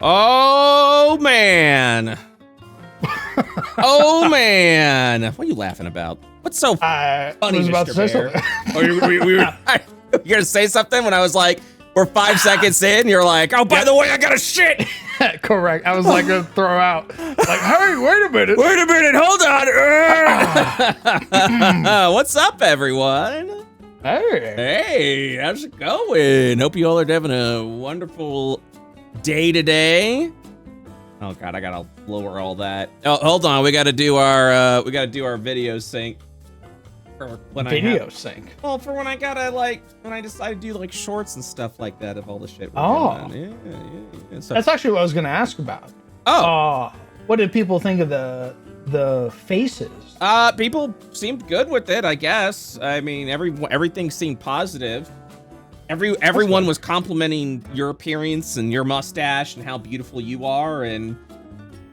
Oh, man. Oh, man. What are you laughing about? What's so funny, Mr. Bear? Oh, you were going to say something when I was like, we're 5 seconds in, you're like, oh, by the way, I got to shit. Correct. I was like going to throw out. Like, hey, wait a minute. Wait a minute. Hold on. What's up, everyone? Hey, how's it going? Hope you all are having a wonderful day today. Oh God, I gotta lower all that. Oh, hold on, we gotta do our video sync. For when sync. Well, for when I gotta when I decide to do like shorts and stuff like that of all the shit. Oh, yeah. So, that's actually what I was gonna ask about. Oh, what did people think of the faces? People seemed good with it, I guess. I mean, everything seemed positive. Everyone was complimenting your appearance and your mustache and how beautiful you are, and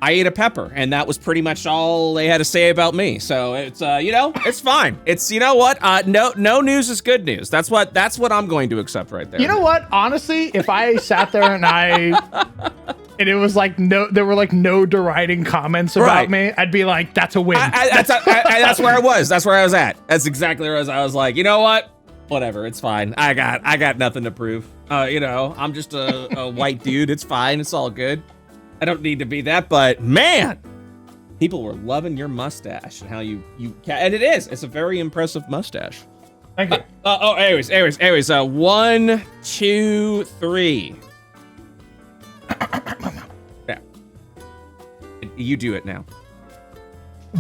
I ate a pepper, and that was pretty much all they had to say about me. So it's it's fine. It's what? No news is good news. That's what I'm going to accept right there. You know what? Honestly, if I sat there and it was like there were like no deriding comments about me, I'd be like, that's a win. That's where I was. That's where I was at. That's exactly where I was. I was like, you know what? Whatever, it's fine. I got nothing to prove. I'm just a white dude. It's fine. It's all good. I don't need to be that, but man, people were loving your mustache and how you and it's a very impressive mustache. Thank you. Anyways, 1, 2, 3. Yeah. You do it now.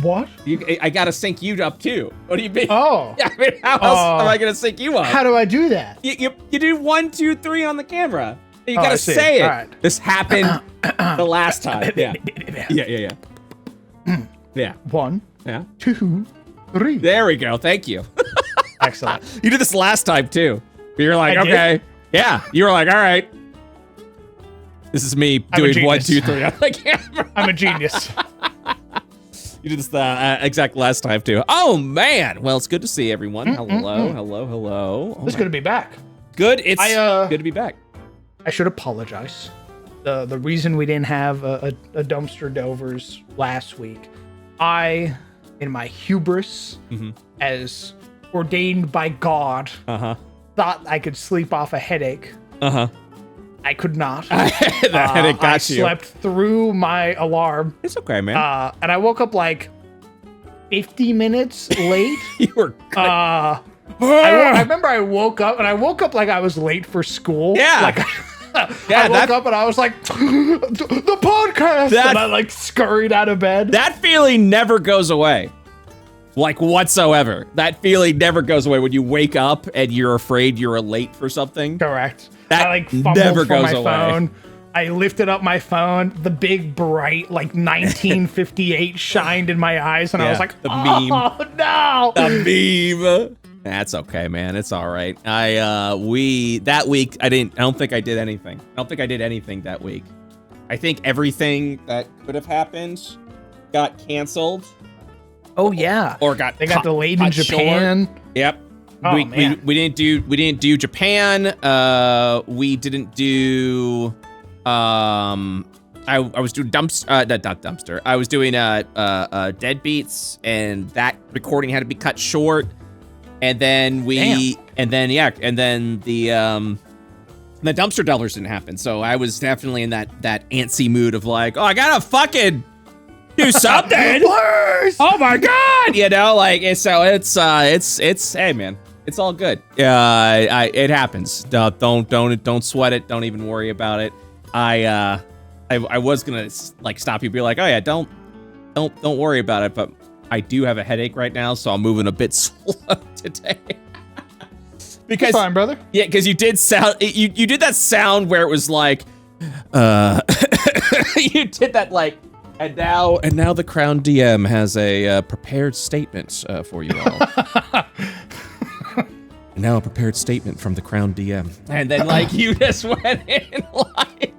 What? I gotta sync you up too. What do you mean? Oh. Yeah, I mean, how else am I gonna sync you up? How do I do that? You do 1, 2, 3 on the camera. You gotta say it. All right. This happened the last time. Yeah. Yeah. 1, yeah, 2, 3. There we go. Thank you. Excellent. You did this last time too. You're like, I okay. Did? Yeah. You were like, all right. This is me doing 1, 2, 3 on the camera. I'm a genius. You did this exact last time too. Oh man. Well, it's good to see everyone. Hello. It's good to be back. Good. It's good to be back. I should apologize. The reason we didn't have a dumpster dovers last week, I, in my hubris, as ordained by God, thought I could sleep off a headache. I could not. That headache got you. I slept through my alarm. It's okay, man. And I woke up like 50 minutes late. You were good. I remember I woke up like I was late for school. Yeah. Like, I woke up and I was like, the podcast! And I like scurried out of bed. That feeling never goes away. Like whatsoever. That feeling never goes away when you wake up and you're afraid you're late for something. Correct. That I like fumbled never for goes my away. phone. I lifted up my phone. The big bright like 1958 shined in my eyes, and I was like, the meme. Oh no! The meme. That's okay, man. It's all right. That week I don't think I did anything. I don't think I did anything that week. I think everything that could have happened got canceled. Oh yeah. Or got delayed in Japan. Short. Yep. Oh, we man. didn't do Japan. We didn't do I was doing not dumpster. I was doing Deadbeats, and that recording had to be cut short. And then the dumpster dwellers didn't happen. So I was definitely in that antsy mood of like, oh, I gotta fucking do something. Oh my god, it's hey man, it's all good. It happens. Don't sweat it. Don't even worry about it. I was gonna like stop you, and be like, oh yeah, don't worry about it, but I do have a headache right now, so I'm moving a bit slow today. Because fine, brother. Yeah, because you did that sound where it was like, you did that like, and now the Crown DM has a prepared statement for you all. And now a prepared statement from the Crown DM. And then like you just went in like,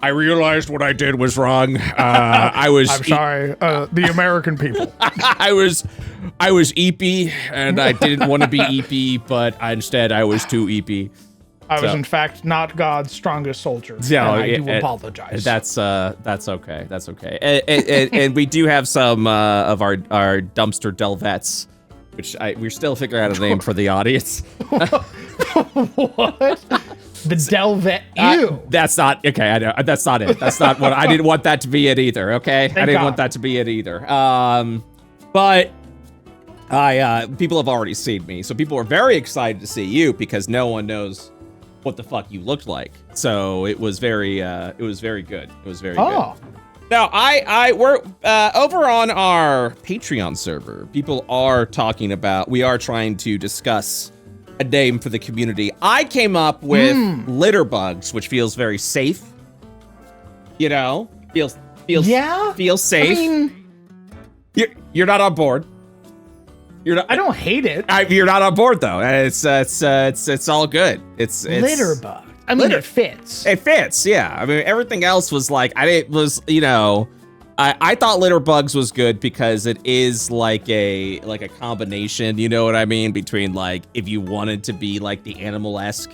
I realized what I did was wrong. I'm sorry, the American people. I was eepy, and I didn't want to be eepy, but instead I was too eepy. I was in fact not God's strongest soldier. Yeah, and I do apologize. That's okay. That's okay. And we do have some of our dumpster delvets, which we're still figuring out a name for the audience. What? The Delvet. Ew. That's not okay. I know that's not it. That's not what I didn't want that to be it either. Okay, I didn't want that to be it either. But people have already seen me, so people are very excited to see you because no one knows what the fuck you looked like. So it was very good. It was very good. Now we're over on our Patreon server. People are talking about. We are trying to discuss a name for the community. I came up with Litterbugs, which feels very safe. You know, feels safe. I mean, you're not on board. You're not. I don't hate it. You're not on board though. It's all good. It's Litterbug. I mean, it fits. It fits. Yeah. I mean, everything else was like I thought Litterbugs was good because it is like a combination, you know what I mean, between like if you wanted to be like the animal-esque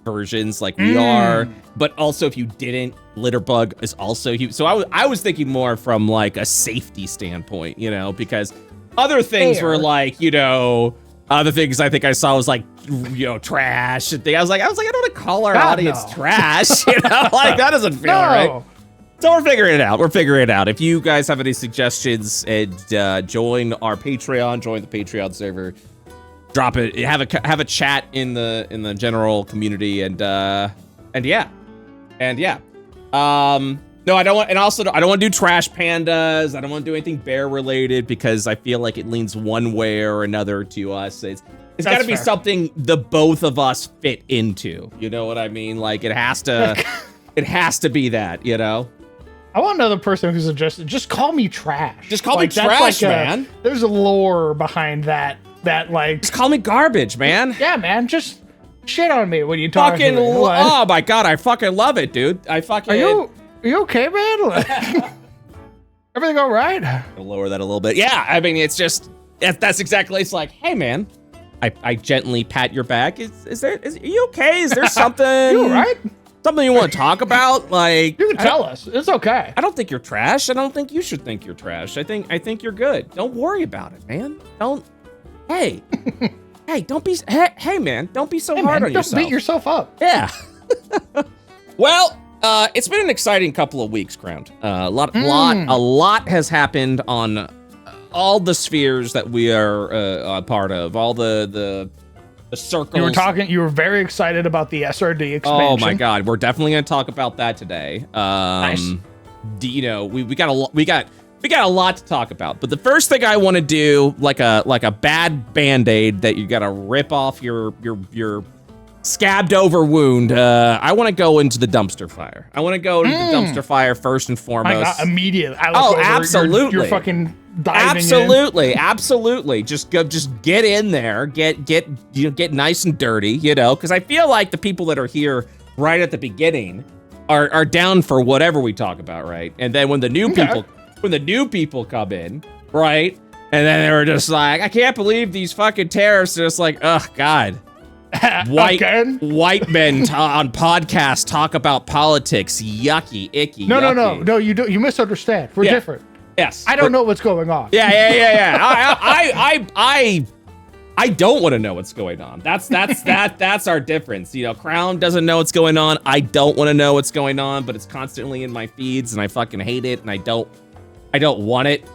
versions like we are, but also if you didn't, Litterbug is also huge. So I was thinking more from like a safety standpoint, you know, because other things were like, you know, other things I think I saw was like, you know, trash and things. I was like, I don't want to call our audience trash, you know, like that doesn't feel right. So we're figuring it out. If you guys have any suggestions, and join our Patreon, join the Patreon server, drop it, have a chat in the general community, and yeah. No, I don't want, and also I don't want to do trash pandas. I don't want to do anything bear related because I feel like it leans one way or another to us. It's got to be something the both of us fit into. You know what I mean? Like it has to be that, you know. I want another person who suggested just call me trash. Just call me trash, man. There's a lore behind that like just call me garbage, man. Yeah, man. Just shit on me when you talk to me. Oh my god, I fucking love it, dude. Are you okay, man? Everything all right? I'll lower that a little bit. Yeah, I mean, it's just that's exactly. It's like, hey, man. I gently pat your back. Are you okay? Is there something? You all right? Something you want to talk about? Like you can tell us. It's okay. I don't think you're trash. I don't think you should think you're trash. I think you're good. Don't worry about it, man. Don't. Hey, don't be. Hey, man. Don't be so hard on yourself. Don't beat yourself up. Yeah. Well, it's been an exciting couple of weeks, Crown. A lot has happened on all the spheres that we are a part of. All the circles. You were very excited about the SRD expansion. Oh my god, we're definitely going to talk about that today. Nice. You know, we got a lot to talk about. But the first thing I want to do, like a bad Band-Aid that you got to rip off your scabbed over wound, I want to go into the dumpster fire. I want to go into the dumpster fire first and foremost. Immediately. Absolutely. You're fucking diving in. Absolutely. Just get in there, get nice and dirty, you know, because I feel like the people that are here right at the beginning are down for whatever we talk about, right? And then when the new people come in, right? And then they were just like, I can't believe these fucking terrorists are just like, oh god. White men on podcasts talk about politics. Yucky, icky. No. You misunderstand. We're different. Yes. I don't know what's going on. Yeah. I don't want to know what's going on. That's our difference. You know, Crown doesn't know what's going on. I don't want to know what's going on, but it's constantly in my feeds, and I fucking hate it, and I don't want it.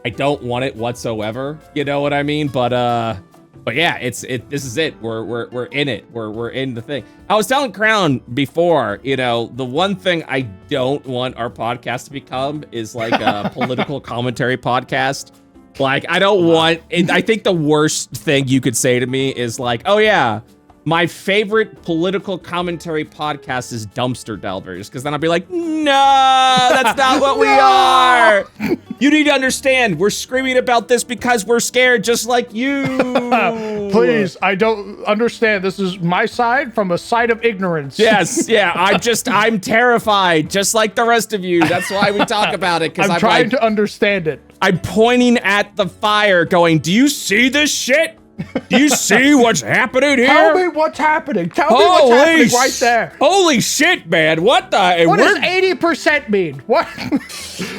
I don't want it whatsoever. You know what I mean? But yeah, this is it. We're in it. We're in the thing. I was telling Crown before, you know, the one thing I don't want our podcast to become is like a political commentary podcast. Like I don't want. I think the worst thing you could say to me is like, oh yeah, my favorite political commentary podcast is Dumpster Delvers, because then I'll be like, no, that's not what we are. You need to understand, we're screaming about this because we're scared just like you. Please, I don't understand. This is my side from a side of ignorance. Yes, yeah, I'm terrified, just like the rest of you. That's why we talk about it, because I'm trying to understand it. I'm pointing at the fire going, do you see this shit? Do you see what's happening here? Tell me what's happening. Tell me what's happening right there. Holy shit, man. What the? What does 80% mean? What?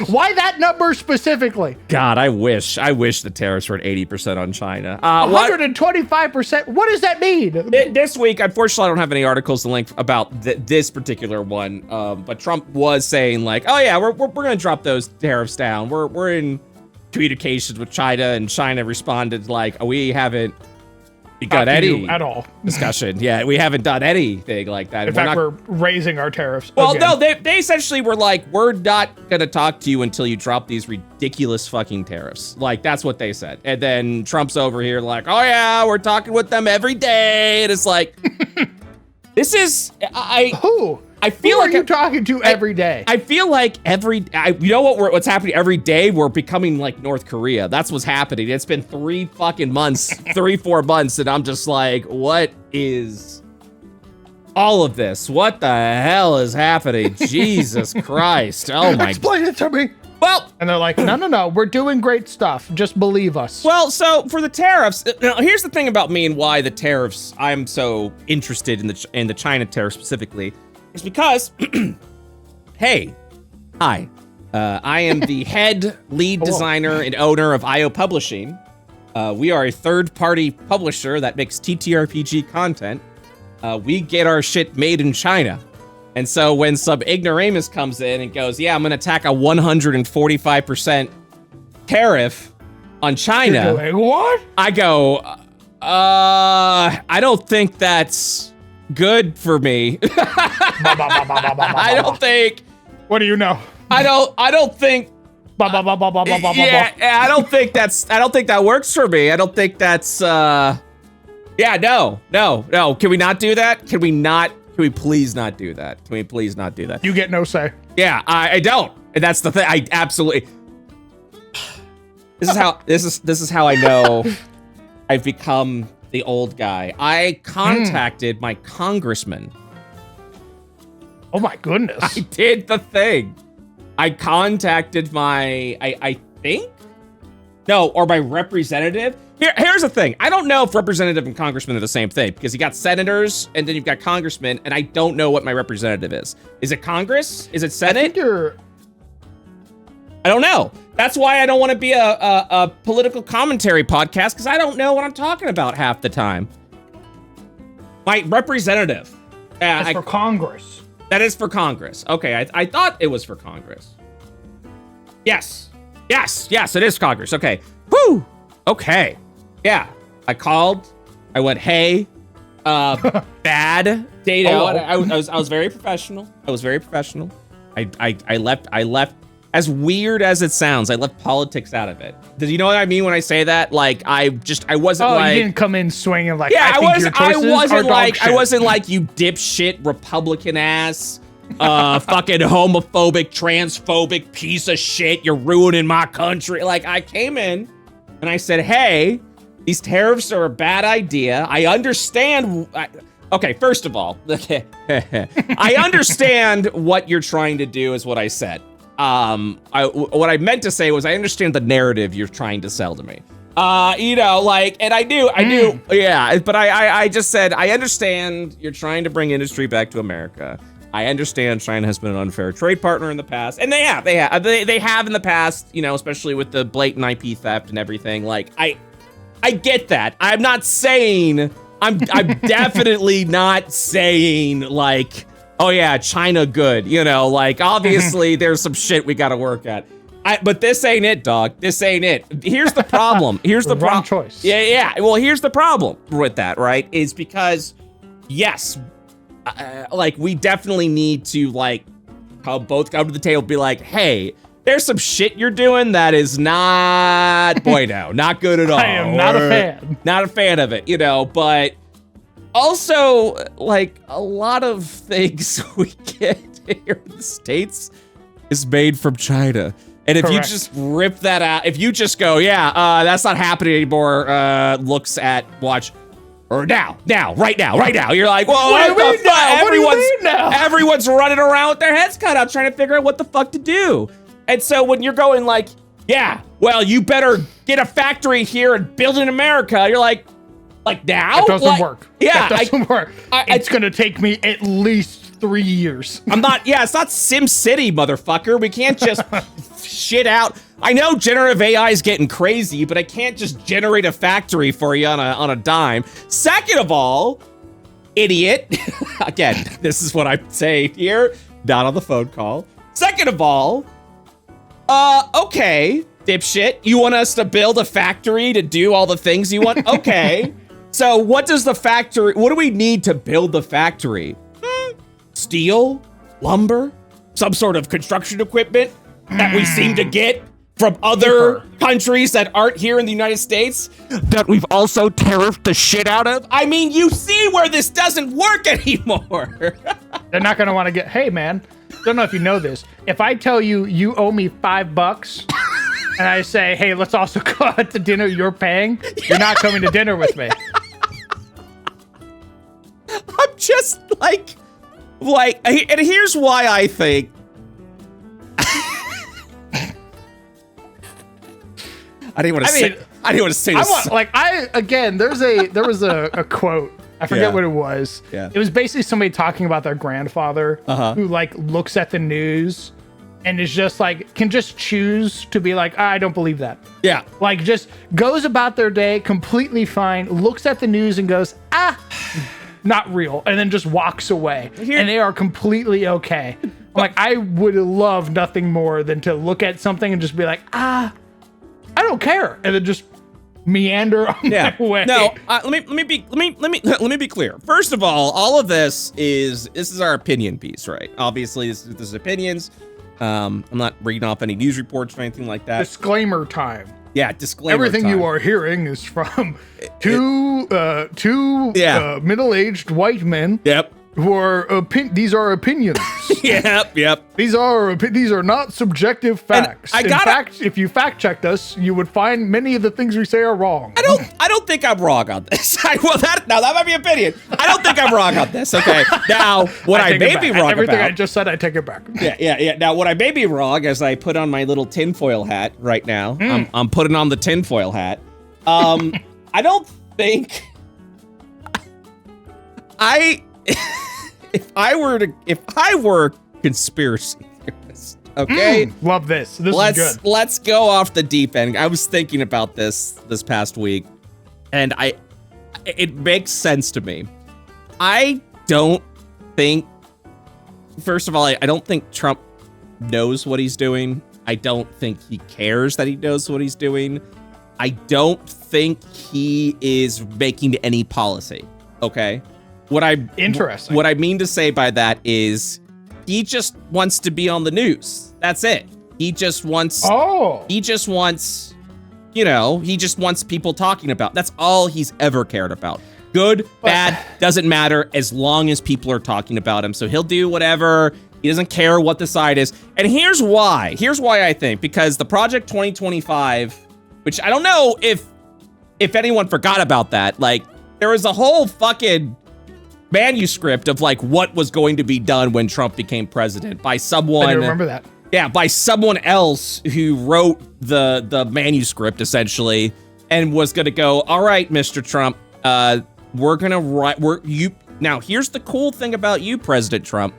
Why that number specifically? God, I wish the tariffs were at 80% on China. 125%. What does that mean? This week, unfortunately, I don't have any articles to link about this particular one. But Trump was saying like, oh yeah, we're going to drop those tariffs down. We're in communications with China, and China responded like, oh, we haven't got any at all discussion. Yeah, we haven't done anything like that. In fact, we're raising our tariffs. Well, again. no, they essentially were like, we're not gonna talk to you until you drop these ridiculous fucking tariffs. Like, that's what they said. And then Trump's over here like, oh yeah, we're talking with them every day. And it's like, this is, Who? I feel Who like are you talking to every day? I feel like you know what's happening every day? We're becoming like North Korea. That's what's happening. It's been 3 fucking months, 3-4 months, and I'm just like, what is all of this? What the hell is happening? Jesus Christ. Oh my. Explain it to me. Well, and they're like, no, we're doing great stuff. Just believe us. Well, so for the tariffs, now here's the thing about me and why the tariffs, I'm so interested in the China tariff specifically. It's because, hey, hi, I am the head lead designer and owner of IO Publishing. We are a third-party publisher that makes TTRPG content. We get our shit made in China. And so when some ignoramus comes in and goes, yeah, I'm going to tack a 145% tariff on China. You're doing what? I go, I don't think that's good for me. I don't think. What do you know? I don't think. Yeah, I don't think that works for me. I don't think that's. Yeah, no. Can we not do that? Can we please not do that? Can we please not do that? You get no say. Yeah, I don't. And that's the thing. I absolutely. This is how I know I've become the old guy. I contacted my congressman. Oh my goodness. I did the thing. I contacted my, I think? No, or my representative. Here's the thing. I don't know if representative and congressman are the same thing, because you got senators and then you've got congressmen, and I don't know what my representative is. Is it Congress? Is it Senate? I don't know. That's why I don't want to be a political commentary podcast, because I don't know what I'm talking about half the time. My representative. That's for Congress. That is for Congress. Okay, I thought it was for Congress. Yes, it is Congress. Okay. Whew. Okay. Yeah. I called. I went, hey, bad data. I was very professional. I left. As weird as it sounds, I left politics out of it. Do you know what I mean when I say that? Like, I wasn't like. You didn't come in swinging like. Yeah, I wasn't like you dipshit Republican ass, fucking homophobic, transphobic piece of shit. You're ruining my country. Like, I came in and I said, hey, these tariffs are a bad idea. I understand. Okay, first of all, I understand what you're trying to do is what I said. What I meant to say was I understand the narrative you're trying to sell to me. And I do, yeah. But I just said, I understand you're trying to bring industry back to America. I understand China has been an unfair trade partner in the past, and they have in the past, especially with the blatant IP theft and everything. Like, I get that. I'm not saying, I'm definitely not saying like, oh yeah, China good, obviously there's some shit we gotta work at. But this ain't it, dog. This ain't it. Here's the problem. Here's the wrong choice. Yeah. Well, here's the problem with that, right? Is because, yes, we definitely need to both come to the table and be like, hey, there's some shit you're doing that is not bueno, not good at all. I am not a fan. Not a fan of it, but also, a lot of things we get here in the States is made from China. And if you just rip that out, if you just go, that's not happening anymore, watch, or now, right now. You're like, well, what the fuck? Everyone's running around with their heads cut out trying to figure out what the fuck to do. And so when you're going like, yeah, well, you better get a factory here and build in America, you're like, Like now? It doesn't work. Yeah. It doesn't work. It's going to take me at least 3 years. It's not Sim City, motherfucker. We can't just shit out. I know generative AI is getting crazy, but I can't just generate a factory for you on a dime. Second of all, idiot. Again, this is what I say here, not on the phone call. Second of all, okay, dipshit, you want us to build a factory to do all the things you want? Okay. So what do we need to build the factory? Steel, lumber, some sort of construction equipment that we seem to get from other countries that aren't here in the United States that we've also tariffed the shit out of. I mean, you see where this doesn't work anymore. They're not going to want to hey man, don't know if you know this. If I tell you you owe me $5 and I say, hey, let's also go out to dinner you're paying, you're not coming to dinner with me. I'm just like, and here's why I think. I didn't want to say this. There was a quote. I forget what it was. Yeah. It was basically somebody talking about their grandfather who like looks at the news and is just like, can just choose to be like, I don't believe that. Yeah. Like just goes about their day completely fine, looks at the news and goes, not real. And then just walks away. And they are completely okay. I'm like, I would love nothing more than to look at something and just be like, I don't care. And then just meander on my way. No, let me be clear. First of all of this is our opinion piece, right? Obviously, this is opinions. I'm not reading off any news reports or anything like that. Disclaimer time. Yeah, disclaimer. Everything time. you are hearing is from two middle-aged white men. Yep. Who are these are opinions. Yep. These are not subjective facts. In fact, if you fact checked us, you would find many of the things we say are wrong. I don't think I'm wrong on this. That might be opinion. I don't think I'm wrong on this. Okay. Now, what I may be wrong everything about. I just said, I take it back. Yeah. Now, what I may be wrong as I put on my little tinfoil hat right now. I'm putting on the tinfoil hat. I don't think if I were conspiracy theorist, okay? Love this. This is good. Let's go off the deep end. I was thinking about this past week, and it makes sense to me. I don't think, first of all, I don't think Trump knows what he's doing. I don't think he cares that he knows what he's doing. I don't think he is making any policy, okay? What I mean to say by that is he just wants to be on the news. That's it. He just wants people talking about. That's all he's ever cared about. Good, bad, doesn't matter as long as people are talking about him. So he'll do whatever. He doesn't care what the side is. And here's why. Here's why I think. Because the Project 2025, which I don't know if anyone forgot about that. Like, there was a whole fucking manuscript of like what was going to be done when Trump became president by someone. I remember that. Yeah, by someone else who wrote the manuscript essentially and was going to go, all right, Mr. Trump, we're going to write. Now, here's the cool thing about you, President Trump.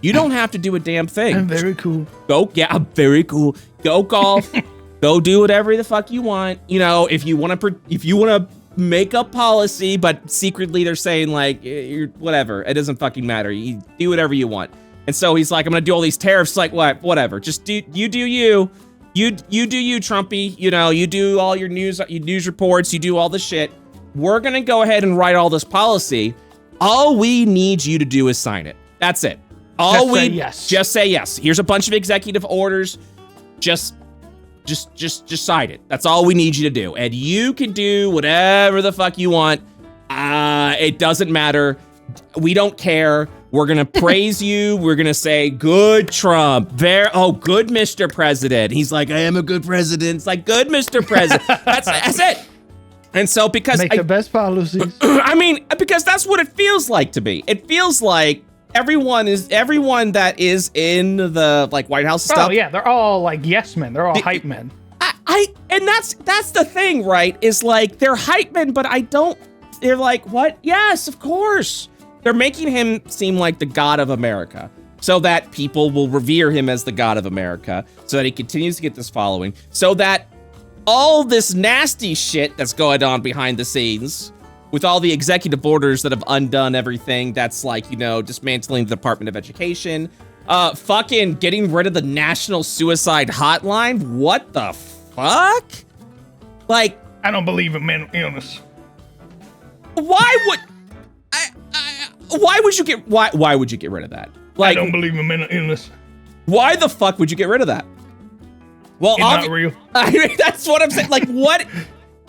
You don't have to do a damn thing. I'm very cool. I'm very cool. Go golf. Go do whatever the fuck you want. You know, if you want to make up policy, but secretly they're saying like, whatever, it doesn't fucking matter. You do whatever you want. And so he's like, I'm gonna do all these tariffs. Like, what? Whatever. Just do you, Trumpy. You know, you do all your news reports. You do all the shit. We're gonna go ahead and write all this policy. All we need you to do is sign it. That's it. Just say yes. Here's a bunch of executive orders. Just sign it. That's all we need you to do. And you can do whatever the fuck you want. It doesn't matter. We don't care. We're going to praise you. We're going to say, good Trump. Good Mr. President. He's like, I am a good president. It's like, good Mr. President. That's it. And so because make the best policies. I mean, because that's what it feels like to me. It feels like everyone that is in the like White House stuff. Oh yeah, they're all like yes men. They're all hype men. And that's the thing, right? Is like they're hype men, but I don't they're like, what? Yes, of course. They're making him seem like the god of America so that people will revere him as the god of America, so that he continues to get this following, so that all this nasty shit that's going on behind the scenes with all the executive orders that have undone everything, that's like, you know, dismantling the Department of Education, fucking getting rid of the National Suicide Hotline. What the fuck? Like, I don't believe in mental illness. Why would why would you get rid of that? Like, I don't believe in mental illness. Why the fuck would you get rid of that? Well, it's not real. I mean, that's what I'm saying. Like,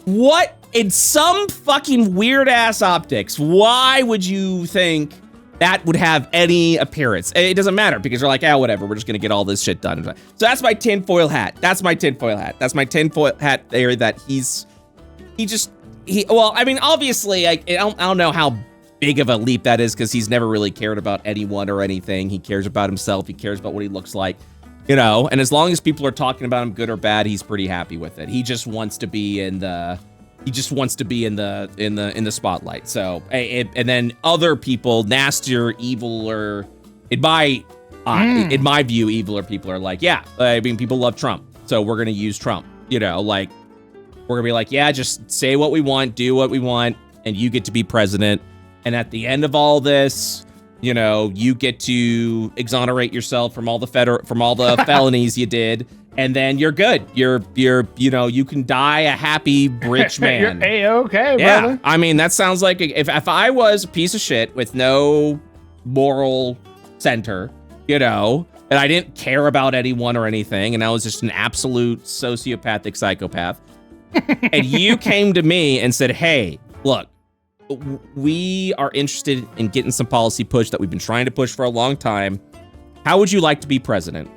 what in some fucking weird ass optics, why would you think that would have any appearance? It doesn't matter, because you're like, whatever, we're just gonna get all this shit done. So that's my tinfoil hat. That's my tinfoil hat there, that well, I mean, obviously, I don't know how big of a leap that is, because he's never really cared about anyone or anything. He cares about himself. He cares about what he looks like, you know. And as long as people are talking about him, good or bad, he's pretty happy with it. He just wants to be in the spotlight. So, and then other people, nastier, eviler, in my view, eviler people are like, yeah, I mean, people love Trump, so we're gonna use Trump. You know, like, we're gonna be like, yeah, just say what we want, do what we want, and you get to be president. And at the end of all this, you know, you get to exonerate yourself from all the felonies you did, and then you're good. You're you know, you can die a happy rich man. You're A-okay, yeah, brother. I mean, that sounds like if I was a piece of shit with no moral center, you know, and I didn't care about anyone or anything, and I was just an absolute sociopathic psychopath, and you came to me and said, hey, look, we are interested in getting some policy push that we've been trying to push for a long time. How would you like to be president?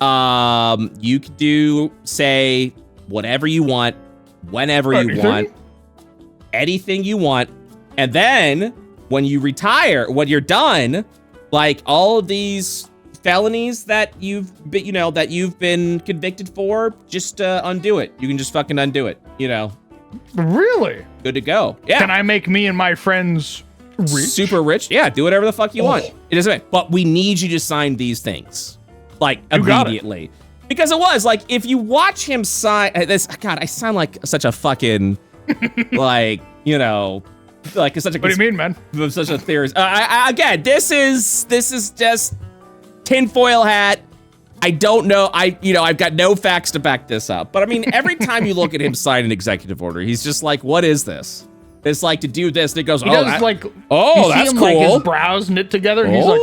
You could say whatever you want, whenever you want, anything you want. And then when you retire, when you're done, like, all of these felonies that you've been convicted for, just undo it. You can just fucking undo it, you know. Really? Good to go. Yeah. Can I make me and my friends rich? Super rich? Yeah, do whatever the fuck you want. It doesn't matter. But we need you to sign these things, like, immediately. Because it was like, if you watch him sign this, God, I sound like such a fucking like, you know, like such a. What do you mean, man? Such a theorist. Again, this is just tinfoil hat. I don't know. I've got no facts to back this up. But I mean, every time you look at him sign an executive order, he's just like, what is this? It's like, to do this, and it goes, he does, like, that's him, cool. Like, his brows knit together, and he's like,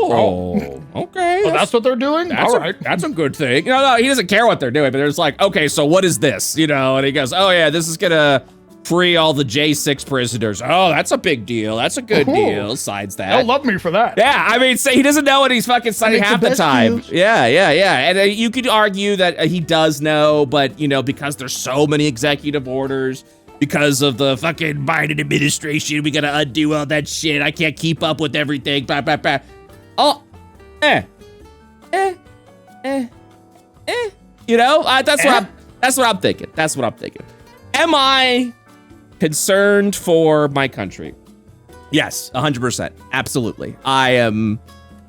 okay. That's what they're doing? All right. That's a good thing. No, he doesn't care what they're doing, but they're just like, okay, so what is this? You know, and he goes, oh yeah, this is gonna free all the J6 prisoners. Oh, that's a big deal. That's a good deal. Signs that. They'll love me for that. Yeah, I mean, he doesn't know what he's fucking signing half the time. Deals. Yeah. And you could argue that he does know, but, you know, because there's so many executive orders, because of the fucking Biden administration, we gotta undo all that shit. I can't keep up with everything. Blah, blah, blah. Oh, You know, that's what I'm thinking. That's what I'm thinking. Am I concerned for my country? Yes, 100%. Absolutely. I am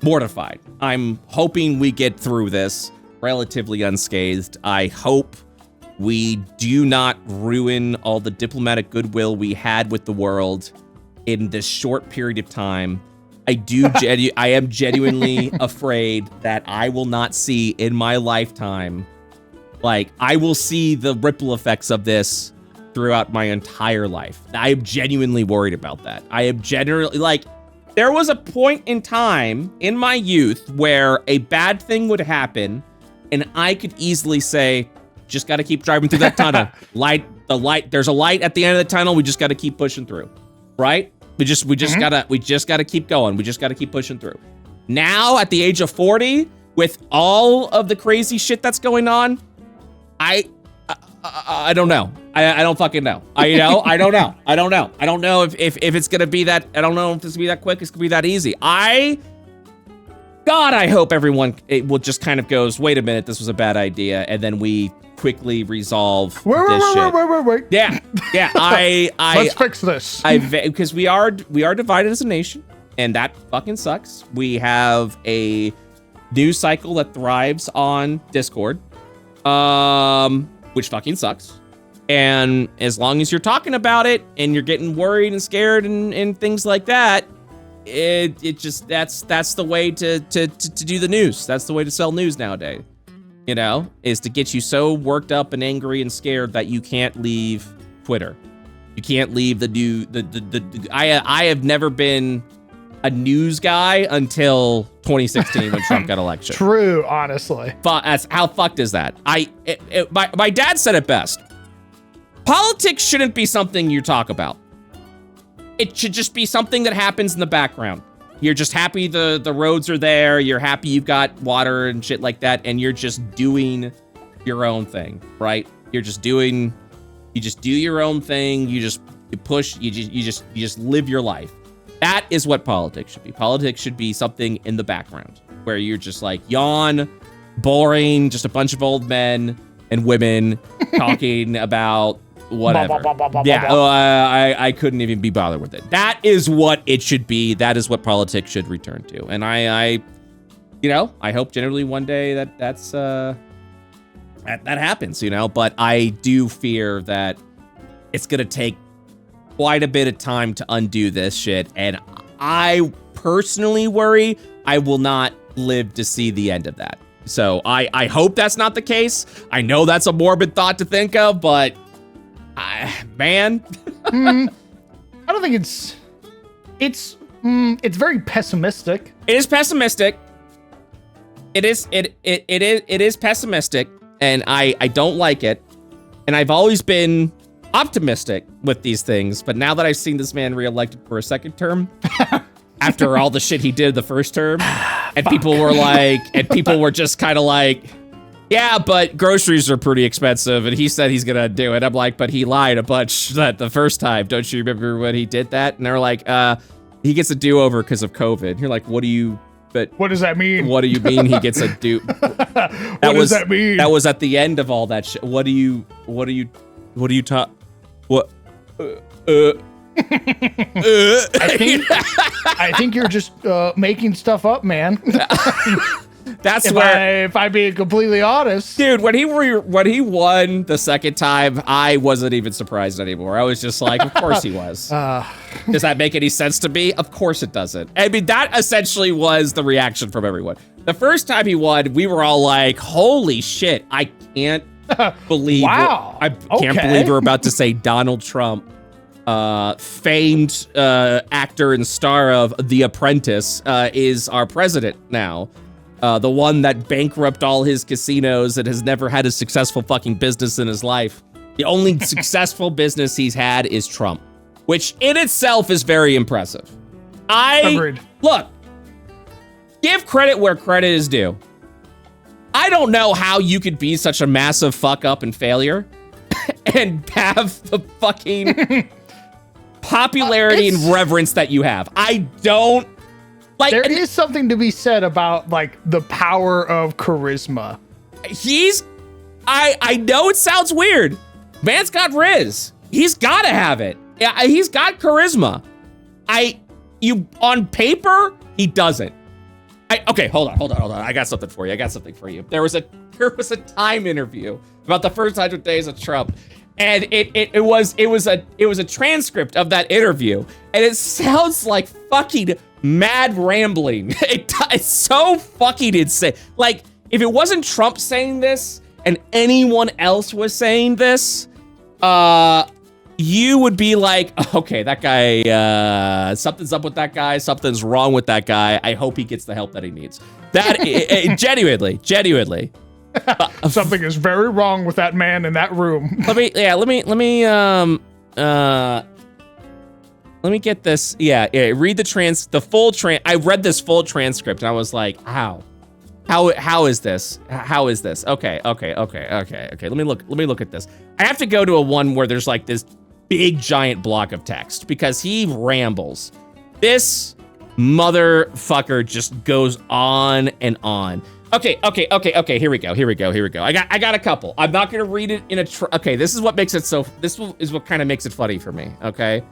mortified. I'm hoping we get through this relatively unscathed. I hope we do not ruin all the diplomatic goodwill we had with the world in this short period of time. I am genuinely afraid that I will not see in my lifetime, like, I will see the ripple effects of this throughout my entire life. I am genuinely worried about that. I am generally, like, there was a point in time in my youth where a bad thing would happen, and I could easily say, just got to keep driving through that tunnel. There's a light at the end of the tunnel. We just got to keep pushing through, right? We just gotta keep going. We just gotta keep pushing through. Now, at the age of 40, with all of the crazy shit that's going on, I don't know. I don't fucking know. I don't know. I don't know if it's gonna be that. I don't know if it's gonna be that quick. It's gonna be that easy. God, I hope it will just kind of goes, wait a minute, this was a bad idea, and then we quickly resolve this shit. Wait. Yeah. Let's fix this. Because we are divided as a nation, and that fucking sucks. We have a news cycle that thrives on Discord, which fucking sucks. And as long as you're talking about it and you're getting worried and scared and things like that, it just that's the way to do the news. That's the way to sell news nowadays. You know, is to get you so worked up and angry and scared that you can't leave Twitter. You can't leave I have never been a news guy until 2016 when Trump got elected. True, honestly. But how fucked is that? My dad said it best. Politics shouldn't be something you talk about. It should just be something that happens in the background. You're just happy the roads are there. You're happy you've got water and shit like that, and you're just doing your own thing, right? You just do your own thing. You push. You just live your life. That is what politics should be. Politics should be something in the background where you're just like yawn, boring, just a bunch of old men and women talking about whatever. Yeah, I couldn't even be bothered with it. That is what it should be. That is what politics should return to. And I hope generally one day that happens, you know, but I do fear that it's going to take quite a bit of time to undo this shit. And I personally worry I will not live to see the end of that. So I hope that's not the case. I know that's a morbid thought to think of, but man. I don't think it's very pessimistic. It is pessimistic. It is pessimistic, and I don't like it. And I've always been optimistic with these things, but now that I've seen this man reelected for a second term, after all the shit he did the first term, and people were just kind of like, yeah, but groceries are pretty expensive, and he said he's gonna do it. I'm like, but he lied a bunch that the first time. Don't you remember when he did that? And they're like, he gets a do-over because of COVID. And you're like, what does that mean? What do you mean he gets a do? What does that mean? That was at the end of all that shit. What do you talk? What? I think you're just making stuff up, man. That's if I'm being completely honest, dude. When he won the second time, I wasn't even surprised anymore. I was just like, of course he was. Does that make any sense to me? Of course it doesn't. I mean, that essentially was the reaction from everyone. The first time he won, we were all like, holy shit! I can't believe. Wow. I can't believe we're about to say Donald Trump, famed actor and star of The Apprentice, is our president now. The one that bankrupted all his casinos and has never had a successful fucking business in his life. The only successful business he's had is Trump, which in itself is very impressive. Agreed. Look, give credit where credit is due. I don't know how you could be such a massive fuck up and failure and have the fucking popularity and reverence that you have. I don't like. There is something to be said about like the power of charisma. I know it sounds weird. Man's got riz. He's got to have it. Yeah, he's got charisma. On paper, he doesn't. Okay, hold on. I got something for you. There was a Time interview about the first 100 days of Trump, and it was a transcript of that interview, and it sounds like fucking mad rambling. It's so fucking insane. Like, if it wasn't Trump saying this and anyone else was saying this, you would be like, okay, that guy, something's up with that guy. Something's wrong with that guy. I hope he gets the help that he needs. That genuinely. Something is very wrong with that man in that room. Let me get this. Yeah. Read the full I read this full transcript and I was like, how is this? How is this? Okay. Let me look at this. I have to go to a one where there's like this big giant block of text because he rambles. This motherfucker just goes on and on. Okay. Here we go. I got a couple. I'm not gonna read it in a. Okay, this is what makes it so. This is what kind of makes it funny for me. Okay,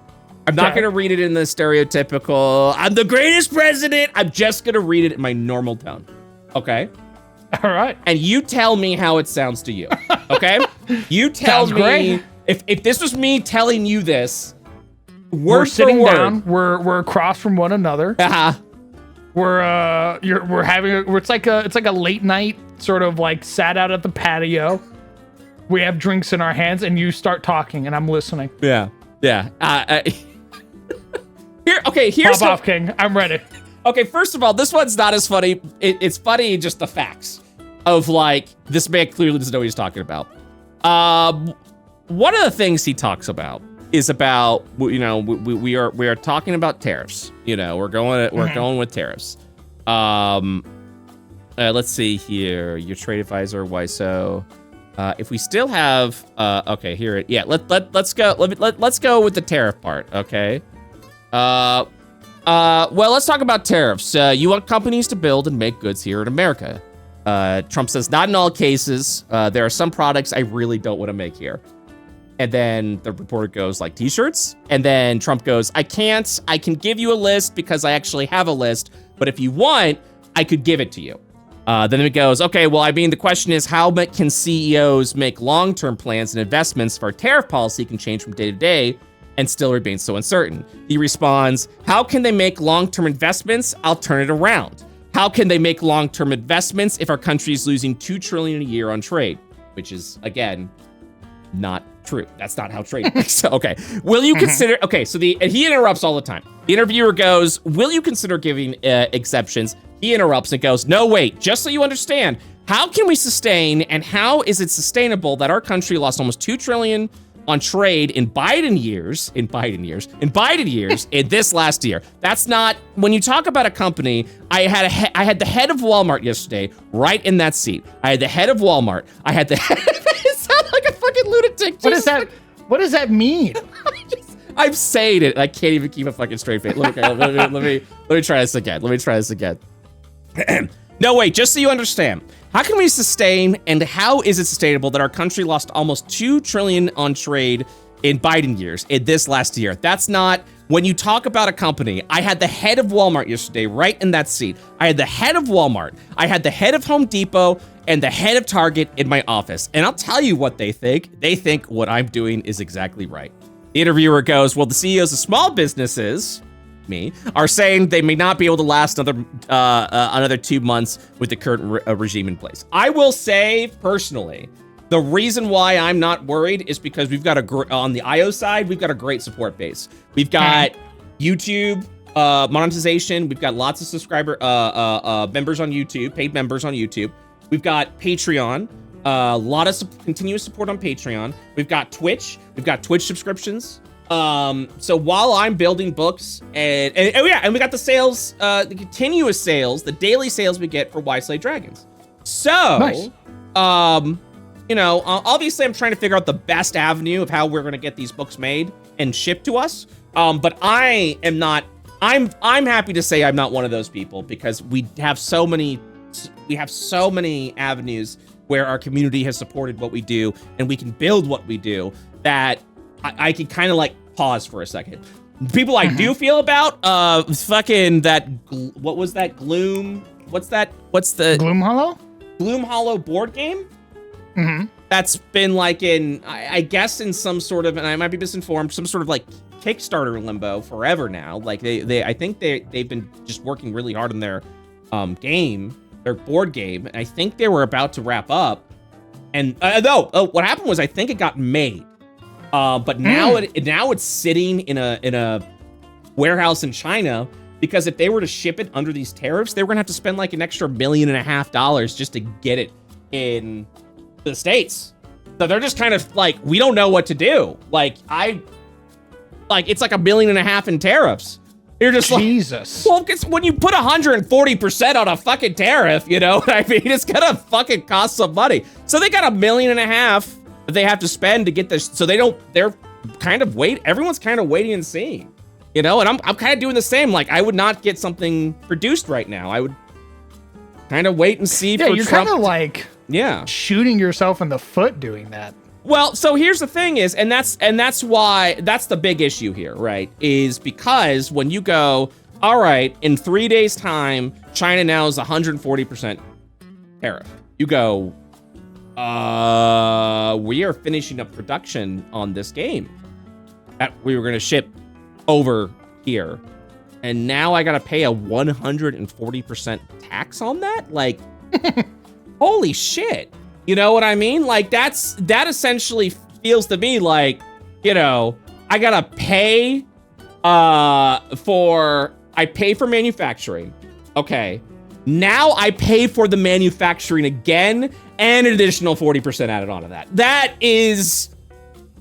I'm not gonna read it in the stereotypical. I'm the greatest president. I'm just gonna read it in my normal tone. Okay. All right. And you tell me how it sounds to you. Okay. You tell Sounds me great. if this was me telling you this. We're sitting down. We're across from one another. Uh-huh. It's like a late night sort of like sat out at the patio. We have drinks in our hands, and you start talking, and I'm listening. Yeah. Here's Pop off, King. I'm ready. Okay, first of all, this one's not as funny. It's funny just the facts of like this man clearly doesn't know what he's talking about. One of the things he talks about is about, we are talking about tariffs. We're going with tariffs. Let's see here. Your trade advisor, why so? If we still have okay, here let's go with the tariff part, okay? Well, let's talk about tariffs. You want companies to build and make goods here in America. Trump says, not in all cases. There are some products I really don't want to make here. And then the reporter goes like t-shirts. And then Trump goes, I can give you a list because I actually have a list. But if you want, I could give it to you. Then it goes, okay, well, I mean, the question is how can CEOs make long-term plans and investments if our tariff policy can change from day to day and still remain so uncertain? He responds, how can they make long-term investments? I'll turn it around. How can they make long-term investments if our country is losing $2 trillion a year on trade? Which is, again, not true. That's not how trade works. So, okay. Will you consider, okay, so he interrupts all the time. The interviewer goes, will you consider giving exceptions? He interrupts and goes, no, wait, just so you understand, how can we sustain and how is it sustainable that our country lost almost $2 trillion on trade in Biden years in this last year? That's not, when you talk about a company, I had the head of Walmart yesterday right in that seat. I had the head of Walmart. I had the head it sounds like a fucking lunatic. What does that mean? I'm saying it. I can't even keep a fucking straight face. Let me try this again. No, wait, just so you understand. How can we sustain and how is it sustainable that our country lost almost $2 trillion on trade in Biden years in this last year? That's not, when you talk about a company, I had the head of Walmart yesterday right in that seat. I had the head of Walmart. I had the head of Home Depot and the head of Target in my office. And I'll tell you what they think. They think what I'm doing is exactly right. The interviewer goes, well, the CEOs of small businesses, me, are saying they may not be able to last another 2 months with the current regime in place. I will say personally, the reason why I'm not worried is because we've got on the IO side, we've got a great support base. We've got YouTube monetization. We've got lots of subscriber members on YouTube, paid members on YouTube. We've got Patreon. A lot of continuous support on Patreon. We've got Twitch. We've got Twitch subscriptions. So while I'm building books and we got the sales, the continuous sales, the daily sales we get for Why Slay Dragons. So, nice. Obviously I'm trying to figure out the best avenue of how we're going to get these books made and shipped to us. But I am not, I'm happy to say I'm not one of those people because we have so many avenues where our community has supported what we do and we can build what we do that I can kind of like pause for a second. People I do feel about, fucking that, what was that Gloom? What's the Gloom Hollow? Gloom Hollow board game? That's been like I guess in some sort of, and I might be misinformed, some sort of like Kickstarter limbo forever now. Like I think they've been just working really hard on their their board game. And I think they were about to wrap up. And what happened was I think it got made. But now it's sitting in a warehouse in China because if they were to ship it under these tariffs, they were gonna have to spend like an extra $1.5 million just to get it in the States. So they're just kind of like, we don't know what to do. It's like $1.5 million in tariffs. You're just Jesus. Well, it's when you put 140% on a fucking tariff, you know what I mean? It's gonna fucking cost some money. So they got $1.5 million that they have to spend to get this. So they're kind of everyone's kind of waiting and seeing. You know, and I'm kind of doing the same. Like, I would not get something produced right now. I would kind of wait and see for you're Trump. kind of like shooting yourself in the foot doing that. Well, so here's the thing is, and that's why that's the big issue here, right? Is because when you go, all right, in 3 days' time, China now is 140% tariff. You go, we are finishing up production on this game that we were going to ship over here, and now I gotta pay a 140% tax on that? Like, holy shit. You know what I mean? Like, that essentially feels to me like, you know, I gotta pay I pay for manufacturing. Okay. Now I pay for the manufacturing again and an additional 40% added onto that. That is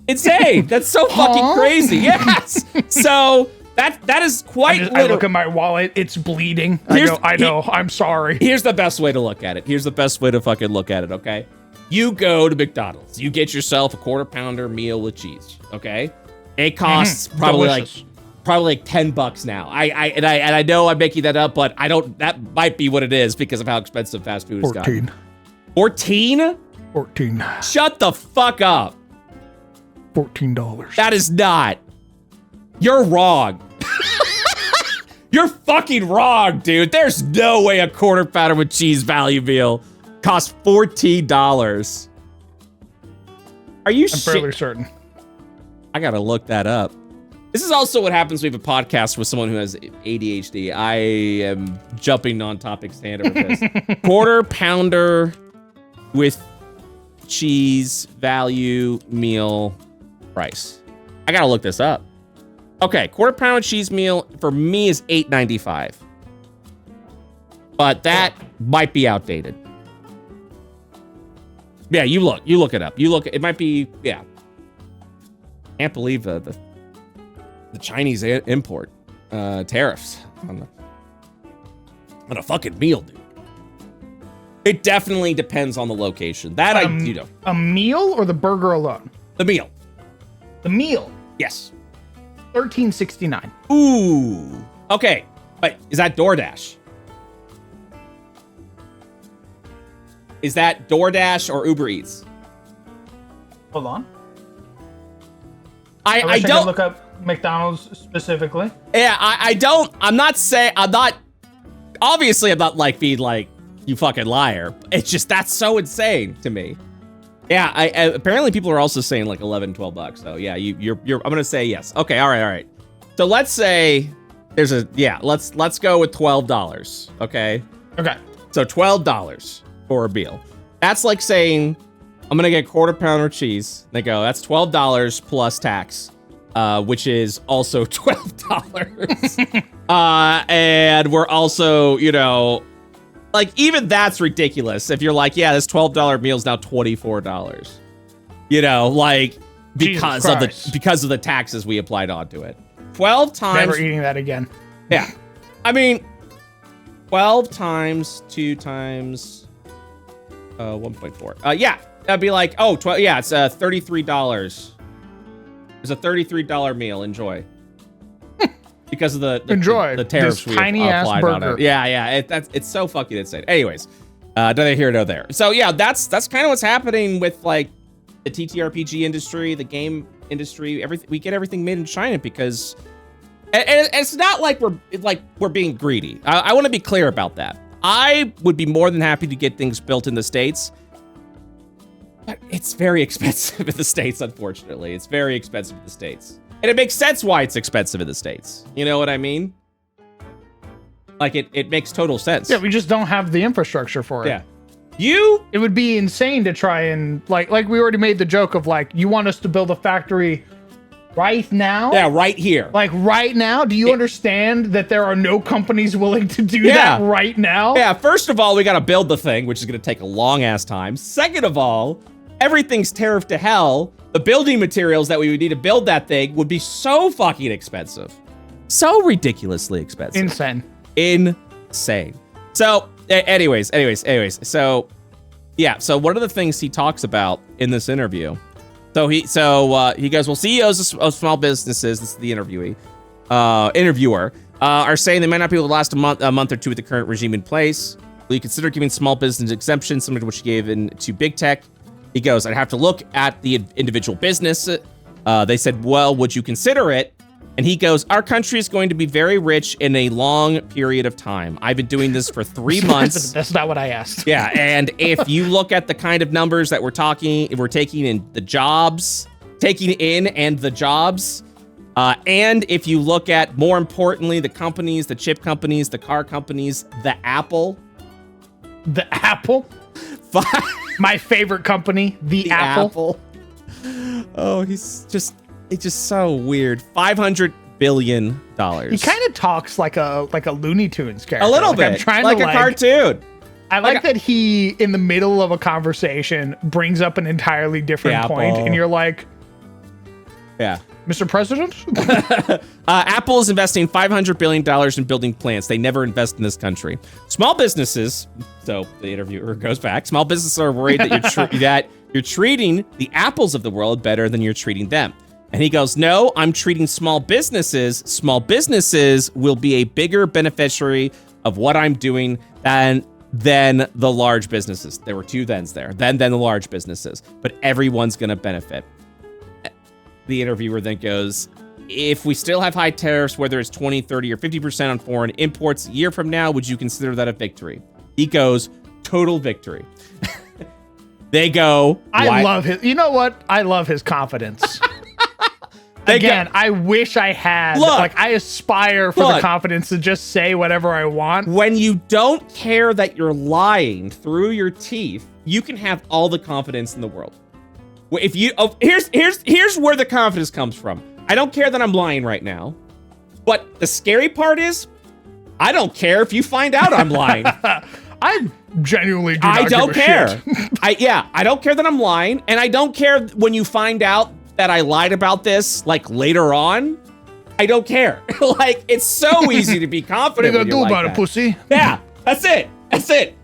insane. That's so fucking crazy. Yes. So that is quite I look at my wallet, it's bleeding. I know, I'm sorry. Here's the best way to look at it. Here's the best way to fucking look at it, okay? You go to McDonald's. You get yourself a quarter pounder meal with cheese, okay? It costs probably like $10 now. I know I'm making that up, but that might be what it is because of how expensive fast food has gotten. 14? 14. Shut the fuck up. $14. That is not. You're wrong. You're fucking wrong, dude. There's no way a quarter pounder with cheese value meal costs $14. Are you I'm fairly certain. I gotta look that up. This is also what happens when we have a podcast with someone who has ADHD. I am jumping on topic standard with this. Quarter pounder with cheese value meal price. I gotta look this up. Okay, quarter pound cheese meal for me is $8.95. But that might be outdated. Yeah, you look it up. It might be, yeah. Can't believe the Chinese import tariffs on a fucking meal, dude. It definitely depends on the location. That a meal or the burger alone? The meal. The meal. Yes. $13.69. Ooh. Okay. Wait, is that DoorDash? Is that DoorDash or Uber Eats? Hold on. I don't look up McDonald's specifically. Yeah, I'm not obviously I'm not like being like, you fucking liar. It's just, that's so insane to me. Yeah, apparently people are also saying like $11, $12. So yeah, you're I'm gonna say yes. Okay, all right. So let's say let's go with $12. Okay. Okay. So $12 for a meal. That's like saying I'm gonna get quarter pounder cheese. They go, that's $12 plus tax, which is also $12. And we're also, you know, like, even that's ridiculous. If you're like, yeah, this $12 meal is now $24. You know, like, because of the taxes we applied onto it. 12 times. Never eating that again. Yeah. I mean, 12 times 2 times 1.4. Yeah, that'd be like, oh, 12. Yeah, it's $33. It's a $33 meal. Enjoy. Because of the tariffs we applied on it. Yeah, it's so fucking insane. Anyways, neither here nor there. So yeah, that's kind of what's happening with like the TTRPG industry, the game industry. We get everything made in China because, and it's not like we're being greedy. I want to be clear about that. I would be more than happy to get things built in the States. But it's very expensive in the States, unfortunately. It's very expensive in the States. And it makes sense why it's expensive in the States. You know what I mean? Like, it makes total sense. Yeah, we just don't have the infrastructure for it. Yeah. It would be insane to try and, like we already made the joke of, like, you want us to build a factory right now? Yeah, right here. Like, right now? Do you understand that there are no companies willing to do that right now? Yeah, first of all, we got to build the thing, which is going to take a long-ass time. Second of all, everything's tariffed to hell. The building materials that we would need to build that thing would be so fucking expensive. So ridiculously expensive. Insane. So, anyways. So, yeah. So one of the things he talks about in this interview. So he goes, well, CEOs of small businesses, this is the interviewee, interviewer, are saying they might not be able to last a month or two with the current regime in place. Will you consider giving small business exemptions similar to what you gave to big tech? He goes, I'd have to look at the individual business. They said, well, would you consider it? And he goes, our country is going to be very rich in a long period of time. I've been doing this for 3 months. That's not what I asked. Yeah, and if you look at the kind of numbers that we're taking in the jobs, and if you look at, more importantly, the companies, the chip companies, the car companies, the Apple. The Apple? My favorite company, the Apple. Oh, it's just so weird. $500 billion. He kind of talks like a Looney Tunes character. A little bit, like a cartoon. I like that he, in the middle of a conversation, brings up an entirely different point, and you're like, yeah. Mr. President? Apple is investing $500 billion in building plants. They never invest in this country. Small businesses, so the interviewer goes back, small businesses are worried that you're treating the Apples of the world better than you're treating them. And he goes, no, I'm treating small businesses. Small businesses will be a bigger beneficiary of what I'm doing than the large businesses. There were two thens there. Than the large businesses. But everyone's going to benefit. The interviewer then goes, if we still have high tariffs, whether it's 20, 30, or 50% on foreign imports a year from now, would you consider that a victory? He goes, total victory. They go, I love his, you know what? I love his confidence. Again, I wish I had, I aspire for the confidence to just say whatever I want. When you don't care that you're lying through your teeth, you can have all the confidence in the world. If you, here's where the confidence comes from. I don't care that I'm lying right now, but the scary part is, I don't care if you find out I'm lying. I genuinely do not I don't care. Shit. I don't care that I'm lying, and I don't care when you find out that I lied about this, like, later on. I don't care. Like, it's so easy to be confident. What are you gonna do about it, pussy? Yeah, that's it. That's it.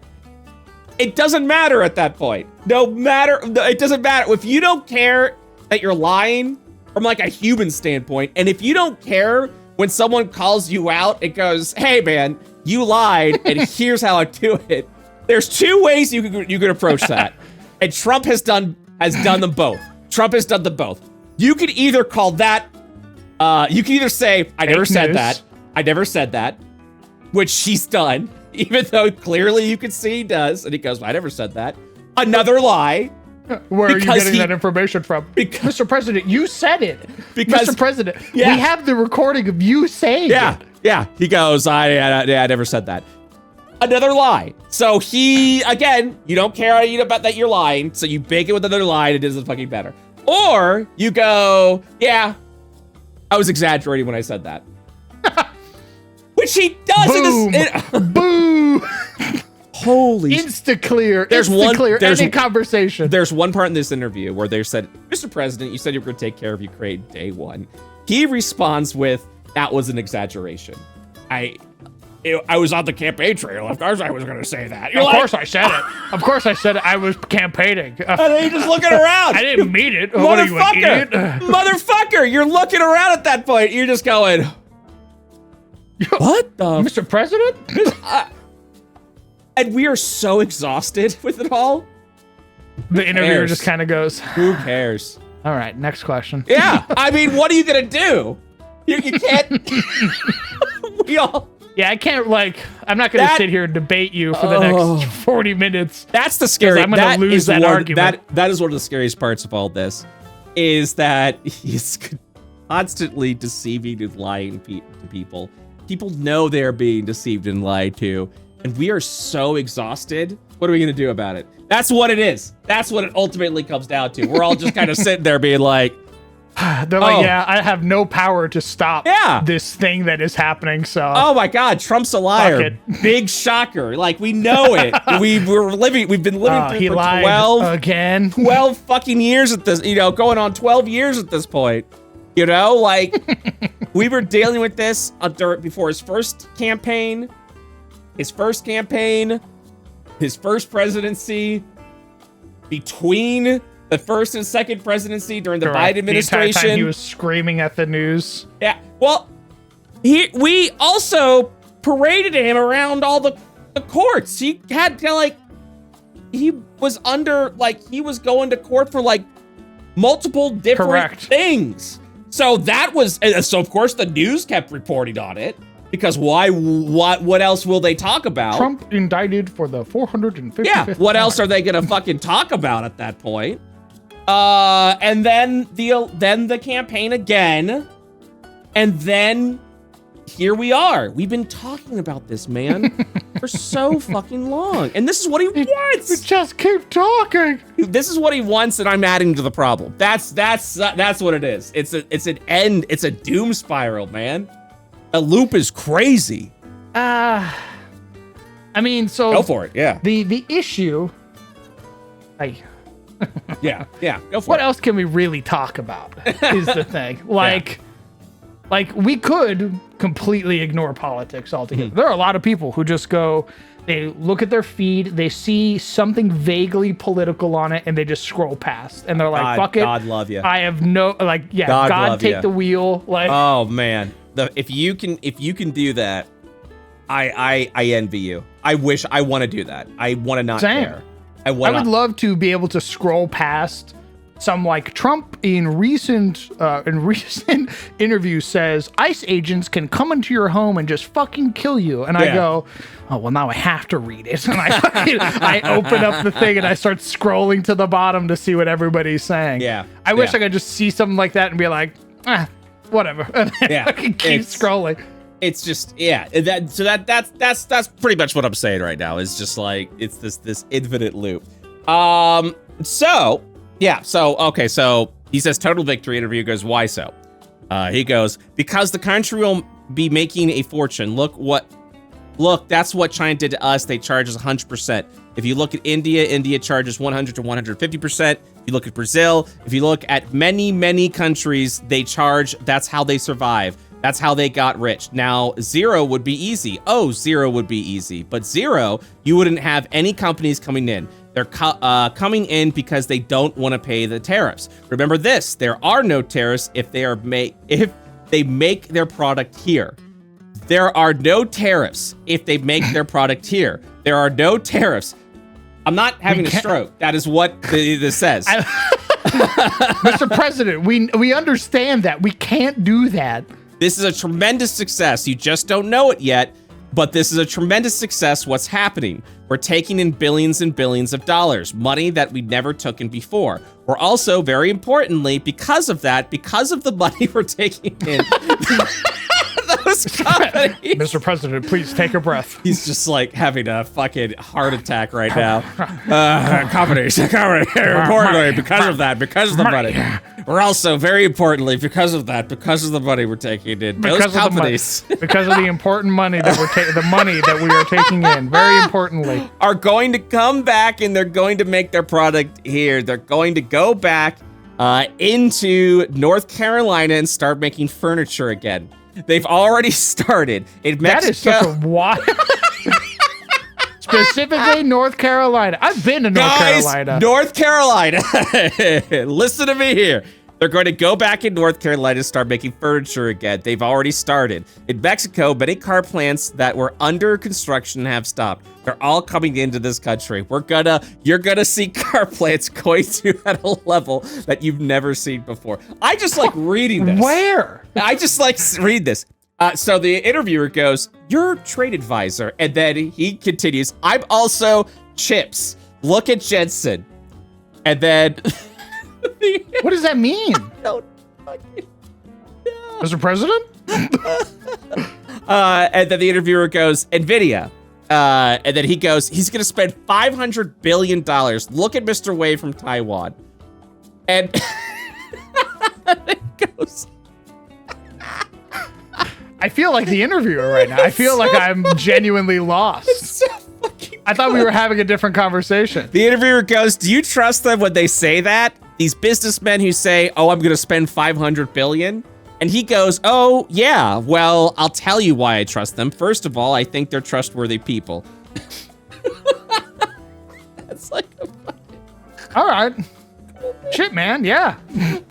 It doesn't matter at that point. It doesn't matter. If you don't care that you're lying from, like, a human standpoint, and if you don't care when someone calls you out, it goes, hey, man, you lied, and here's how I do it. There's two ways you can approach that. And Trump has done them both. Trump has done them both. You can either call that, you can either say, I never said that. I never said that, which he's done, even though clearly you can see he does. And he goes, I never said that. Another lie. Where are you getting that information from? Mr. President, you said it. Mr. President, we have the recording of you saying it. Yeah. He goes, I never said that. Another lie. So he, again, you don't care about that you're lying, so you bake it with another lie and it doesn't fucking matter. Or you go, yeah, I was exaggerating when I said that. Which he does. Boom. Boo. Holy. Insta-clear. There's any conversation. There's one part in this interview where they said, Mr. President, you said you were going to take care of Ukraine day one. He responds with, that was an exaggeration. I was on the campaign trail. Of course I was going to say that. Of course I said it. Of course I said it. I was campaigning. And then you're just looking around. I didn't mean it. What are you, an idiot? Motherfucker, you're looking around at that point. You're just going, what the? Mr. President? And we are so exhausted with it all. The interviewer just kind of goes, who cares? All right, next question. Yeah, I mean, what are you going to do? You can't. We all. Yeah, I can't, I'm not going to sit here and debate you for the next 40 minutes. That's the scary. I'm going to lose that argument. That is one of the scariest parts of all this, is that he's constantly deceiving and lying to people. People know they're being deceived and lied to, and we are so exhausted. What are we going to do about it? That's what it is. That's what it ultimately comes down to. We're all just kind of sitting there being like, they're like, yeah, I have no power to stop this thing that is happening. So, oh my God, Trump's a liar. Big shocker. Like, we know it. We've been living through for 12 fucking years at this, going on 12 years at this point. We were dealing with this before his first campaign, his first presidency, between the first and second presidency during the Biden administration. The entire time he was screaming at the news. Yeah. Well, we also paraded him around all the courts. He had to like, he was under, like, he was going to court for like multiple different things. So that was, so of course the news kept reporting on it because why, what else will they talk about? Trump indicted for the 455th. Yeah, what else are they gonna fucking talk about at that point? And then the campaign again, and then here we are. We've been talking about this, man, for so fucking long. And this is what he wants. Just keep talking. This is what he wants, and I'm adding to the problem. That's what it is. It's an end. It's a doom spiral, man. A loop is crazy. I mean, so go for it. Yeah. The issue. Yeah. Go for it. What else can we really talk about? Is the thing. Like we could completely ignore politics altogether. There are a lot of people who just go, they look at their feed, they see something vaguely political on it, and they just scroll past. And they're like, fuck it. God love you. I have no, like, yeah, God take the wheel. Like, oh man. If you can do that, I envy you. I want to do that. I want to not care. I would love to be able to scroll past some, like, Trump in recent interviews says ICE agents can come into your home and just fucking kill you. And I go, oh, well, now I have to read it. And I open up the thing and I start scrolling to the bottom to see what everybo's saying. Yeah. I wish I could just see something like that and be like, whatever. And then I can keep scrolling. It's just, that's pretty much what I'm saying right now. It's just like, it's this infinite loop. So he says total victory. Interview goes, why so? He goes, because the country will be making a fortune. Look, that's what China did to us. They charge us 100%. If you look at India charges 100 to 150%. If you look at Brazil, if you look at many countries, they charge, that's how they survive. That's how they got rich. Now, zero would be easy. Zero would be easy. But zero, you wouldn't have any companies coming in. They're coming in because they don't want to pay the tariffs. Remember this, there are no tariffs if they make their product here. There are no tariffs if they make their product here. There are no tariffs. I'm not having a stroke. That is what this says. Mr. President, we understand that. We can't do that. This is a tremendous success. You just don't know it yet, but this is a tremendous success. What's happening? We're taking in billions and billions of dollars, money that we never took in before. We're also, very importantly, because of the money we're taking in, those companies. Mr. President, please take a breath. He's just like having a fucking heart attack right now. Companies, importantly, because of the money. We're also, very importantly, because of the money we're taking in. Those companies, because of the important money that we are taking in, very importantly, are going to come back and they're going to make their product here. They're going to go back into North Carolina and start making furniture again. They've already started in Mexico. That is such a wild. Specifically, North Carolina. I've been to North Carolina. North Carolina. Listen to me here. They're going to go back in North Carolina and start making furniture again. They've already started. In Mexico, many car plants that were under construction have stopped. They're all coming into this country. You're gonna see car plants going to at a level that you've never seen before. I just like reading this. Where? I just like read this. So the interviewer goes, "You're trade advisor," and then he continues, "I'm also Chips. Look at Jensen," and then. What does that mean? I don't fucking know. Mr. President? And then the interviewer goes, "NVIDIA." And then he goes, he's going to spend $500 billion. Look at Mr. Wei from Taiwan. And it goes. I feel like the interviewer right now. I feel like I'm genuinely lost. So I thought we were having a different conversation. The interviewer goes, "Do you trust them when they say that? These businessmen who say, oh, I'm going to spend $500 billion?" And he goes, "Oh, yeah, well, I'll tell you why I trust them. First of all, I think they're trustworthy people." That's like a fucking... All right. Shit, man, yeah.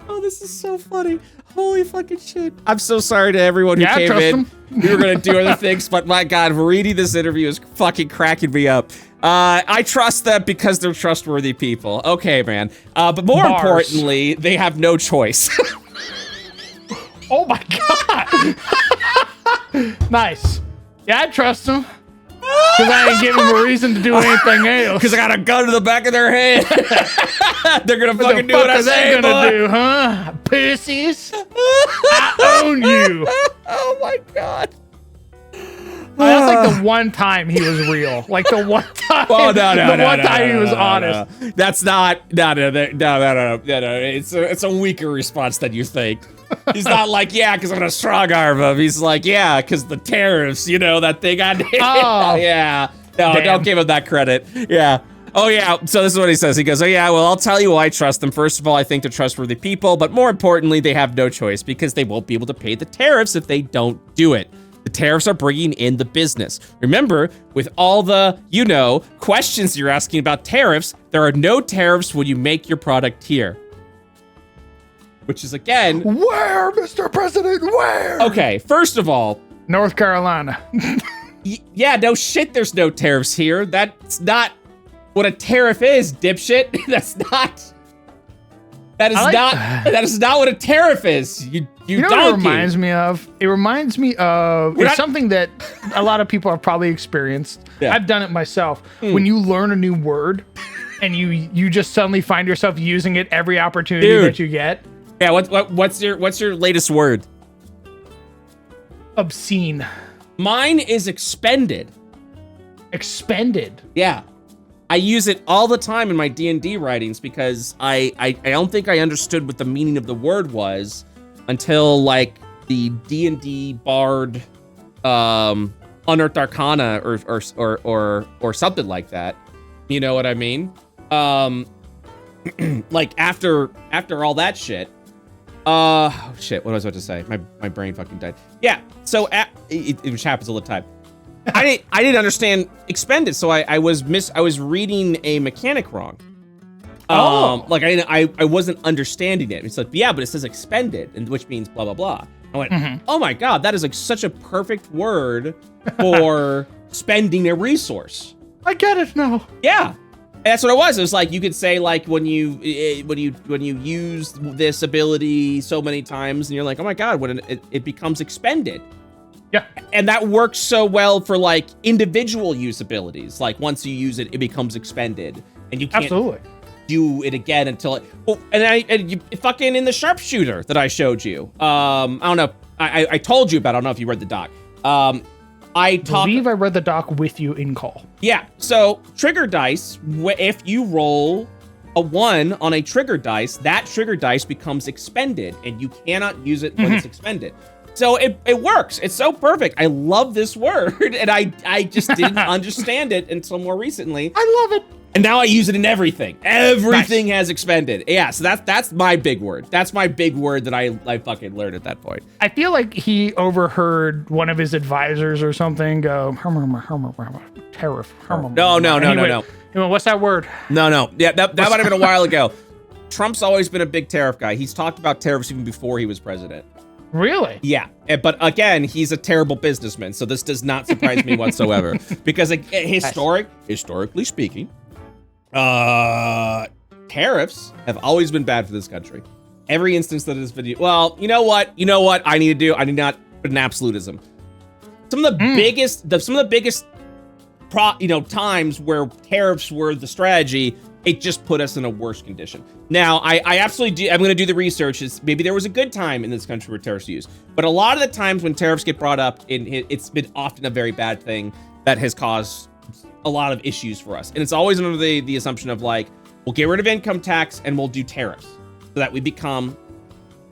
Oh, this is so funny. Holy fucking shit. I'm so sorry to everyone who Yeah, came trust in. him. We were going to do other things, but my God, reading this interview is fucking cracking me up. I trust them because they're trustworthy people. Okay, man. But more importantly, they have no choice. Oh my God. Nice. Yeah, I trust him. Because I ain't giving them a reason to do anything else. Because I got a gun to the back of their head. They're going to fucking do what I say, What the fuck are they gonna do, huh? Pussies? I own you. Oh my God. That's like the one time he was real. Like the one time. Oh, no. The one time he was honest. No. That's not. No. It's a weaker response than you think. He's not like, yeah, because I'm gonna strong arm him. He's like, yeah, because the tariffs, you know, that thing I did. Oh. Yeah. No, Damn. don't give him that credit. Yeah. Oh, yeah. So this is what he says. He goes, oh, yeah, well, I'll tell you why I trust them. First of all, I think they're trustworthy people, but more importantly, they have no choice because they won't be able to pay the tariffs if they don't do it. The tariffs are bringing in the business. Remember, with all the, you know, questions you're asking about tariffs, there are no tariffs when you make your product here. Which is, again... Where, Mr. President, where? Okay, first of all... North Carolina. Yeah, no shit, there's no tariffs here. That's not what a tariff is, dipshit. That's not... That is not what a tariff is. You know donkey. what it reminds me of? It reminds me of something that a lot of people have probably experienced. Yeah. I've done it myself. When you learn a new word and you just suddenly find yourself using it every opportunity that you get. Yeah, what's your latest word? Obscene. Mine is expended. Expended. Yeah. I use it all the time in my D&D writings because I don't think I understood what the meaning of the word was until like the D&D Bard Unearthed Arcana or something like that. You know what I mean? Like after all that shit. Oh shit, what was I about to say? My brain fucking died. Yeah, so it happens all the time. I didn't understand expended, so I was reading a mechanic wrong. Like I wasn't understanding it. It's like, yeah, but it says expended, and which means blah blah blah. I went, oh my God, that is like such a perfect word for spending a resource. I get it now. Yeah. And that's what it was. It was like you could say like when you use this ability so many times, and you're like, oh my God, when it becomes expended. Yeah. And that works so well for like individual usabilities. Like once you use it, it becomes expended, and you can't do it again until it. Well, and you fucking in the sharpshooter that I showed you. I don't know. I told you about. I don't know if you read the doc. I believe I read the doc with you in call. Yeah. So trigger dice. If you roll a 1 on a trigger dice, that trigger dice becomes expended, and you cannot use it when it's expended. So it works. It's so perfect. I love this word, and I just didn't understand it until more recently. I love it. And now I use it in everything. Everything has expended. Yeah, so that's my big word. That's my big word that I fucking learned at that point. I feel like he overheard one of his advisors or something go, tariff. No. He went, what's that word? No. Yeah, that might have been a while ago. Trump's always been a big tariff guy. He's talked about tariffs even before he was president. Really? Yeah, but again, he's a terrible businessman, so this does not surprise me whatsoever. Because historically speaking, tariffs have always been bad for this country. Every instance that this video. Well, you know what? I need to do. I need not put an absolutism. Some of the biggest times where tariffs were the strategy. It just put us in a worse condition. Now, I absolutely do. I'm going to do the research. Maybe there was a good time in this country where tariffs are used, but a lot of the times when tariffs get brought up, it's been often a very bad thing that has caused a lot of issues for us. And it's always under the assumption of like, we'll get rid of income tax and we'll do tariffs so that we become,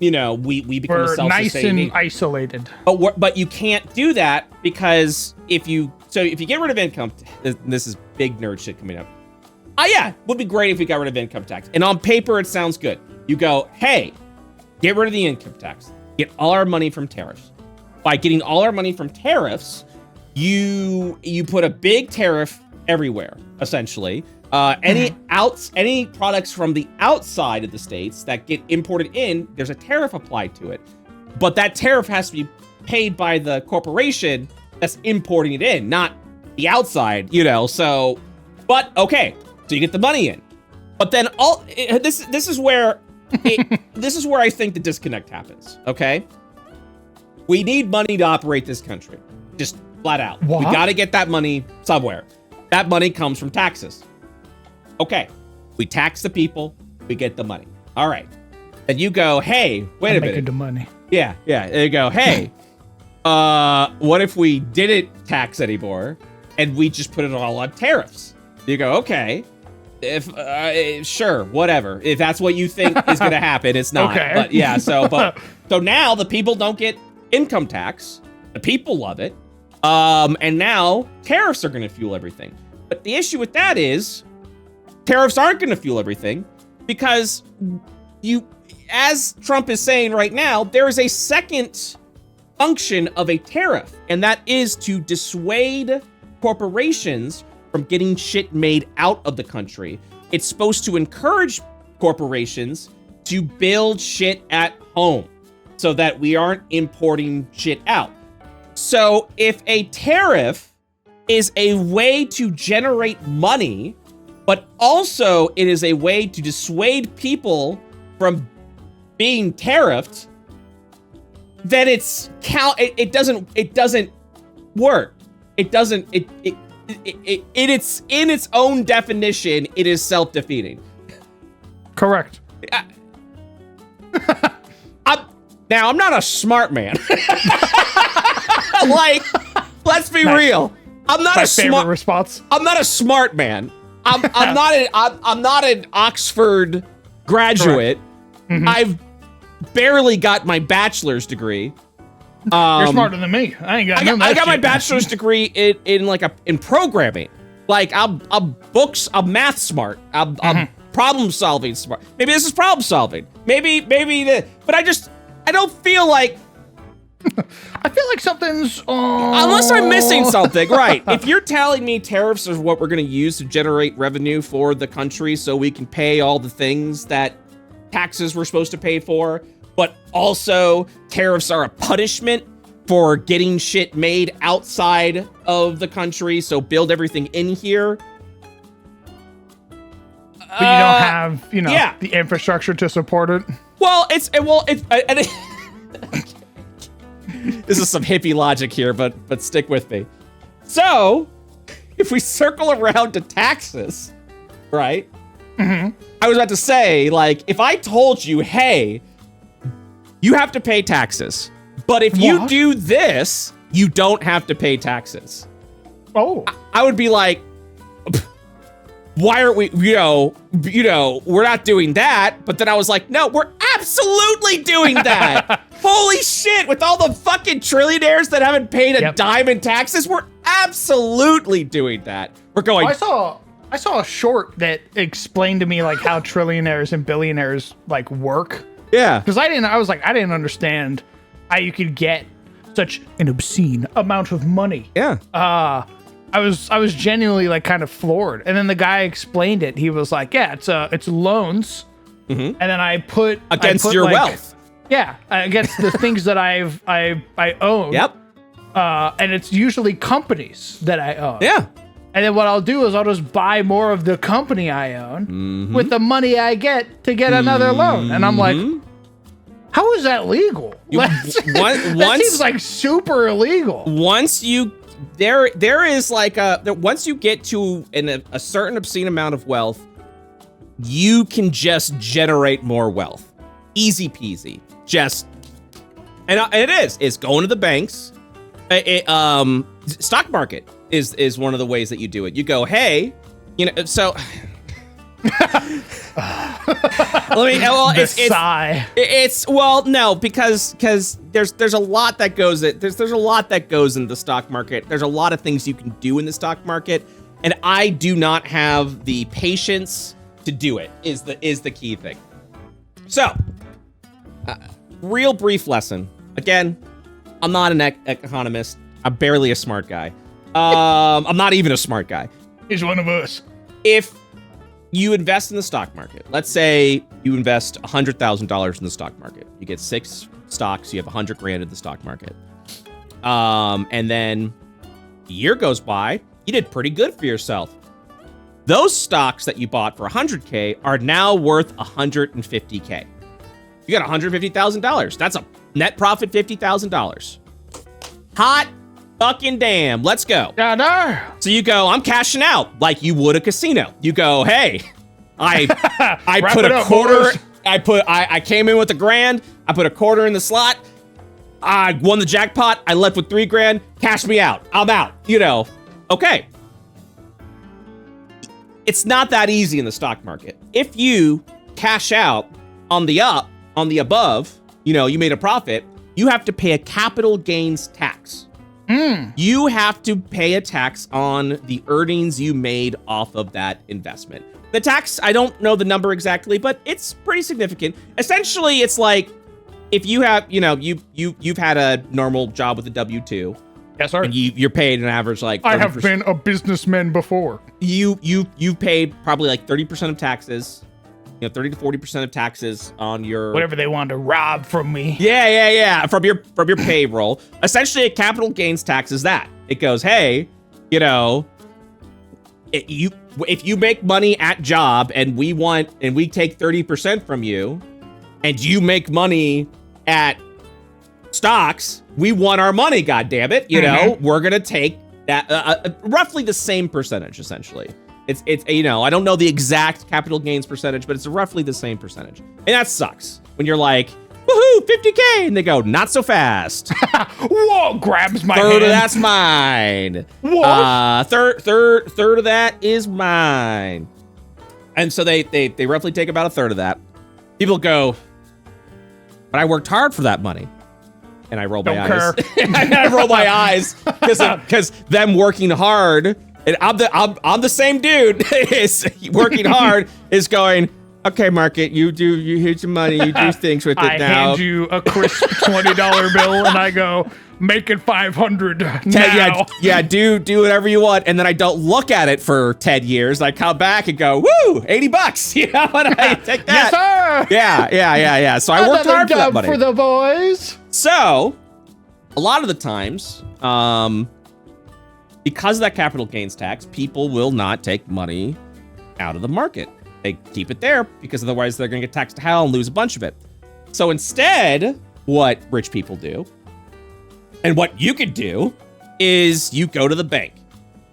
we become a self-sustaining. Nice and isolated. But you can't do that because if you get rid of income, this is big nerd shit coming up. Yeah, would be great if we got rid of income tax. And on paper, it sounds good. You go, hey, get rid of the income tax. Get all our money from tariffs. By getting all our money from tariffs, you put a big tariff everywhere, essentially. Any products from the outside of the states that get imported in, there's a tariff applied to it. But that tariff has to be paid by the corporation that's importing it in, not the outside, so, but okay, so you get the money in. But then this is where I think the disconnect happens, okay? We need money to operate this country, just flat out. What? We got to get that money somewhere. That money comes from taxes. Okay, we tax the people, we get the money. All right, and you go, hey, wait a minute. Making the money. Yeah. And you go, hey, what if we didn't tax anymore and we just put it all on tariffs? You go, okay, if sure, whatever. If that's what you think is going to happen, it's not. Okay. But yeah, so now the people don't get income tax. The people love it. And now tariffs are going to fuel everything. But the issue with that is tariffs aren't going to fuel everything because as Trump is saying right now, there is a second function of a tariff, and that is to dissuade corporations from getting shit made out of the country. It's supposed to encourage corporations to build shit at home so that we aren't importing shit out. So if a tariff is a way to generate money, but also it is a way to dissuade people from being tariffed, then it doesn't work. It's in its own definition, it is self-defeating. Correct. I'm not a smart man. Like, let's be real. I'm not My a favorite smart response. I'm not a smart man. I'm not an Oxford graduate. Mm-hmm. I've barely got my bachelor's degree. You're smarter than me. I got my bachelor's degree in programming. Like I'm math smart. I'm problem solving smart. Maybe this is problem solving. But I don't feel like. I feel like something's. Unless I'm missing something, right? If you're telling me tariffs are what we're going to use to generate revenue for the country, so we can pay all the things that taxes we're supposed to pay for, but also tariffs are a punishment for getting shit made outside of the country, so build everything in here. But you don't have, the infrastructure to support it. This is some hippie logic here, but stick with me. So, if we circle around to taxes, right? Mm-hmm. I was about to say, like, if I told you, hey, you have to pay taxes, but if you do this, you don't have to pay taxes. Oh. I would be like, why aren't we, we're not doing that. But then I was like, no, we're absolutely doing that. Holy shit, with all the fucking trillionaires that haven't paid a dime in taxes, we're absolutely doing that. We're going. I saw a short that explained to me like how trillionaires and billionaires like work. Yeah. Because I didn't understand how you could get such an obscene amount of money. Yeah. I was genuinely like kind of floored. And then the guy explained it. He was like, yeah, it's loans. Mm-hmm. And then I put your wealth. Yeah, against the things that I own. Yep. And it's usually companies that I own. Yeah. And then what I'll do is I'll just buy more of the company I own with the money I get to get another loan. And I'm like, how is that legal? That seems like super illegal. Once you there is like once you get to a certain obscene amount of wealth, you can just generate more wealth. Easy peasy. It's going to the banks. Stock market is one of the ways that you do it. You go, hey, so because there's a lot that goes there's a lot that goes in the stock market. There's a lot of things you can do in the stock market, and I do not have the patience to do it. Is the key thing. So, real brief lesson. Again, I'm not an economist. I'm barely a smart guy. I'm not even a smart guy. He's one of us. If you invest in the stock market. Let's say you invest $100,000 in the stock market. You get 6 stocks. You have 100 grand in the stock market. And then the year goes by. You did pretty good for yourself. Those stocks that you bought for 100K are now worth 150K. You got $150,000. That's a net profit $50,000. Hot fucking damn. Let's go. Yeah, no. So you go, I'm cashing out like you would a casino. You go, hey, I put a quarter. I came in with $1,000. I put a quarter in the slot. I won the jackpot. I left with $3,000. Cash me out. I'm out. You know, okay. It's not that easy in the stock market. If you cash out on the above, you know, you made a profit, you have to pay a capital gains tax. You have to pay a tax on the earnings you made off of that investment. The tax, I don't know the number exactly, but it's pretty significant. Essentially, it's like if you have, you know, you've had a normal job with a W-2. Yes, sir. And you're paid an average like 30%. I have been a businessman before. You paid probably like 30% of taxes. You know, 30 to 40% of taxes on your whatever they wanted to rob from me. Yeah. From your payroll. Essentially, a capital gains tax is that. It goes, hey, you know, if you make money at job and we take 30% from you, and you make money at stocks, we want our money. God damn it, you know, we're gonna take that roughly the same percentage essentially. It's you know, I don't know the exact capital gains percentage, but it's roughly the same percentage. And that sucks when you're like, woohoo, 50K, and they go, not so fast. Whoa, grabs my third hand. of that's mine. What? Third of that is mine. And so they roughly take about a third of that. People go, but I worked hard for that money. And I roll my eyes. I roll my eyes because them working hard. And I'm the same dude is working hard is going, okay, market, here's your money, you do things with it now. I hand you a crisp $20 bill and I go, make it 500 now. Yeah, do whatever you want. And then I don't look at it for 10 years. I come back and go, woo, $80. You know what? I take that. Yes, sir. Yeah. So I worked hard for that money. For the boys. So a lot of the times, because of that capital gains tax, people will not take money out of the market. They keep it there because otherwise they're going to get taxed to hell and lose a bunch of it. So instead, what rich people do, and what you could do, is you go to the bank.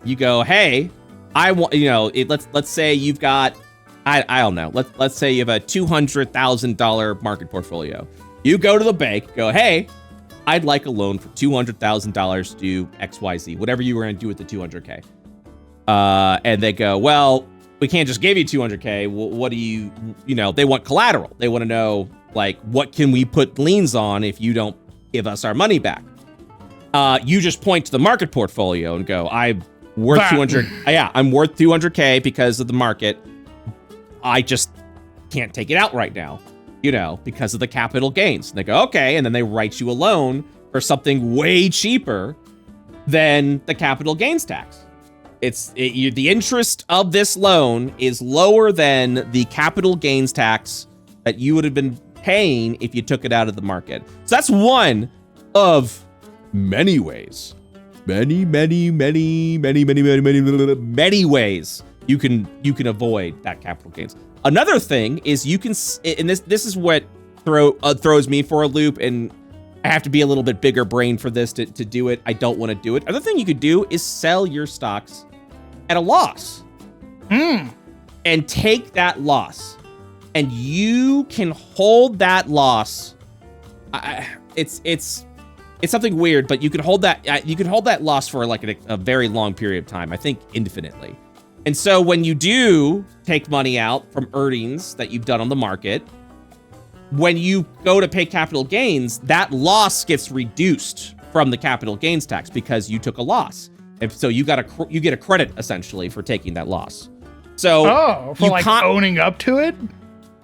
You go, hey, I want, you know, let's say you've got, I don't know, let's say you have a $200,000 market portfolio. You go to the bank, go, hey, I'd like a loan for $200,000 to do XYZ, whatever you were going to do with the 200K. And they go, well, we can't just give you 200K. What do you know, they want collateral. They want to know, like, what can we put liens on if you don't give us our money back? You just point to the market portfolio and go, I'm worth 200. Yeah, I'm worth 200K because of the market. I just can't take it out right now, you know, because of the capital gains. And they go, okay. And then they write you a loan for something way cheaper than the capital gains tax. The interest of this loan is lower than the capital gains tax that you would have been paying if you took it out of the market. So that's one of many ways. Many ways you can avoid that capital gains. Another thing is you can, and this is what throws me for a loop, and I have to be a little bit bigger brain for this to do it. I don't want to do it. Another thing you could do is sell your stocks at a loss. And take that loss. And you can hold that loss. It's something weird, but you can hold that loss for like a very long period of time. I think infinitely. And so when you do take money out from earnings that you've done on the market, when you go to pay capital gains, that loss gets reduced from the capital gains tax because you took a loss. And so you get a credit essentially for taking that loss. So for like owning up to it?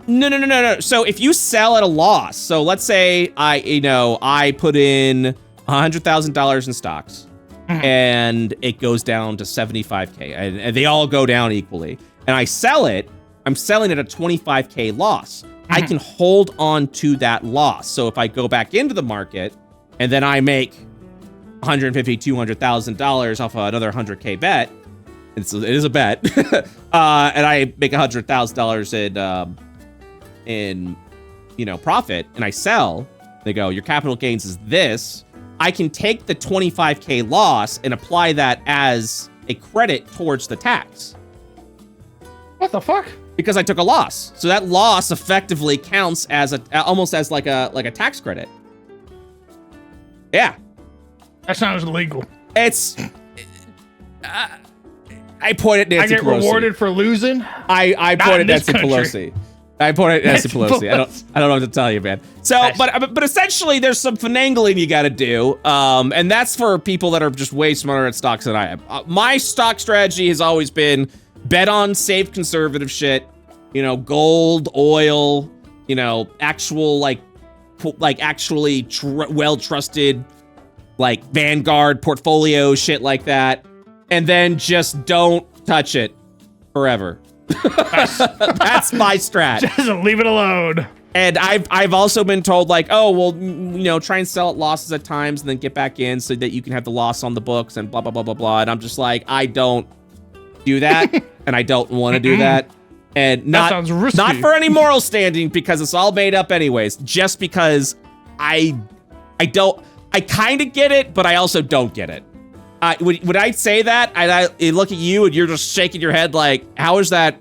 No. So if you sell at a loss, so let's say I put in $100,000 in stocks and it goes down to 75K and they all go down equally and I sell it I'm selling at a 25K loss. I can hold on to that loss. So if I go back into the market and then I make $150,000, $200,000 off of another 100K bet, it is a bet, and I make $100,000 in profit, and I sell, they go, your capital gains is this. I can take the 25K loss and apply that as a credit towards the tax. What the fuck? Because I took a loss. So that loss effectively counts as almost as like a tax credit. Yeah. That sounds illegal. It's I point at Nancy Pelosi. I get rewarded for losing. I point at Nancy Pelosi. I point at Nancy Pelosi. I don't know what to tell you, man. So, nice. but essentially, there's some finagling you got to do, and that's for people that are just way smarter at stocks than I am. My stock strategy has always been bet on safe, conservative shit. Gold, oil. Actual actually well trusted, like Vanguard portfolio shit like that, and then just don't touch it forever. That's my strat. Just leave it alone. And I've also been told like, oh, well, try and sell at losses at times and then get back in so that you can have the loss on the books and blah, blah, blah, blah, blah. And I'm just like, I don't do that. And I don't want to do that. And that sounds risky. Not for any moral standing, because it's all made up anyways. Just because I kind of get it, but I also don't get it. Would I say that? I look at you and you're just shaking your head like, how is that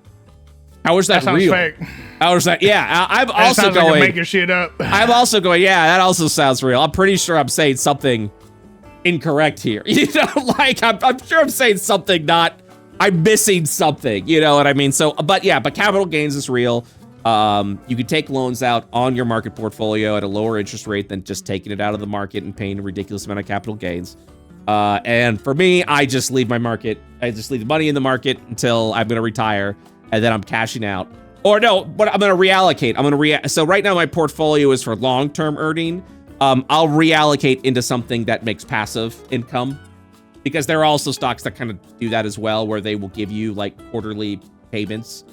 real? Fake. How is that? Yeah, I'm that also sounds going. Like you're making shit up. I'm also going. Yeah, that also sounds real. I'm pretty sure I'm saying something incorrect here. I'm sure I'm saying something not. I'm missing something. You know what I mean? So, but capital gains is real. You can take loans out on your market portfolio at a lower interest rate than just taking it out of the market and paying a ridiculous amount of capital gains. And for me, I just leave my market. I just leave the money in the market until I'm going to retire, and then I'm cashing out. Or no, but I'm going to reallocate. So right now my portfolio is for long-term earning. I'll reallocate into something that makes passive income, because there are also stocks that kind of do that as well, where they will give you like quarterly payments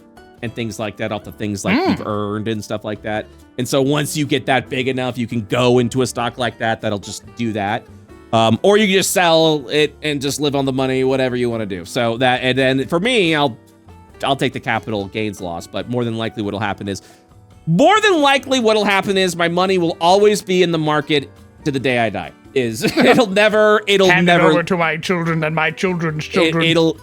and things like that off the things like you've earned and stuff like that. And so once you get that big enough, you can go into a stock like that that'll just do that. Or you can just sell it and just live on the money, whatever you want to do. So that, and then for me, I'll take the capital gains loss, but more than likely what'll happen is my money will always be in the market to the day I die. It'll never hand it over to my children and my children's children. It'll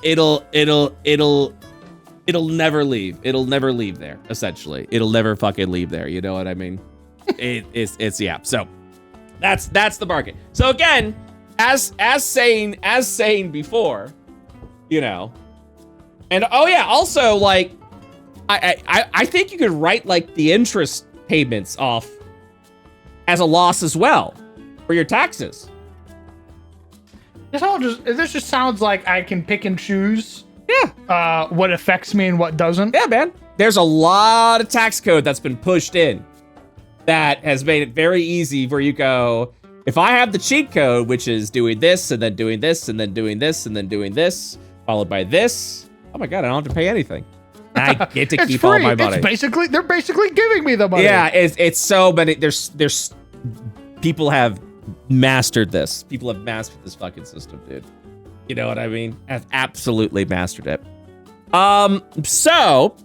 never leave. It'll never leave there, essentially. It'll never fucking leave there. You know what I mean? It's yeah. So that's the market. So again, as saying before, and also like I think you could write like the interest payments off as a loss as well for your taxes. This just sounds like I can pick and choose. Yeah. What affects me and what doesn't. Yeah, man. There's a lot of tax code that's been pushed in that has made it very easy where you go, if I have the cheat code, which is doing this and then doing this and then doing this and then doing this, followed by this, oh my God, I don't have to pay anything. I get to keep free. All my money. They're basically giving me the money. Yeah, it's so many. There's people have mastered this. People have mastered this fucking system, dude. You know what I mean? Have absolutely mastered it. So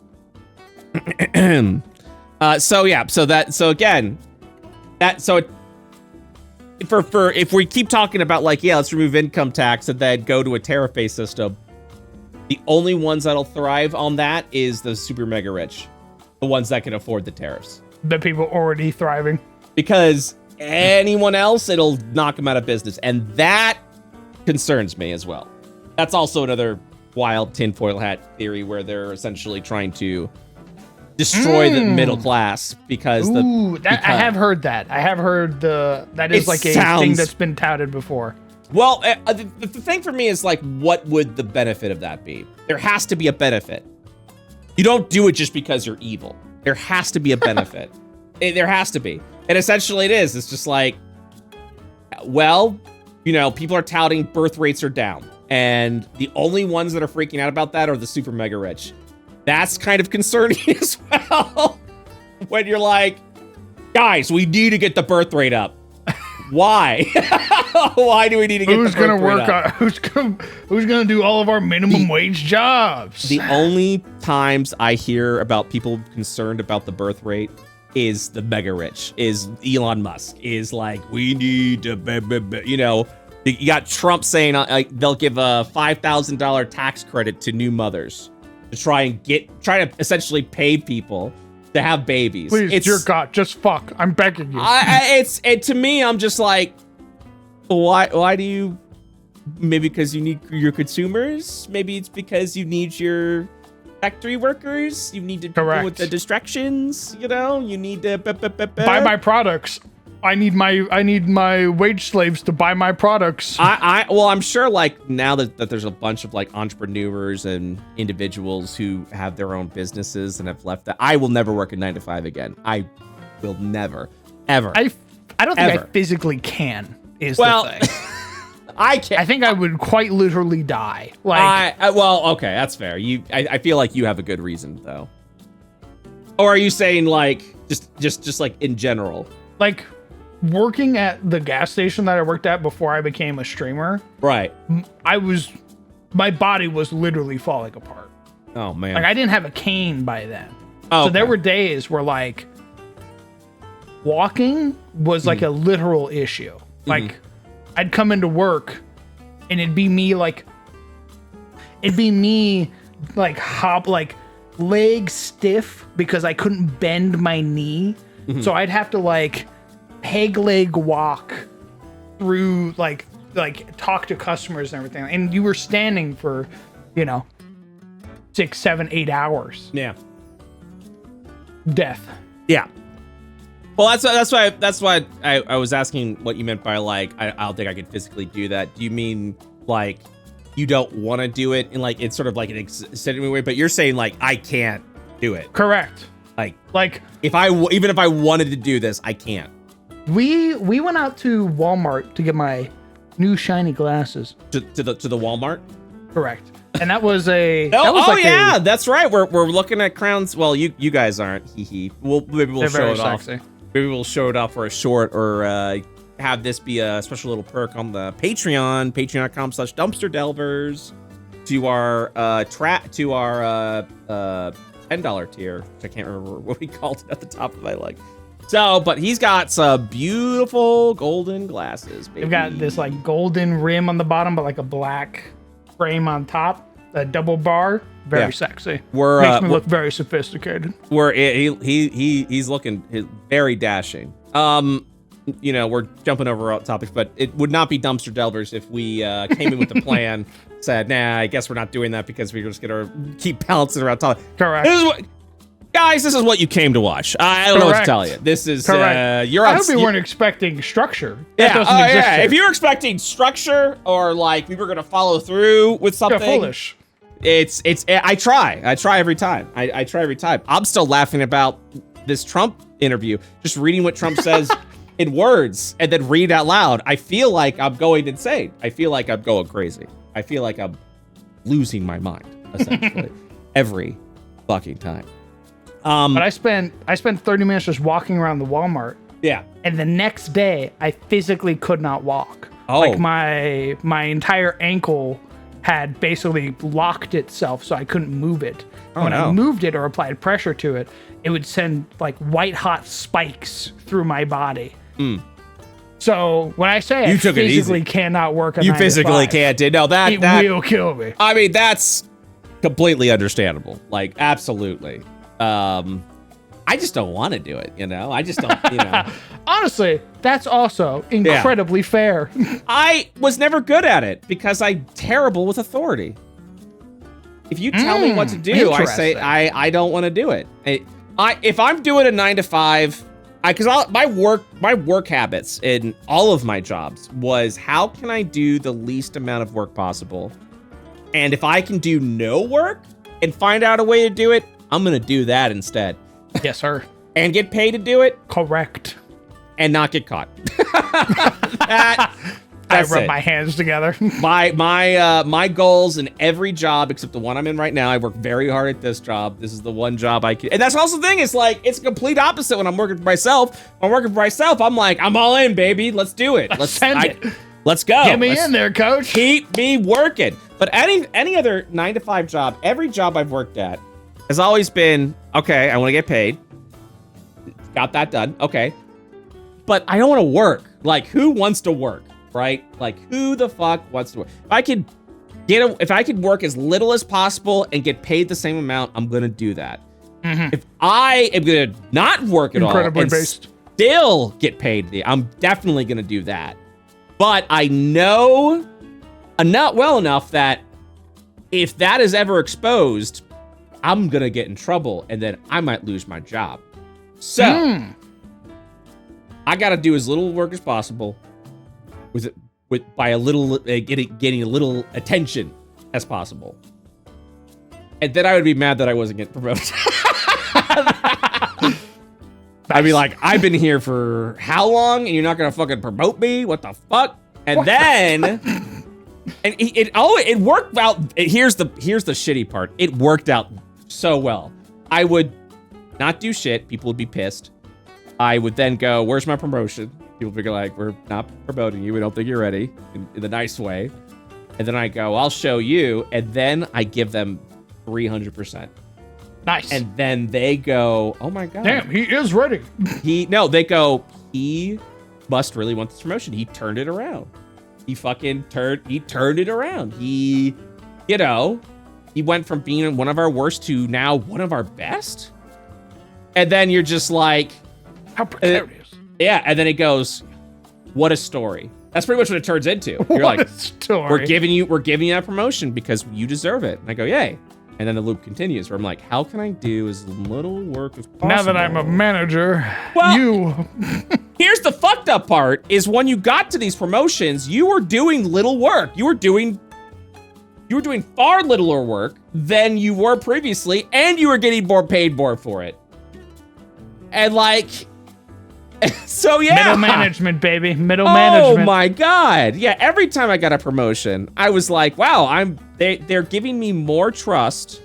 if we keep talking about like, let's remove income tax and then go to a tariff-based system, the only ones that'll thrive on that is the super mega rich, the ones that can afford the tariffs. The people already thriving. Because anyone else, it'll knock them out of business. And that concerns me as well. That's also another wild tinfoil hat theory where they're essentially trying to destroy the middle class because I have heard that. I have heard that is like a thing that's been touted before. Well, the thing for me is like, what would the benefit of that be? There has to be a benefit. You don't do it just because you're evil. There has to be a benefit. There has to be. And essentially it is. It's just like, well, people are touting birth rates are down. And the only ones that are freaking out about that are the super mega rich. that's kind of concerning as well. When you're like, guys, we need to get the birth rate up. Why? Why do we need to get the birth rate up? Who's gonna do all of our minimum wage jobs? The only times I hear about people concerned about the birth rate is the mega rich, is Elon Musk, is like, we need to, you know, you got Trump saying they'll give a $5,000 tax credit to new mothers to try to essentially pay people to have babies. Please, dear God, just fuck. I'm begging you. To me, I'm just like, why do you? Maybe because you need your consumers. Maybe it's because you need your factory workers. You need to deal with the distractions. You know, you need to buy my products. I need my wage slaves to buy my products. Well, I'm sure like now that there's a bunch of like entrepreneurs and individuals who have their own businesses and have left that, I will never work a 9 to 5 again. I will never, ever. I don't think I physically can. The thing. I can't. I think I would quite literally die. Like, well, okay, that's fair. I feel like you have a good reason though. Or are you saying like just like in general? Like, working at the gas station that I worked at before I became a streamer, right? My body was literally falling apart. Oh man! Like, I didn't have a cane by then. Oh, so there were days where like walking was like a literal issue. Like, I'd come into work and it'd be me like hop, like legs stiff because I couldn't bend my knee. So I'd have to like peg leg walk through like talk to customers and everything. And you were standing for, 6, 7, 8 hours. Yeah. Death. Yeah. Well, that's why I was asking what you meant by like, I don't think I could physically do that. Do you mean like you don't want to do it in like, it's sort of like an extended way, but you're saying like, I can't do it. Correct. Like even if I wanted to do this, I can't. We went out to Walmart to get my new shiny glasses. To the Walmart? Correct. And that was a that's right. We're looking at crowns. Well, you guys aren't. Maybe we'll show it off. Maybe we'll show it off for a short, or have this be a special little perk on the patreon.com/dumpsterdelvers to our $10 tier, which I can't remember what we called it at the top of my leg. So, but he's got some beautiful golden glasses, baby. They've got this like golden rim on the bottom, but like a black frame on top. A double bar, very sexy. Makes me look very sophisticated. He's looking very dashing. We're jumping over topics, but it would not be dumpster delvers if we came in with the plan, said, nah, I guess we're not doing that because we're just gonna keep balancing around top. Correct. This is what you came to watch. I don't know what to tell you. This is I hope you weren't expecting structure. That doesn't exist here. If you were expecting structure or like we were gonna follow through with something, foolish. I try every time. I try every time. I'm still laughing about this Trump interview, just reading what Trump says in words and then read out loud. I feel like I'm going insane. I feel like I'm going crazy. I feel like I'm losing my mind essentially every fucking time. But I spent 30 minutes just walking around the Walmart. Yeah. And the next day, I physically could not walk. Oh. Like my entire ankle had basically locked itself, so I couldn't move it. When I moved it or applied pressure to it, it would send like white hot spikes through my body. So when I say I physically cannot work, you physically can't. No, that will kill me. I mean, that's completely understandable. Like, absolutely. I just don't want to do it, I just don't, Honestly, that's also incredibly fair. I was never good at it because I'm terrible with authority. If you tell me what to do, I say I don't want to do it. If I'm doing a 9 to 5, because my work habits in all of my jobs was how can I do the least amount of work possible, and if I can do no work and find out a way to do it, I'm gonna do that instead. Yes, sir. And get paid to do it. Correct. And not get caught. That's I rub it. my hands together. My goals in every job except the one I'm in right now. I work very hard at this job. This is the one job I can, and that's also the thing. It's like it's a complete opposite when I'm working for myself. When I'm working for myself, I'm like, I'm all in, baby. Let's do it. Let's Let's go. Get me in there, coach. Keep me working. But any other 9-to-5 job, every job I've worked at has always been, okay, I want to get paid. Got that done. Okay. But I don't want to work. Like, who wants to work, right? Like, who the fuck wants to work? If I could work as little as possible and get paid the same amount, I'm going to do that. If I am going to not work at all and still get paid, I'm definitely going to do that. But I know not well enough that if that is ever exposed, I'm going to get in trouble and then I might lose my job. So I got to do as little work as possible by a little getting a little attention as possible. And then I would be mad that I wasn't getting promoted. I'd be like, I've been here for how long and you're not going to fucking promote me? What the fuck? And then and it worked out. Here's the shitty part. It worked out so well. I would not do shit. People would be pissed. I would then go, where's my promotion? People would be like, we're not promoting you. We don't think you're ready, in the nice way. And then I go, I'll show you. And then I give them 300%. Nice. And then they go, oh my God. Damn, he is ready. They go, he must really want this promotion. He turned it around. He turned it around. He went from being one of our worst to now one of our best. And then you're just like, how precarious. Yeah, and then it goes, what a story. That's pretty much what it turns into. You're what like, a story. We're giving you that promotion because you deserve it. And I go, yay. And then the loop continues where I'm like, how can I do as little work as possible? Now that I'm a manager, Here's the fucked up part is when you got to these promotions, you were doing little work. You were doing far littler work than you were previously, and you were getting paid more for it. And like, so yeah. Middle management, baby. Middle management. Oh my God. Yeah, every time I got a promotion, I was like, wow, they're giving me more trust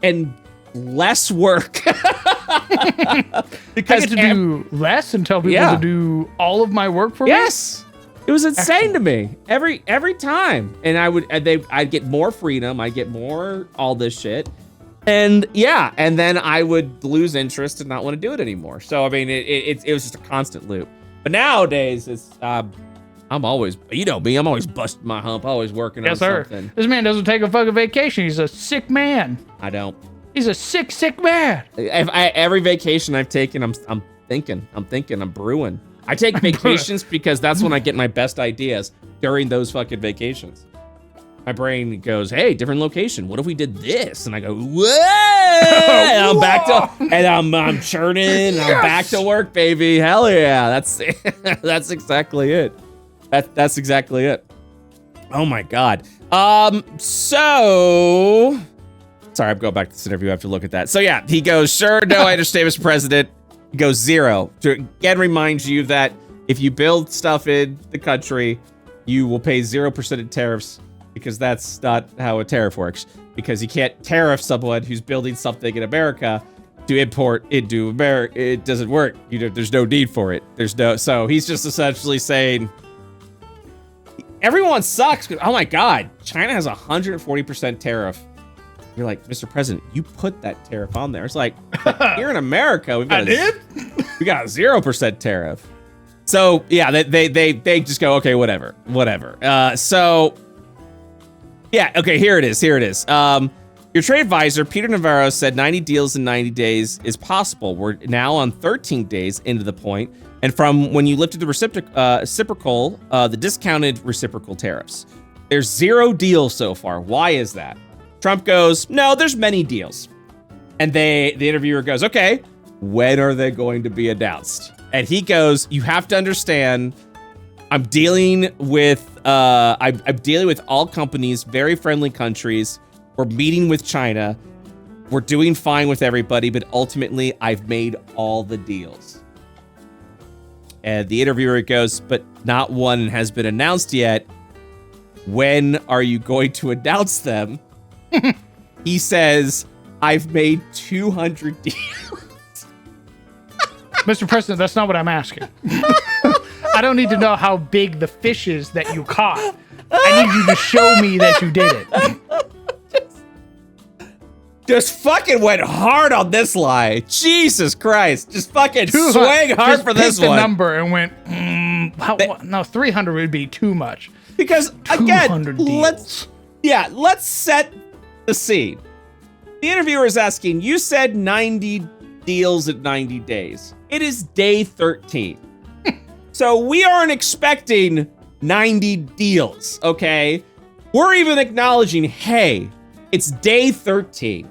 and less work. Because I get to do less and tell people to do all of my work for me? Yes. It was insane to me every time. And I'd get more freedom. I'd get more all this shit. And yeah, and then I would lose interest and not want to do it anymore. So I mean, it was just a constant loop. But nowadays, it's I'm always, you know me, I'm always busting my hump, always working on something. This man doesn't take a fucking vacation. He's a sick man. I don't. He's a sick man. Every vacation I've taken, I'm thinking, I'm brewing. I take vacations because that's when I get my best ideas during those fucking vacations. My brain goes, hey, different location. What if we did this? And I go, whoa! And I'm back to, and I'm churning. And I'm back to work, baby. Hell yeah! That's exactly it. That's exactly it. Oh my God. So, sorry, I'm going back to this interview. I have to look at that. So yeah, he goes, sure, no, I understand, Mr. President. He goes 0 to again remind you that if you build stuff in the country, you will pay 0% in tariffs. Because that's not how a tariff works. Because you can't tariff someone who's building something in America to import into America. It doesn't work. There's no need for it. So he's just essentially saying, everyone sucks. Oh my God, China has 140% tariff. You're like, Mr. President, you put that tariff on there. It's like, here in America, we got a 0% tariff. So yeah, they just go, okay, whatever. So. Yeah, okay, here it is. Your trade advisor, Peter Navarro, said 90 deals in 90 days is possible. We're now on 13 days into the point, and from when you lifted the reciprocal, the discounted reciprocal tariffs. There's 0 deals so far. Why is that? Trump goes, no, there's many deals. And the interviewer goes, okay, when are they going to be announced? And he goes, you have to understand, I'm dealing with all companies, very friendly countries. We're meeting with China. We're doing fine with everybody, but ultimately I've made all the deals. And the interviewer goes, but not one has been announced yet. When are you going to announce them? He says, I've made 200 deals. Mr. President, that's not what I'm asking. I don't need to know how big the fish is that you caught. I need you to show me that you did it. Just fucking went hard on this lie. Jesus Christ. Just fucking swang hard for this one. Just picked a number and went, no, 300 would be too much. Because, again, deals. let's set the scene. The interviewer is asking, you said 90 deals at 90 days. It is day 13. So we aren't expecting 90 deals, okay? We're even acknowledging, hey, it's day 13.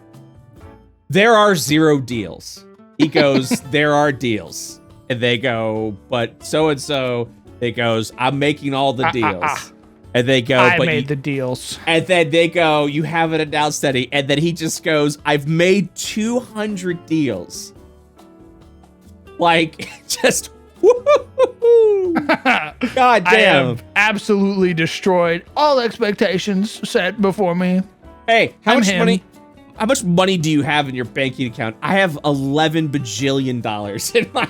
There are 0 deals. He goes, there are deals. And they go, but so-and-so, they goes, I'm making all the deals. And they go, I made the deals. And then they go, you haven't announced any. And then he just goes, I've made 200 deals. Like, just woo-hoo-hoo-hoo. God damn. I have absolutely destroyed all expectations set before me. Hey, how much money do you have in your banking account? I have $11 bajillion in my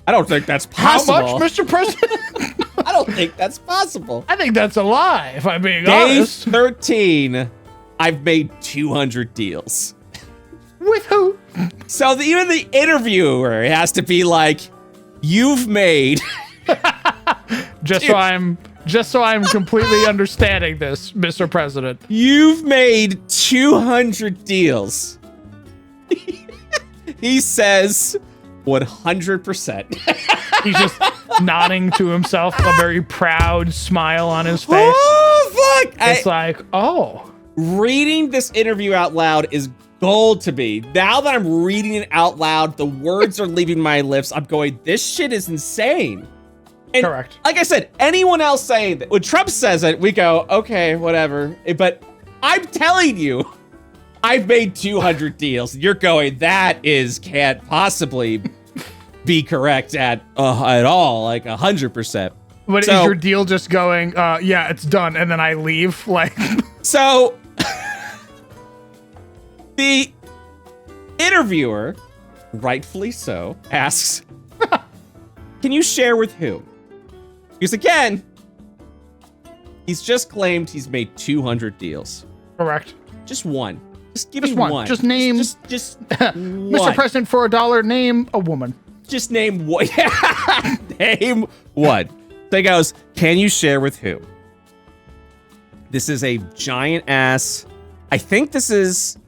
I don't think that's possible. How much, Mr. President? I don't think that's possible. I think that's a lie, if I'm being Day honest. 13, I've made 200 deals. With who? So even the interviewer has to be like, you've made... Just so I'm completely understanding this, Mr. President. You've made 200 deals. He says 100%. He's just nodding to himself, a very proud smile on his face. Oh, fuck! It's like, oh. Reading this interview out loud is gold to me. Now that I'm reading it out loud, the words are leaving my lips. I'm going, this shit is insane. And correct. Like I said, anyone else saying that, when Trump says it, we go, okay, whatever. But I'm telling you, I've made 200 deals. You're going, can't possibly be correct at all, like 100%. But is your deal just going, yeah, it's done, and then I leave? Like, so the interviewer, rightfully so, asks, can you share with whom? Because again, he's just claimed he's made 200 deals. Correct. Just one. Just give me one. Just name. Just Mr. President, for $1, name a woman. Just name one. Name one. So he goes, can you share with who? This is a giant ass. I think this is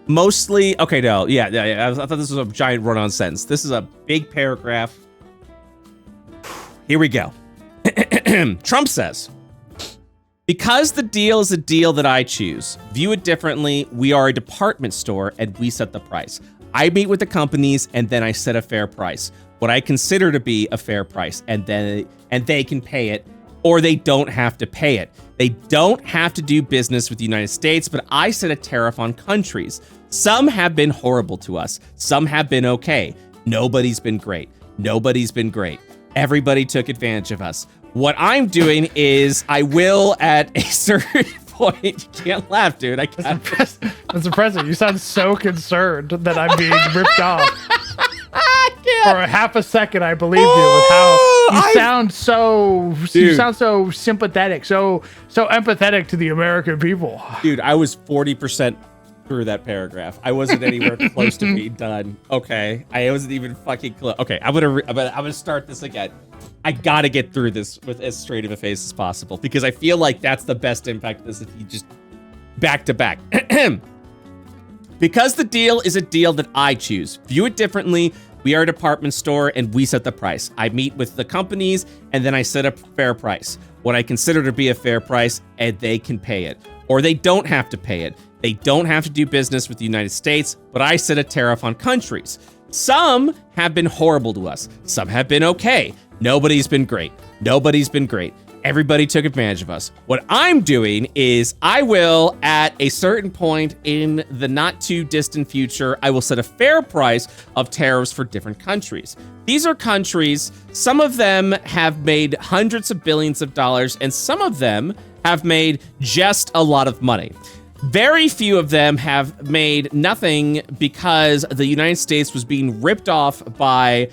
mostly. Okay, no. Yeah. I thought this was a giant run-on sentence. This is a big paragraph. Here we go. Trump says, because the deal is a deal that I choose, view it differently. We are a department store and we set the price. I meet with the companies and then I set a fair price, what I consider to be a fair price, and they can pay it, or they don't have to pay it. They don't have to do business with the United States, but I set a tariff on countries. Some have been horrible to us. Some have been okay. Nobody's been great. Nobody's been great. Everybody took advantage of us. What I'm doing is I will at a certain point. You can't laugh, dude. I can't. Mr. President, you sound so concerned that I'm being ripped off. For a half a second, I believed you with how you sound so. Dude. You sound so sympathetic, so empathetic to the American people. Dude, I was 40% through that paragraph. I wasn't anywhere close to being done. Okay, I wasn't even fucking close. Okay, I'm gonna start this again. I gotta get through this with as straight of a face as possible because I feel like that's the best impact. Is if you just back to back. Because the deal is a deal that I choose. View it differently. We are a department store and we set the price. I meet with the companies and then I set a fair price, what I consider to be a fair price, and they can pay it, or they don't have to pay it. They don't have to do business with the United States, but I set a tariff on countries. Some have been horrible to us. Some have been okay. Nobody's been great. Nobody's been great. everybody took advantage of us. What I'm doing is I will, at a certain point in the not too distant future, I will set a fair price of tariffs for different countries. These are countries, some of them have made hundreds of billions of dollars, and some of them have made just a lot of money. Very few of them have made nothing because the United States was being ripped off by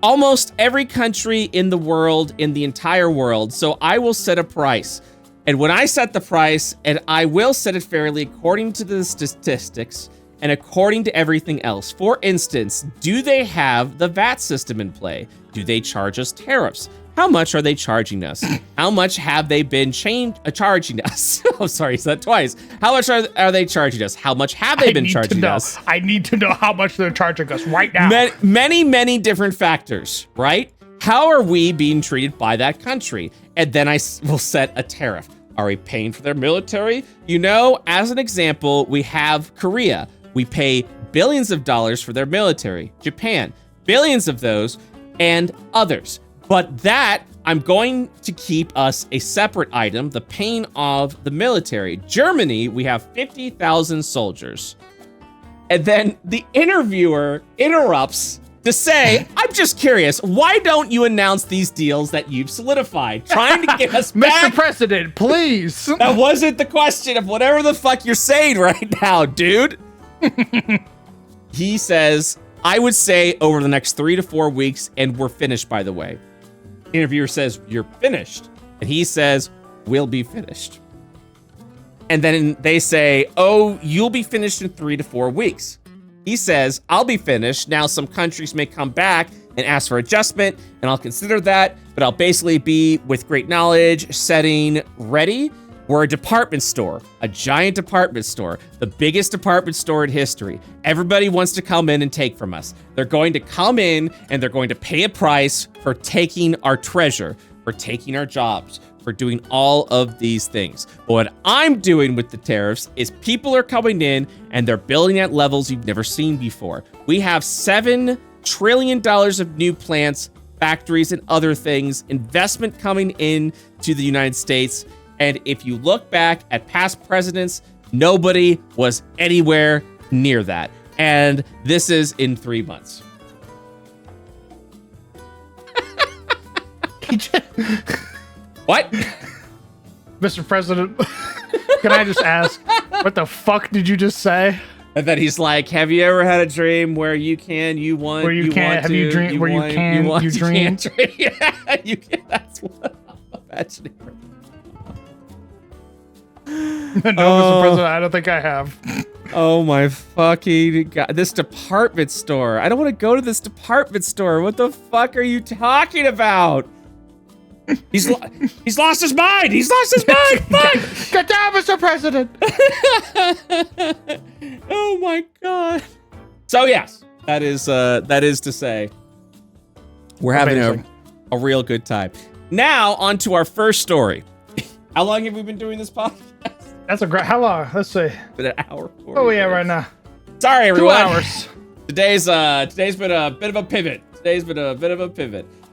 almost every country in the world, in the entire world. So I will set a price. And when I set the price, and I will set it fairly according to the statistics and according to everything else. For instance, do they have the VAT system in play? Do they charge us tariffs? How much are they charging us? How much have they been charging us? I'm sorry, I said that twice. How much are they charging us? How much have they been charging us? I need to know how much they're charging us right now. Many different factors, right? How are we being treated by that country? And then I will set a tariff. Are we paying for their military? You know, as an example, we have Korea. We pay billions of dollars for their military. Japan, billions of those, and others. But that, I'm going to keep us a separate item, the paying of the military. Germany, we have 50,000 soldiers. And then the interviewer interrupts to say, I'm just curious, why don't you announce these deals that you've solidified? Trying to get us back. Mr. President, please. That wasn't the question of whatever the fuck you're saying right now, dude. He says, I would say over the next 3 to 4 weeks, and we're finished, by the way. Interviewer says, you're finished. And he says, we'll be finished. And then they say, oh, you'll be finished in 3 to 4 weeks. He says, I'll be finished. Now, some countries may come back and ask for adjustment, and I'll consider that, but I'll basically be, with great knowledge, setting ready. We're a department store, a giant department store, the biggest department store in history. Everybody wants to come in and take from us. They're going to come in and they're going to pay a price for taking our treasure, for taking our jobs, for doing all of these things. But what I'm doing with the tariffs is people are coming in and they're building at levels you've never seen before. We have $7 trillion of new plants, factories, and other things, investment coming in to the United States. And if you look back at past presidents, nobody was anywhere near that. And this is in 3 months. What? Mr. President, can I just ask, what the fuck did you just say? And then he's like, have you ever had a dream where you can, you want, where you can, have you dreamed, where you can, you dream? Yeah, you can. That's what I'm imagining. No, Mr. President, I don't think I have. Oh my fucking god. This department store. I don't want to go to this department store. What the fuck are you talking about? He's lost his mind. He's lost his mind. Fuck. Get down, Mr. President. Oh my god. So yes, that is to say we're having a real good time. Now on to our first story. How long have we been doing this podcast? That's a great. How long? Let's see. Been an hour. Oh yeah, right now. Sorry, everyone. 2 hours. Today's been a bit of a pivot.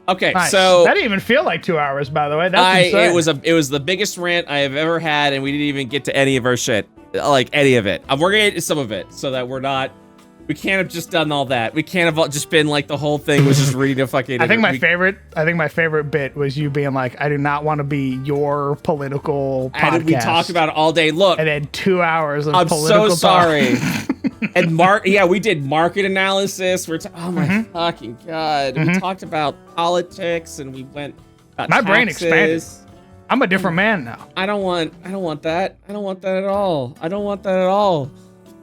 Okay, Nice. so that didn't even feel like 2 hours, by the way. That's insane. it was the biggest rant I have ever had, and we didn't even get to any of our shit, like any of it. We're gonna get to some of it so that we can't have just done all that. We can't have just been like the whole thing was just reading a fucking. I think my favorite bit was you being like, I do not want to be your political podcast. And we talked about it all day. Look, and then 2 hours of I'm political so sorry. And we did market analysis. Oh my fucking god! We talked about politics, and we went. About my taxes. brain expanded. I'm a different man now. I don't want that. I don't want that at all.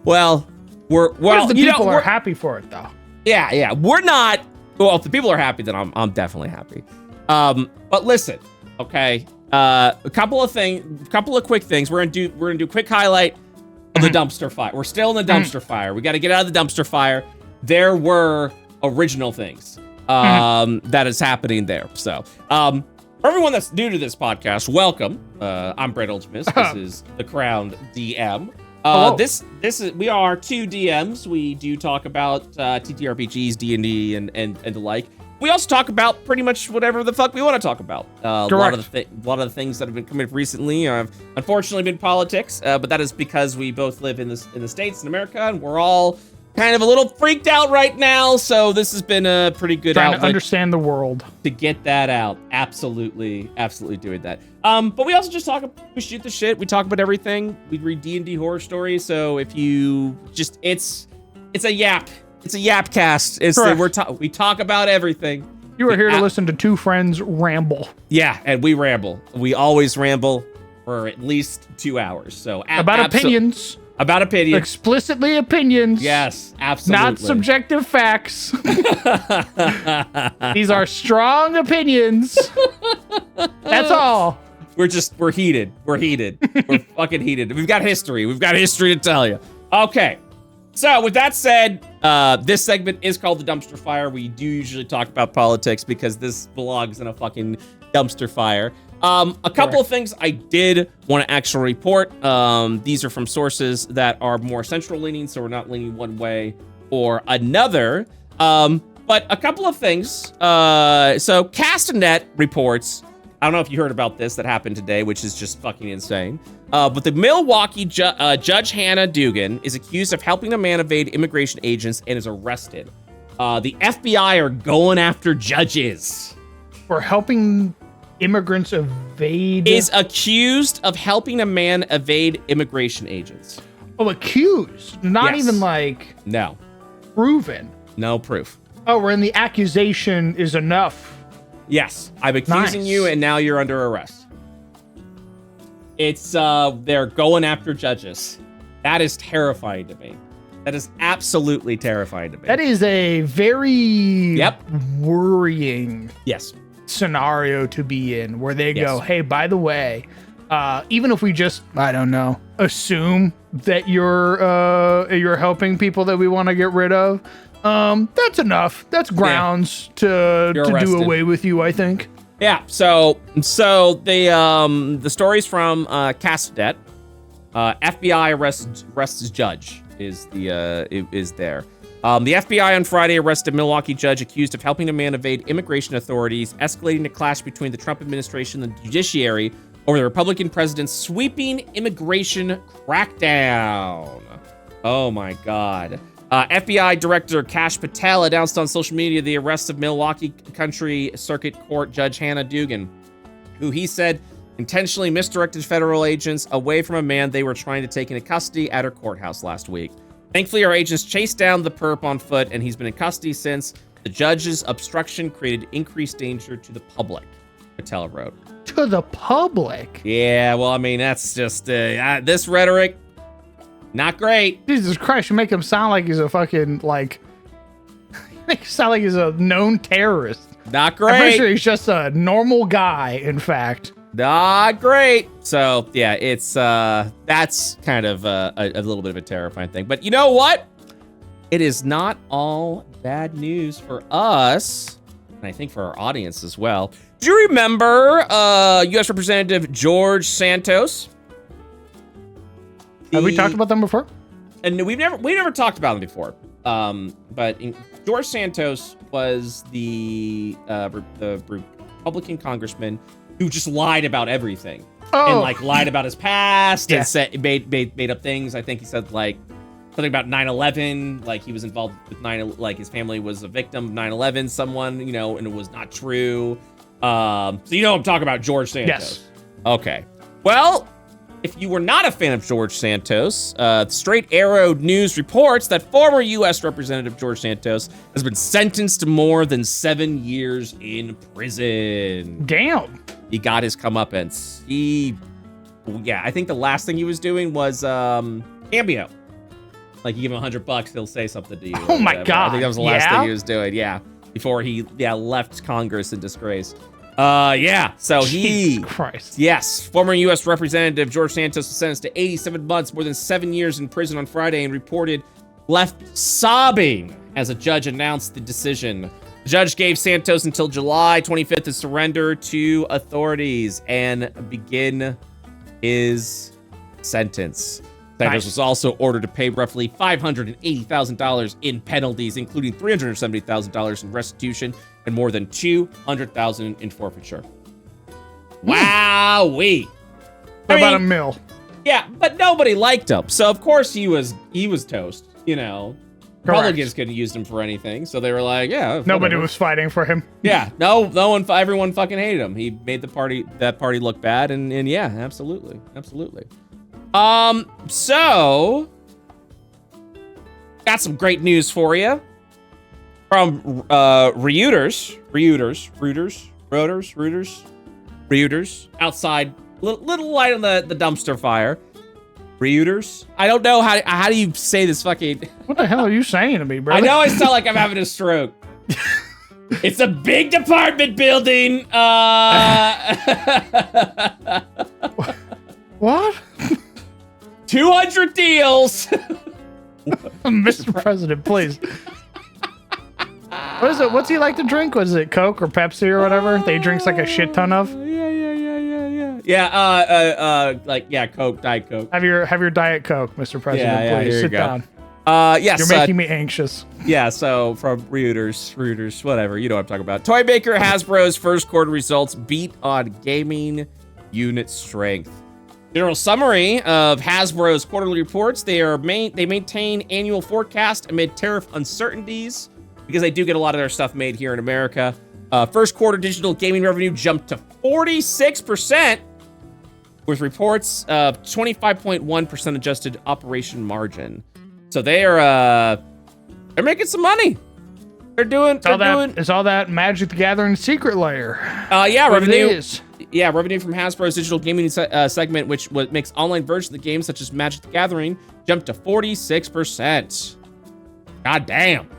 Well, if the people are happy for it though. Yeah. We're not. Well, if the people are happy, then I'm definitely happy. But listen, okay. A couple of quick things. We're gonna do a quick highlight of the dumpster fire. We're still in the dumpster fire. We got to get out of the dumpster fire. There were original things that is happening there. So, for everyone that's new to this podcast, welcome. I'm Brett Ultimus. This is the Crowned DM. This is we are two DMs. We do talk about TTRPGs, D&D, and the like. we also talk about pretty much whatever the fuck we want to talk about. A lot of the things that have been coming up recently have unfortunately been politics, but that is because we both live in the States in America, and we're all kind of a little freaked out right now. So this has been a pretty good Trying outlet to understand the world to get that out. Absolutely doing that. But we also just we shoot the shit. We talk about everything. We read D&D horror stories. So if you just, it's a yap. It's a yap cast. We talk about everything. You are here to listen to two friends ramble. Yeah, and we ramble. We always ramble for at least 2 hours. So about opinions. About opinions. Explicitly opinions. Yes, absolutely. Not subjective facts. These are strong opinions. That's all. We're heated. We're fucking heated. We've got history. We've got history to tell you. Okay. So with that said, this segment is called the Dumpster Fire. We do usually talk about politics because this belongs in a fucking dumpster fire. A couple of things I did want to actually report. These are from sources that are more central leaning, so we're not leaning one way or another. But a couple of things. So Castanet reports, I don't know if you heard about this that happened today, which is just fucking insane. But the Milwaukee Judge Hannah Dugan is accused of helping a man evade immigration agents and is arrested. The FBI are going after judges. For helping immigrants evade... Is accused of helping a man evade immigration agents. Oh, accused? Not even like... No. Proven? No proof. Oh, when the accusation is enough. Yes, I'm accusing you, and now you're under arrest. It's, they're going after judges. That is terrifying to me. That is absolutely terrifying to me. That is a very worrying scenario to be in, where they go, hey, by the way, even if we just, I don't know, assume that you're helping people that we want to get rid of, that's enough. That's grounds to do away with you, I think. Yeah. So the stories from Castanet, FBI arrests judge is there. The FBI on Friday arrested a Milwaukee judge accused of helping a man evade immigration authorities, escalating a clash between the Trump administration and the judiciary over the Republican president's sweeping immigration crackdown. Oh my God. FBI Director Kash Patel announced on social media the arrest of Milwaukee Country Circuit Court Judge Hannah Dugan, who he said intentionally misdirected federal agents away from a man they were trying to take into custody at her courthouse last week. Thankfully, our agents chased down the perp on foot, and he's been in custody since. The judge's obstruction created increased danger to the public, Patel wrote. To the public? Yeah, well, I mean, that's just this rhetoric. Not great. Jesus Christ, you make him sound like he's a fucking, like... make him sound like he's a known terrorist. Not great. I'm pretty sure he's just a normal guy, in fact. Not great. So, yeah, it's, that's kind of a little bit of a terrifying thing. But you know what? It is not all bad news for us, and I think for our audience as well. Do you remember U.S. Representative George Santos? Have we talked about them before? And we never talked about them before. But George Santos was the Republican congressman who just lied about everything. And like lied about his past and said made up things. I think he said like something about 9/11, like he was involved with like his family was a victim of 9/11, someone, and it was not true. So I'm talking about George Santos. Yes. Okay. Well, if you were not a fan of George Santos, Straight Arrow News reports that former U.S. Representative George Santos has been sentenced to more than 7 years in prison. Damn. He got his comeuppance. I think the last thing he was doing was Cameo. Like, you give him $100, he'll say something to you. Oh my God. I think that was the last thing he was doing, before he left Congress in disgrace. So Jesus Christ. Yes, former U.S. Representative George Santos was sentenced to 87 months, more than 7 years in prison on Friday, and reported left sobbing as a judge announced the decision. The judge gave Santos until July 25th to surrender to authorities and begin his sentence. Cypress was also ordered to pay roughly $580,000 in penalties, including $370,000 in restitution and more than $200,000 in forfeiture. Wowee! About $1 million. Yeah, but nobody liked him, so of course he was toast. You know, Republicans couldn't use him for anything, so they were like, yeah. Nobody was fighting for him. Yeah, no one, everyone fucking hated him. He made that party look bad, and yeah, absolutely. So got some great news for you from Reuters outside. Little light on the dumpster fire. Reuters. I don't know how do you say this fucking. What the hell are you saying to me, bro? I know I sound like I'm having a stroke. It's a big department building. What? 200 deals. Mr. President, please. What is it? What's he like to drink? Was it Coke or Pepsi or whatever that he drinks like a shit ton of? Yeah, Coke, Diet Coke. Have your Diet Coke, Mr. President, please. Sit down. Yes. You're making me anxious. Yeah, so from Reuters, whatever. You know what I'm talking about. Toy maker Hasbro's first quarter results beat on gaming unit strength. General summary of Hasbro's quarterly reports. They maintain annual forecast amid tariff uncertainties because they do get a lot of their stuff made here in America. First quarter digital gaming revenue jumped to 46%, with reports of 25.1% adjusted operation margin. So they're making some money. It's all that Magic the Gathering secret layer. Yeah, revenue. It is. Yeah, revenue from Hasbro's digital gaming segment, which makes online versions of the game such as Magic the Gathering, jumped to 46%. God damn.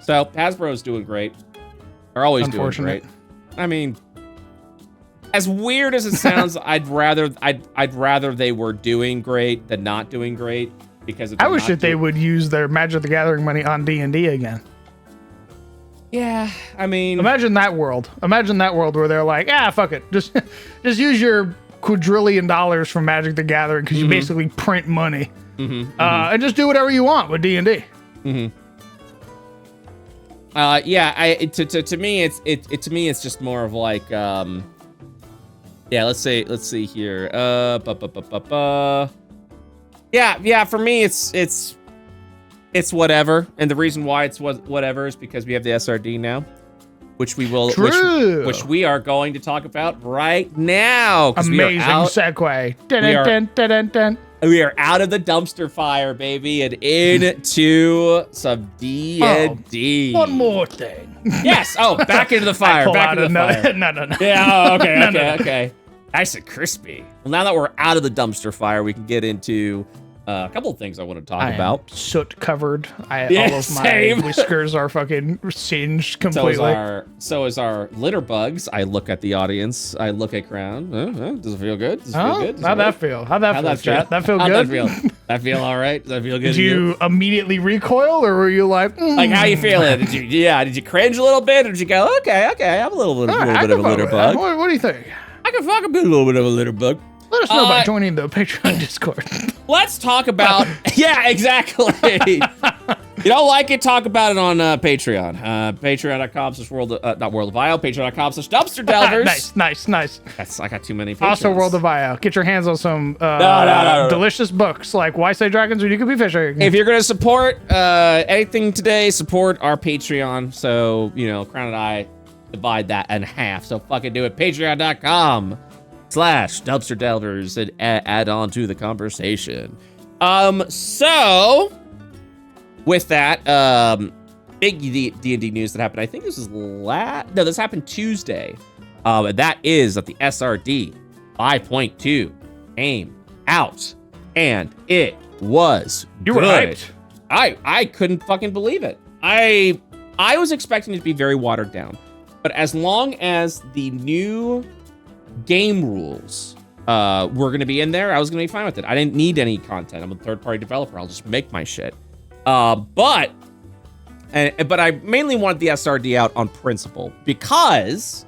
So Hasbro's doing great. They're always doing great. I mean, as weird as it sounds, I'd rather they were doing great than not doing great, because I wish that they would use their Magic the Gathering money on D&D again. Yeah, I mean, imagine that world. Imagine that world where they're like, fuck it, just use your quadrillion dollars from Magic the Gathering because you basically print money, and just do whatever you want with D&D. Yeah, to me it's just more of like yeah, let's see here. Yeah, for me it's whatever, and the reason why it's whatever is because we have the SRD now, which we are going to talk about right now. Amazing segue. We are out of the dumpster fire, baby, and into some D&D. One more thing. Yes. Oh, back into the fire. Back into the fire. No. Yeah. Oh, okay. Nice and crispy. Well, now that we're out of the dumpster fire, we can get into a couple of things I want to talk about. Soot covered. All of my whiskers are fucking singed completely. So is our litter bugs. I look at the audience. I look at Crown. Does it feel good? How'd that feel, chat? That feel good? That feel all right? Does that feel good? Did you immediately recoil, or were you like how you feeling? Did you cringe a little bit, or did you go, okay, I'm a little bit of a litter bug? What do you think? I can fucking be a little bit of a litter bug. Let us know by joining the Patreon Discord. Let's talk about... Yeah, exactly. You don't like it? Talk about it on Patreon. Patreon.com/world of Patreon.com/dumpster delvers. Nice. I got too many patrons. Also, World of IO. Get your hands on some delicious books like Why Say Dragons When You Could Be Fishing. If you're going to support anything today, support our Patreon. So, Crown and I divide that in half. So fucking do it. Patreon.com/dumpster delvers and add on to the conversation. So with that, big D&D news that happened. I think this is this happened Tuesday. And that is that the SRD 5.2 came out, and it was You were hyped. I couldn't fucking believe it. I was expecting it to be very watered down, but as long as the new game rules were going to be in there, I was going to be fine with it. I didn't need any content. I'm a third-party developer. I'll just make my shit. But I mainly wanted the SRD out on principle because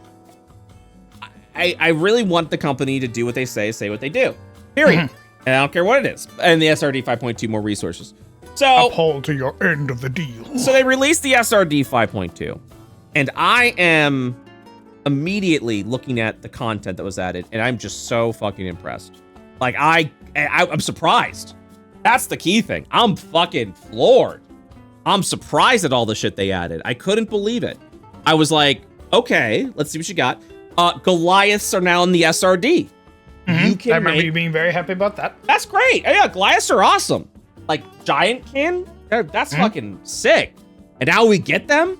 I really want the company to do what they say what they do. Period. And I don't care what it is. And the SRD 5.2 more resources. So uphold to your end of the deal. So they released the SRD 5.2, and I am immediately looking at the content that was added, and I'm just so fucking impressed. Like I'm surprised. That's the key thing. I'm fucking floored. I'm surprised at all the shit they added. I couldn't believe it. I was like, okay, let's see what you got. Goliaths are now in the SRD. You can I remember you being very happy about that. That's great. Yeah, Goliaths are awesome. Like Giantkin, that's fucking sick. And now we get them?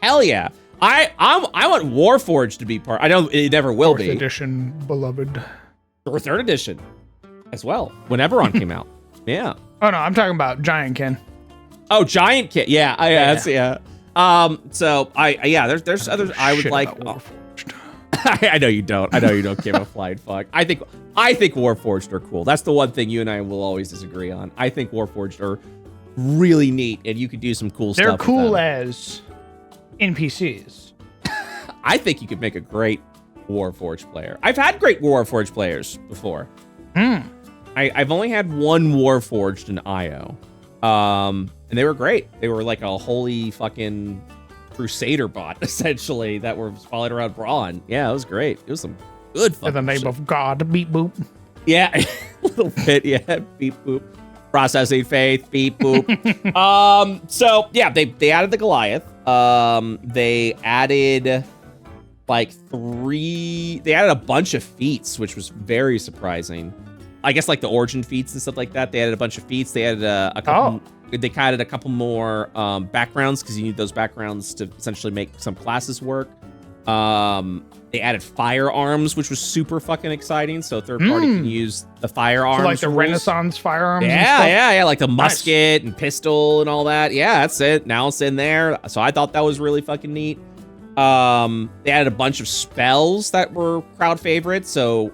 Hell yeah. I want Warforged to be part. I know it never will be. 4th edition, beloved. Or 3rd edition as well. When Eberron came out. Yeah. Oh no, I'm talking about Giantkin. Oh, Giantkin. Yeah. Yeah. So there's others I would like. I know you don't. I know you don't give a flying fuck. I think Warforged are cool. That's the one thing you and I will always disagree on. I think Warforged are really neat, and you could do some cool stuff. They're cool as NPCs. I think you could make a great Warforged player. I've had great Warforged players before. I've only had one Warforged in IO, and they were great. They were like a holy fucking Crusader bot, essentially, that were followed around Braun. Yeah, it was great. It was some good fucking in the name shit. of God, beep boop. Yeah, a little bit, yeah, beep boop. Processing faith, beep boop. So yeah, they added the Goliath. They added they added a bunch of feats, which was very surprising. I guess like the origin feats and stuff like that. They added a bunch of feats. They added a couple. They added a couple more backgrounds because you need those backgrounds to essentially make some classes work. They added firearms, which was super fucking exciting. So third party can use the firearms. So like the Renaissance firearms. Yeah, like the musket and pistol and all that. Yeah, that's it. Now it's in there. So I thought that was really fucking neat. They added a bunch of spells that were crowd favorites. So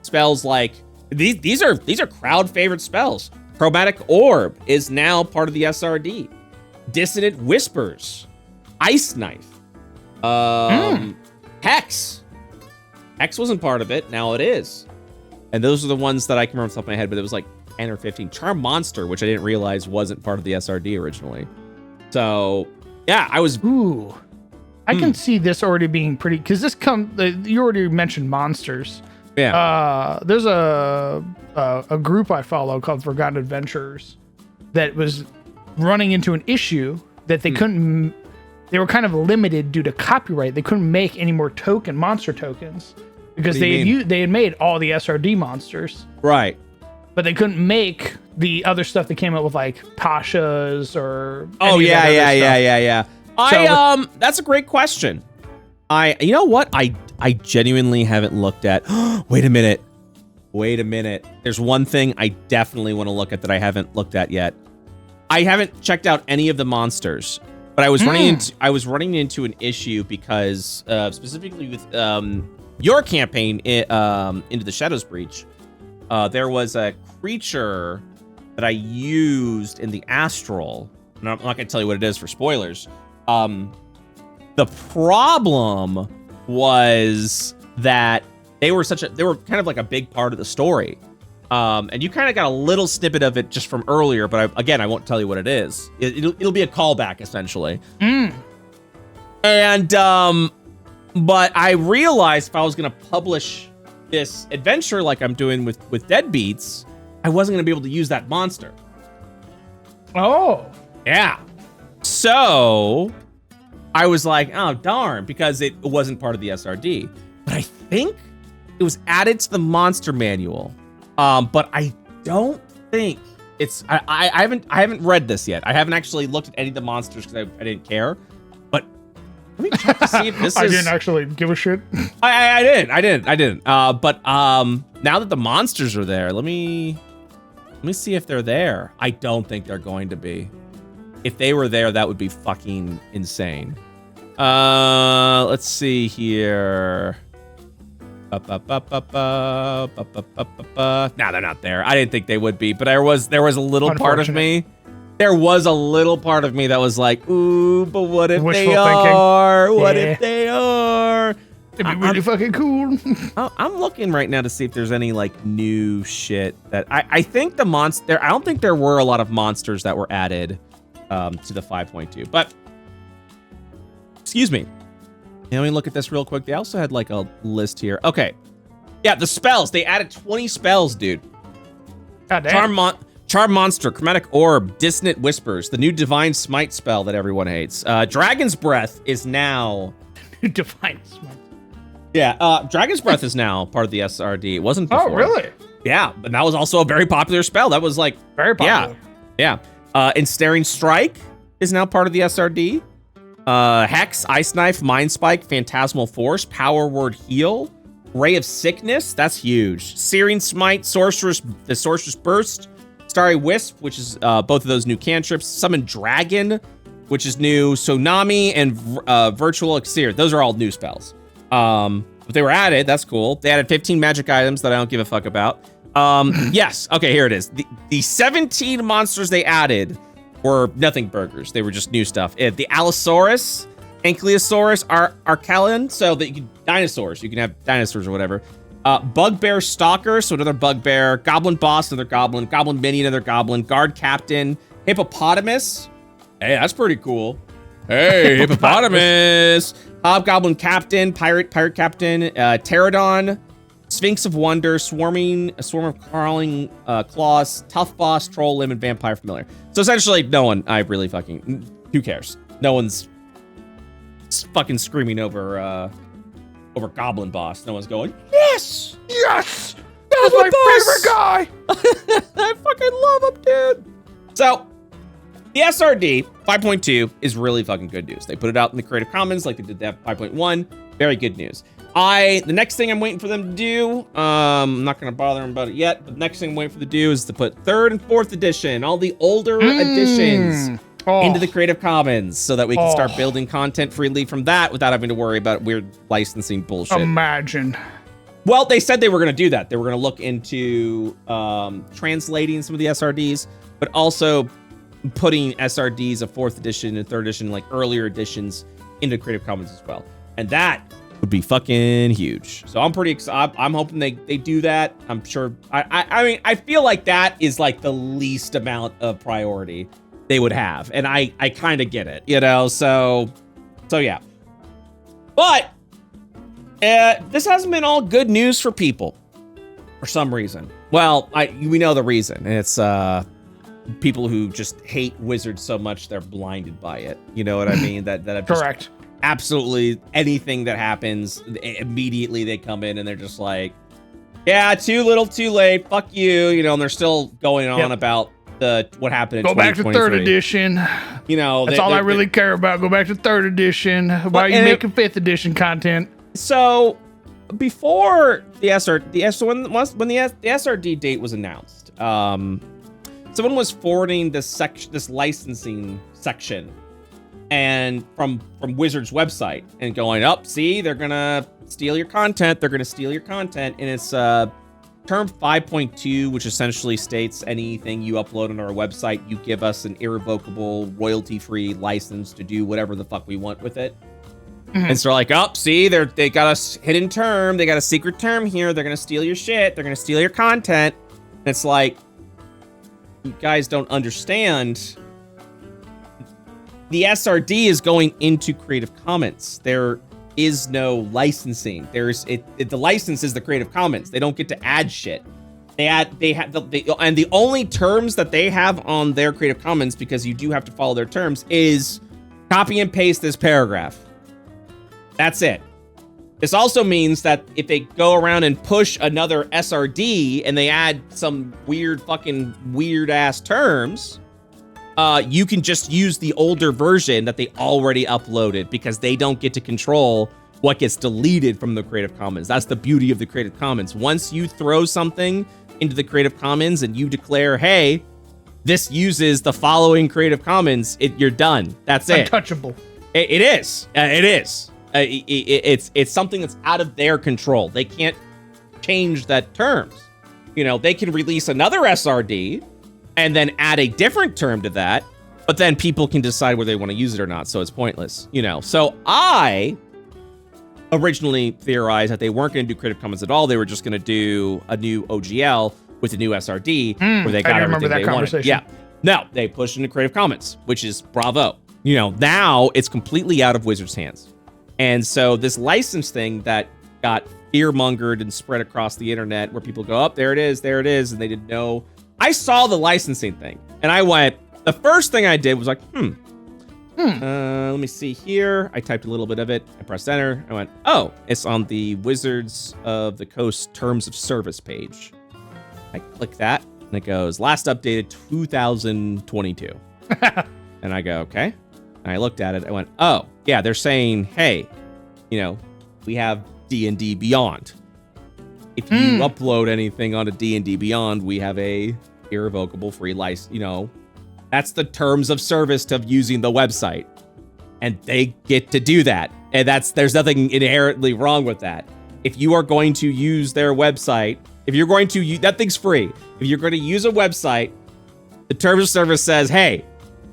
spells like these are crowd favorite spells. Chromatic Orb is now part of the SRD. Dissonant Whispers. Ice Knife. Hex. Hex wasn't part of it. Now it is. And those are the ones that I can remember off the top of my head, but it was like 10 or 15. Charm Monster, which I didn't realize wasn't part of the SRD originally. So, yeah, I was... Ooh. I can see this already being pretty... Because this you already mentioned monsters. Yeah. There's a group I follow called Forgotten Adventurers that was running into an issue that they couldn't... They were kind of limited due to copyright. They couldn't make any more monster tokens because they had made all the SRD monsters. Right. But they couldn't make the other stuff that came up with like Tasha's or yeah. That's a great question. You know what? I genuinely haven't looked at. Wait a minute. There's one thing I definitely want to look at that I haven't looked at yet. I haven't checked out any of the monsters. But I was running into an issue because specifically with your campaign Into the Shadows Breach, there was a creature that I used in the Astral. And I'm not going to tell you what it is for spoilers. The problem was that they were kind of like a big part of the story. And you kind of got a little snippet of it just from earlier, but I won't tell you what it is. It'll be a callback, essentially. And, but I realized if I was going to publish this adventure like I'm doing with Deadbeats, I wasn't going to be able to use that monster. Oh. Yeah. So I was like, oh, darn, because it wasn't part of the SRD. But I think it was added to the monster manual. But I don't think it's. I haven't read this yet. I haven't actually looked at any of the monsters because I didn't care. But let me check to see if this I didn't actually give a shit. I didn't. But now that the monsters are there, let me see if they're there. I don't think they're going to be. If they were there, that would be fucking insane. Let's see here. No, they're not there. I didn't think they would be, but there was a little part of me. There was a little part of me that was like, ooh, but what if they are? What if they are? It'd be really fucking cool. I'm looking right now to see if there's any like new shit that I think the monster. I don't think there were a lot of monsters that were added to the 5.2. But excuse me. Let me look at this real quick. They also had like a list here. Okay, yeah, the spells. They added 20 spells, dude. God damn. Charm Monster, Chromatic Orb, Dissonant Whispers, the new Divine Smite spell that everyone hates. Dragon's Breath is now. Divine Smite. Yeah, Dragon's Breath is now part of the SRD. It wasn't before. Oh, really? Yeah, but that was also a very popular spell. That was like Very popular. Yeah. Ensnaring Strike is now part of the SRD. Hex, Ice Knife, Mind Spike, Phantasmal Force, Power Word Heal, Ray of Sickness, that's huge. Searing Smite, the Sorceress Burst, Starry Wisp, which is both of those new cantrips. Summon Dragon, which is new. Tsunami and Virtual Elixir. Those are all new spells. But they were added. That's cool. They added 15 magic items that I don't give a fuck about. Yes. Okay, here it is. The 17 monsters they added were nothing burgers. They were just new stuff. The Allosaurus, Ankylosaurus, Archelon, so that you can dinosaurs. You can have dinosaurs or whatever. Bugbear Stalker, so another bugbear. Goblin Boss, another goblin. Goblin Mini, another goblin. Guard Captain. Hippopotamus. Hey, that's pretty cool. Hey, Hippopotamus. Hobgoblin Captain, Pirate Captain, Pterodon, Sphinx of Wonder, a swarm of crawling claws, Tough Boss, Troll, Limb, and Vampire Familiar. So essentially, no one, who cares? No one's fucking screaming over Goblin Boss. No one's going, yes! Yes! That's my favorite guy! I fucking love him, dude! So, the SRD 5.2 is really fucking good news. They put it out in the Creative Commons like they did that 5.1. Very good news. The next thing I'm waiting for them to do, I'm not going to bother them about it yet, but the next thing I'm waiting for them to do is to put 3rd and 4th edition, all the older editions into the Creative Commons so that we can start building content freely from that without having to worry about weird licensing bullshit. Imagine. Well, they said they were going to do that. They were going to look into translating some of the SRDs, but also putting SRDs of 4th edition and 3rd edition, like earlier editions, into Creative Commons as well. And that would be fucking huge. So I'm pretty excited. I'm hoping they do that. I'm sure. I mean, I feel like that is like the least amount of priority they would have. And I kind of get it, you know? So yeah. But this hasn't been all good news for people for some reason. Well, we know the reason. And it's people who just hate wizards so much they're blinded by it. You know what I mean? That have just Correct. Absolutely anything that happens, immediately they come in and they're just like, yeah, too little, too late. Fuck you. You know, and they're still going on about what happened in 2023. Go back to 3rd edition. You know, that's all I really care about. Go back to 3rd edition. Why are you making 5th edition content? So before the SRD date was announced, someone was forwarding this licensing section and from Wizards website and going, see, they're gonna steal your content. They're gonna steal your content. And it's term 5.2, which essentially states anything you upload on our website, you give us an irrevocable, royalty-free license to do whatever the fuck we want with it. Mm-hmm. And so they're like, see, they got a hidden term. They got a secret term here. They're gonna steal your shit. They're gonna steal your content. And it's like, you guys don't understand. The SRD is going into Creative Commons. There is no licensing. The license is the Creative Commons. They don't get to add shit. And the only terms that they have on their Creative Commons, because you do have to follow their terms, is copy and paste this paragraph. That's it. This also means that if they go around and push another SRD and they add some weird ass terms, you can just use the older version that they already uploaded because they don't get to control what gets deleted from the Creative Commons. That's the beauty of the Creative Commons. Once you throw something into the Creative Commons and you declare, hey, this uses the following Creative Commons, you're done. That's it. Untouchable. It is. It is. It's something that's out of their control. They can't change that terms. You know, they can release another SRD and then add a different term to that, but then people can decide whether they want to use it or not, so it's pointless, you know. So I originally theorized that they weren't going to do Creative Commons at all. They were just going to do a new OGL with a new SRD where they got everything they wanted. Yeah. No, they pushed into Creative Commons, which is bravo. You know, now it's completely out of Wizards' hands. And so this license thing that got fear-mongered and spread across the internet where people go, oh, there it is, and they didn't know. I saw the licensing thing, and I went, the first thing I did was like, let me see here. I typed a little bit of it. I pressed enter. I went, oh, it's on the Wizards of the Coast Terms of Service page. I click that, and it goes, last updated 2022. And I go, okay. And I looked at it. I went, oh, yeah, they're saying, hey, you know, we have D&D Beyond. If you upload anything onto D&D Beyond, we have a irrevocable free license. You know, that's the terms of service of using the website. And they get to do that. And there's nothing inherently wrong with that. If you are going to use their website, if you're going to use, that thing's free. If you're going to use a website, the terms of service says, hey,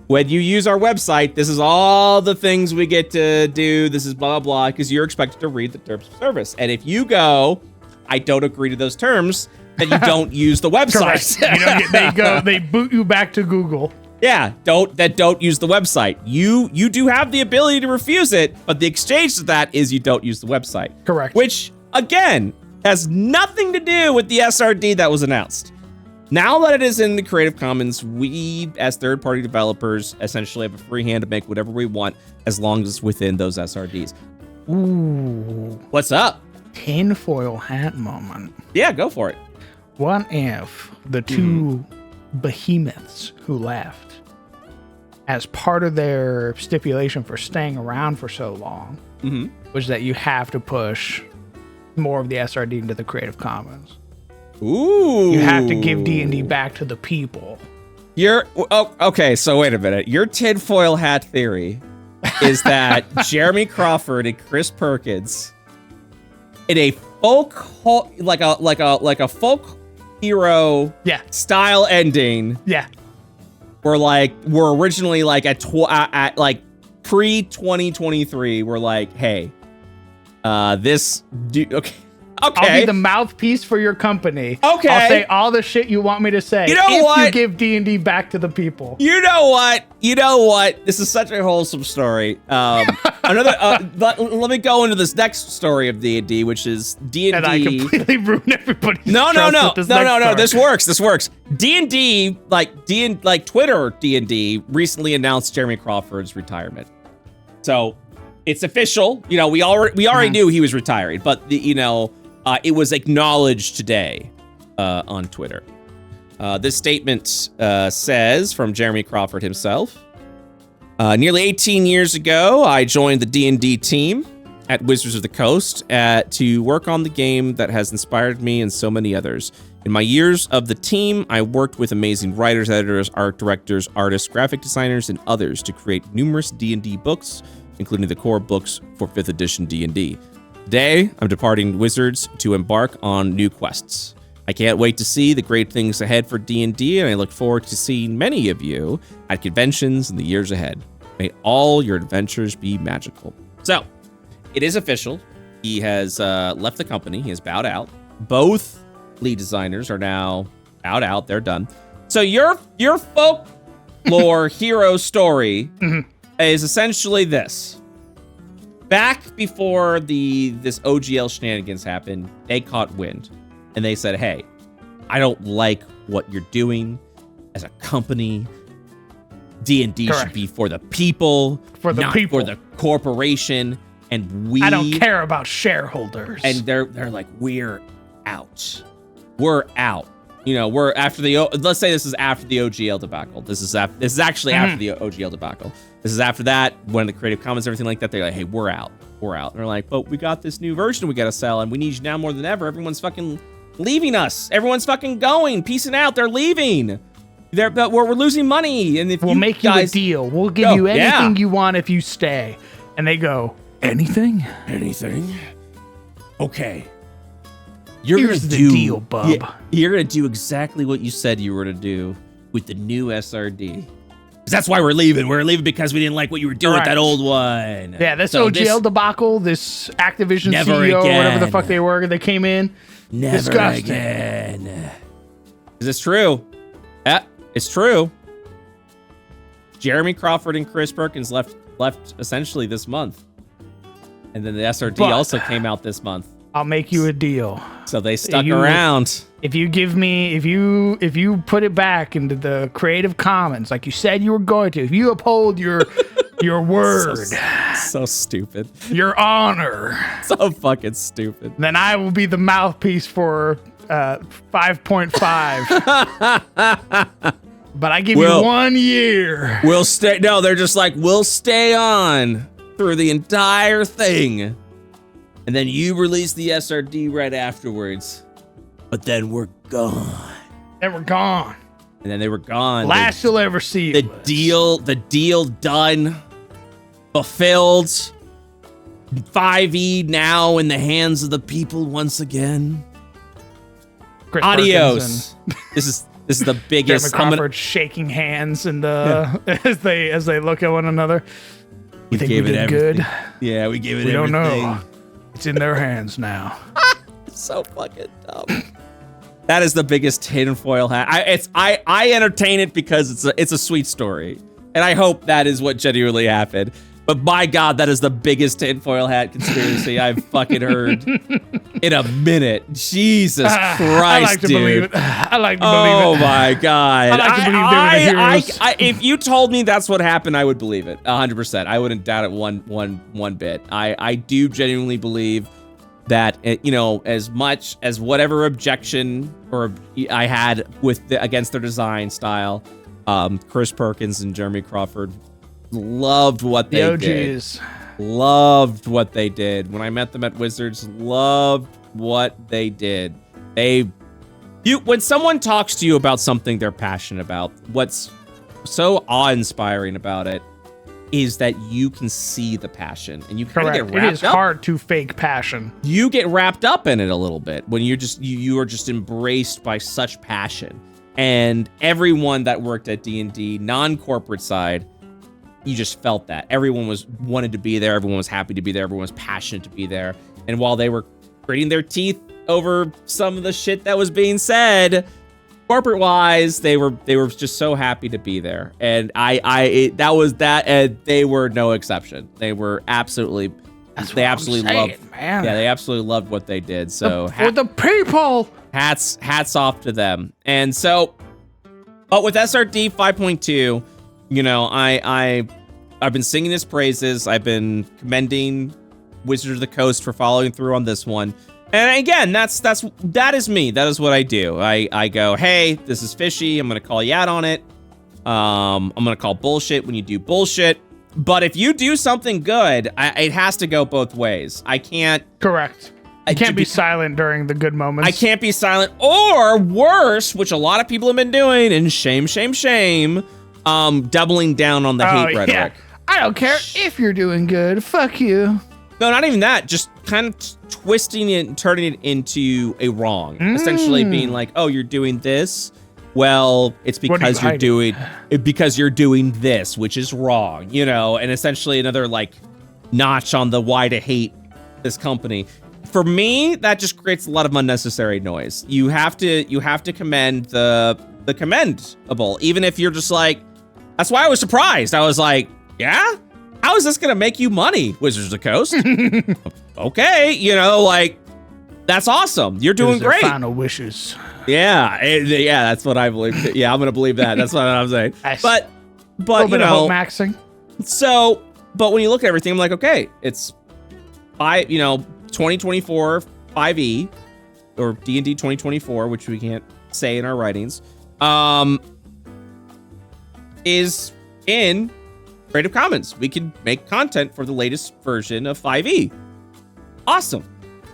when you use our website, this is all the things we get to do. This is blah, blah, blah, because you're expected to read the terms of service. And if you go, I don't agree to those terms, then you don't use the website. They boot you back to Google. Yeah, don't use the website. You do have the ability to refuse it, but the exchange to that is you don't use the website. Correct. Which, again, has nothing to do with the SRD that was announced. Now that it is in the Creative Commons, we, as third-party developers, essentially have a free hand to make whatever we want as long as it's within those SRDs. Ooh. What's up? Tinfoil hat moment. Yeah, go for it. What if the two behemoths who left, as part of their stipulation for staying around for so long, was that you have to push more of the SRD into the Creative Commons? Ooh. You have to give D&D back to the people. Okay, so wait a minute. Your tinfoil hat theory is that Jeremy Crawford and Chris Perkins, in a folk folk hero style ending, were originally like at pre 2023. We're like, hey, okay. I'll be the mouthpiece for your company. Okay. I'll say all the shit you want me to say. You know what? If you give D&D back to the people. You know what? This is such a wholesome story. Let me go into this next story of D&D, which is D&D. And I completely ruined everybody's No. story. This works. D&D, like Twitter D&D, recently announced Jeremy Crawford's retirement. So it's official. You know, we already knew he was retiring, but it was acknowledged today on Twitter. This statement says, from Jeremy Crawford himself, nearly 18 years ago, I joined the D&D team at Wizards of the Coast to work on the game that has inspired me and so many others. In my years of the team, I worked with amazing writers, editors, art directors, artists, graphic designers, and others to create numerous D&D books, including the core books for 5th edition D&D. Today, I'm departing Wizards to embark on new quests. I can't wait to see the great things ahead for D&D, and I look forward to seeing many of you at conventions in the years ahead. May all your adventures be magical. So, it is official. He has left the company. He has bowed out. Both lead designers are now bowed out. They're done. So your folklore hero story is essentially this. Back before this OGL shenanigans happened, they caught wind, and they said, hey, I don't like what you're doing as a company. D&D should be for the people, not for the corporation, and I don't care about shareholders. And they're like, we're out. We're out. You know, we're after let's say this is after the OGL debacle. This is actually after the OGL debacle. This is after that, when the Creative Commons, everything like that, they're like, hey, we're out. We're out. And they're like, but we got this new version we got to sell, and we need you now more than ever. Everyone's fucking leaving us. Everyone's fucking going, peacing out. They're leaving. But we're losing money. And if we'll make you a deal. We'll give you anything you want if you stay. And they go, anything? Anything? Okay. Here's the deal, bub. You're going to do exactly what you said you were going to do with the new SRD. That's why we're leaving. We're leaving because we didn't like what you were doing with that old one. Yeah, this OGL debacle, this Activision CEO, whatever the fuck they were, they came in. Never disgusting. again. Is this true? Yeah, it's true. Jeremy Crawford and Chris Perkins left essentially this month. And then the SRD also came out this month. I'll make you a deal. So they stuck around. If you give me, if you put it back into the Creative Commons like you said you were going to, if you uphold your word, so stupid, your honor, so fucking stupid, then I will be the mouthpiece for 5.5. But I give you 1 year. We'll stay. No, they're just like, we'll stay on through the entire thing. And then you release the SRD right afterwards. But then we're gone. Then we're gone. And then they were gone. Last you'll ever see the deal done. Fulfilled. 5e now in the hands of the people once again. Chris Adios. This is the biggest. Jeremy Crawford shaking hands and as they look at one another. You think we did good? Yeah, we gave it we everything. Don't know. It's in their hands now. It's so fucking dumb. That is the biggest tinfoil hat. I entertain it because it's a sweet story, and I hope that is what genuinely happened. But my God, that is the biggest tinfoil hat conspiracy I've fucking heard in a minute. Jesus Christ, I like to believe it. I like to believe it. Oh my God. I like to believe they were the heroes. If you told me that's what happened, I would believe it 100%. I wouldn't doubt it one bit. I do genuinely believe that, as much as whatever objection or I had against their design style, Chris Perkins and Jeremy Crawford loved what they did. Loved what they did. When I met them at Wizards, loved what they did. When someone talks to you about something they're passionate about, what's so awe-inspiring about it is that you can see the passion and you kind of get wrapped up. It is hard to fake passion. You get wrapped up in it a little bit when you are just embraced by such passion. And everyone that worked at D&D, non-corporate side, you just felt that. Everyone wanted to be there. Everyone was happy to be there. Everyone was passionate to be there. And while they were gritting their teeth over some of the shit that was being said, corporate-wise, they were just so happy to be there. And and they were no exception. They were absolutely, they absolutely loved what they did. So for the people, hats off to them. And so, but with SRD 5.2. I've been singing his praises. I've been commending Wizards of the Coast for following through on this one. And again, that is me. That is what I do. I go, hey, this is fishy. I'm gonna call you out on it. I'm gonna call bullshit when you do bullshit. But if you do something good, it has to go both ways. I can't. Correct. I can't be silent during the good moments. I can't be silent, or worse, which a lot of people have been doing, and shame. Doubling down on the hate rhetoric. Yeah. I don't care if you're doing good. Fuck you. No, not even that. Just kind of twisting it and turning it into a wrong. Essentially being like, oh, you're doing this. Well, it's because you're doing this, which is wrong, and essentially another notch on the why to hate this company. For me, that just creates a lot of unnecessary noise. You have to commend the commendable, even if you're just like. That's why I was surprised. I was like, yeah? How is this going to make you money, Wizards of the Coast? Okay, that's awesome. You're doing great. Final wishes. Yeah, that's what I believe. Yeah, I'm going to believe that. That's what I'm saying. But a little bit of hope maxing. So, but when you look at everything, I'm like, okay, it's 2024 5e or D&D 2024, which we can't say in our writings. Is in Creative Commons. We can make content for the latest version of 5e. Awesome.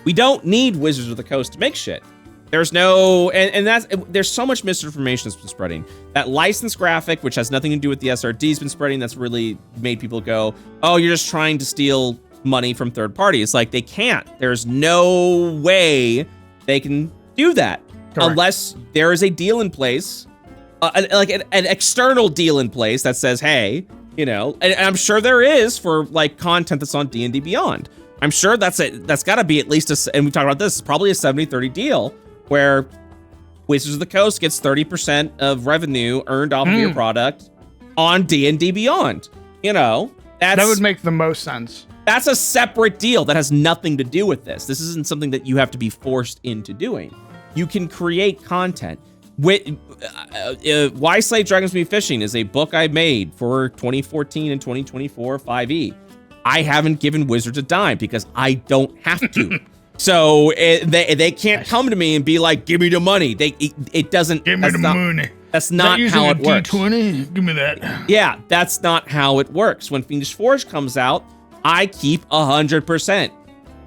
We don't need Wizards of the Coast to make shit. There's no, there's so much misinformation that's been spreading. That licensed graphic, which has nothing to do with the SRD, has been spreading. That's really made people go, oh, you're just trying to steal money from third parties. It's like, they can't. There's no way they can do that. Correct. Unless there is a deal in place an external deal in place that says, hey, and I'm sure there is for like content that's on D&D Beyond. I'm sure that's got to be at least and we talked about this, probably a 70-30 deal where Wizards of the Coast gets 30% of revenue earned off of your product on D&D Beyond. That would make the most sense. That's a separate deal that has nothing to do with this. This isn't something that you have to be forced into doing. You can create content. Why Slay Dragons Me Fishing is a book I made for 2014 and 2024 5e. I haven't given Wizards a dime because I don't have to. So they can't come to me and be like, give me the money. It doesn't. Give me the money. That's not how it works. D20? Give me that. Yeah, that's not how it works. When Fiendish Forge comes out, I keep 100%.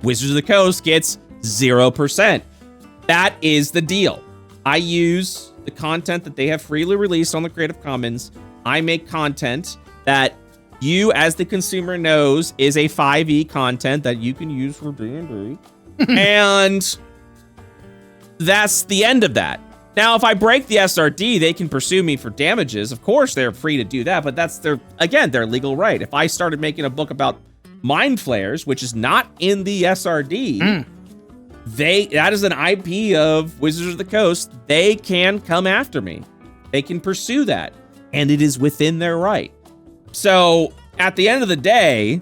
Wizards of the Coast gets 0%. That is the deal. I use the content that they have freely released on the Creative Commons. I make content that you, as the consumer, knows is a 5e content that you can use for D&D. And that's the end of that. Now, if I break the SRD, they can pursue me for damages. Of course, they're free to do that, but that's their legal right. If I started making a book about Mind Flayers, which is not in the SRD, that is an IP of Wizards of the Coast. They can come after me. They can pursue that, and it is within their right. So at the end of the day,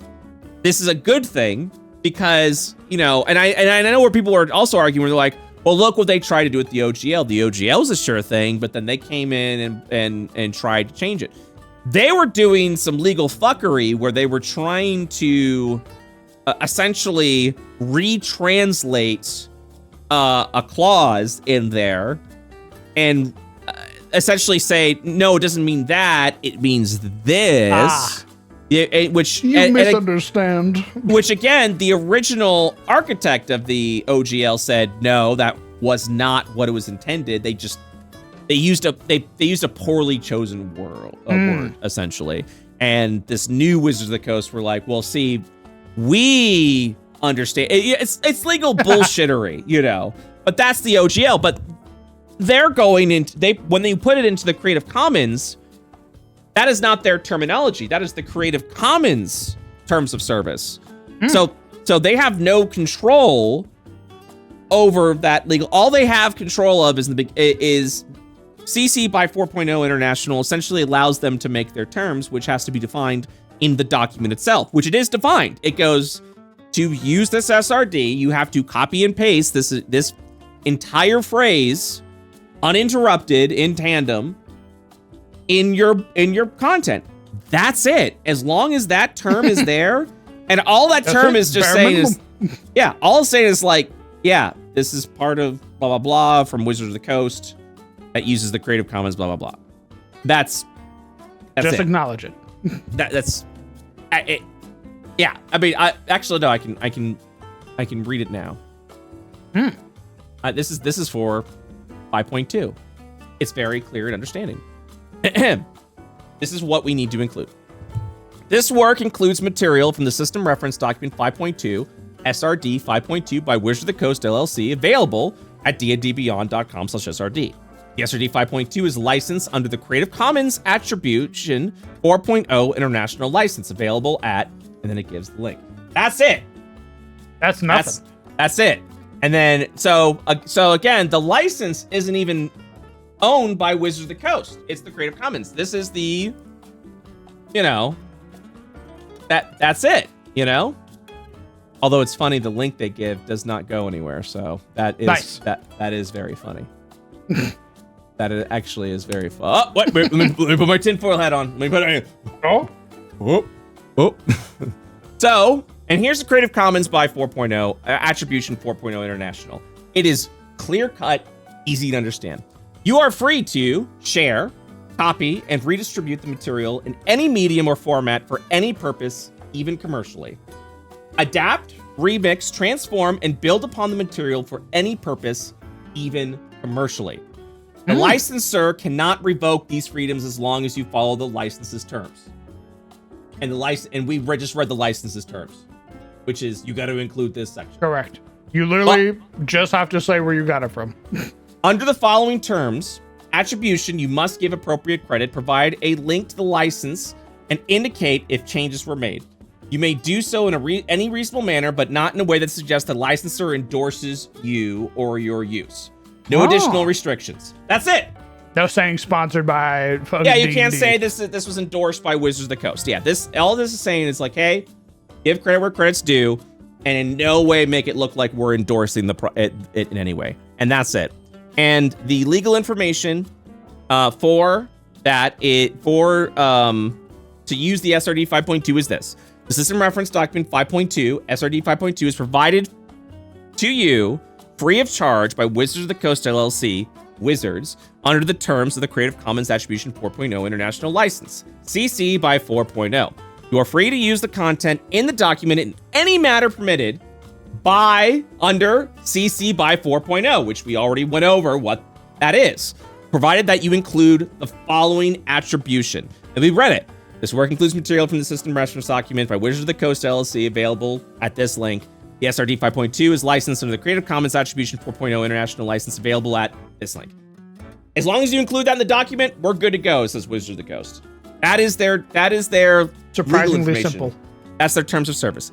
this is a good thing because, and I know where people are also arguing where they're like, well, look what they tried to do with the OGL. The OGL is a sure thing, but then they came in and tried to change it. They were doing some legal fuckery where they were trying to essentially retranslate a clause in there and essentially say, no, it doesn't mean that, it means this. Which you misunderstand. Which again, the original architect of the OGL said, no, that was not what it was intended. They used a poorly chosen word essentially. And this new Wizards of the Coast were like, well, see, we understand. It's legal bullshittery, But that's the OGL. But they're going into when they put it into the Creative Commons. That is not their terminology. That is the Creative Commons terms of service. So they have no control over that legal. All they have control of is CC by 4.0 International essentially allows them to make their terms, which has to be defined in the document itself, which it is defined. It goes to use this SRD, you have to copy and paste this entire phrase uninterrupted in tandem in your content. That's it. As long as that term is there, and all that term is just saying is, all it's saying is like, this is part of blah blah blah from Wizards of the Coast that uses the Creative Commons blah blah blah. That's just it. Acknowledge it. That's it. Yeah, I mean, I can read it now. This is for 5.2. It's very clear and understanding. This is what we need to include. This work includes material from the System Reference Document 5.2, SRD 5.2 by Wizards of the Coast LLC, available at dndbeyond.com/SRD. The SRD 5.2 is licensed under the Creative Commons Attribution 4.0 International License, available at, and then it gives the link. That's it. That's nothing. That's it. And then, so again, the license isn't even owned by Wizards of the Coast. It's the Creative Commons. This is the, that's it, Although it's funny, the link they give does not go anywhere. So that is nice. that is very funny. That it actually is very fun. Oh, wait, let me put my tinfoil hat on. Let me put it in. Oh. So, and here's the Creative Commons by 4.0, Attribution 4.0 International. It is clear-cut, easy to understand. You are free to share, copy, and redistribute the material in any medium or format for any purpose, even commercially. Adapt, remix, transform, and build upon the material for any purpose, even commercially. The licensor cannot revoke these freedoms as long as you follow the license's terms. And we just read the license's terms, which is you got to include this section. Correct. You literally just have to say where you got it from. Under the following terms, attribution, you must give appropriate credit, provide a link to the license, and indicate if changes were made. You may do so in any reasonable manner, but not in a way that suggests the licensor endorses you or your use. No additional restrictions. That's it. No saying sponsored by. Yeah, you can't say this was endorsed by Wizards of the Coast. Yeah, all this is saying is like, hey, give credit where credit's due, and in no way make it look like we're endorsing it in any way. And that's it. And the legal information to use the SRD 5.2 is this. The System Reference Document 5.2, SRD 5.2, is provided to you free of charge by Wizards of the Coast LLC, Wizards, under the terms of the Creative Commons Attribution 4.0 International License, CC by 4.0. You are free to use the content in the document in any matter permitted under CC by 4.0, which we already went over what that is, provided that you include the following attribution. And we read it. This work includes material from the System Reference Document by Wizards of the Coast LLC, available at this link. The SRD 5.2 is licensed under the Creative Commons Attribution 4.0 International License, available at this link. As long as you include that in the document, we're good to go, says Wizards of the Coast. That is their surprisingly simple. That's their terms of service.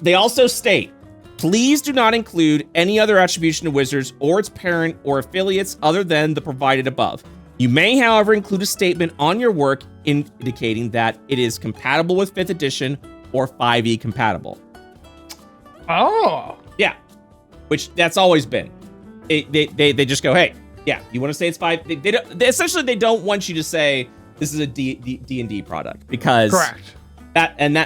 They also state, please do not include any other attribution to Wizards or its parent or affiliates other than the provided above. You may, however, include a statement on your work indicating that it is compatible with 5th edition or 5e compatible. Oh. Yeah. Which that's always been. They just go, hey, yeah, you want to say it's 5? They don't want you to say this is a D&D product, because correct.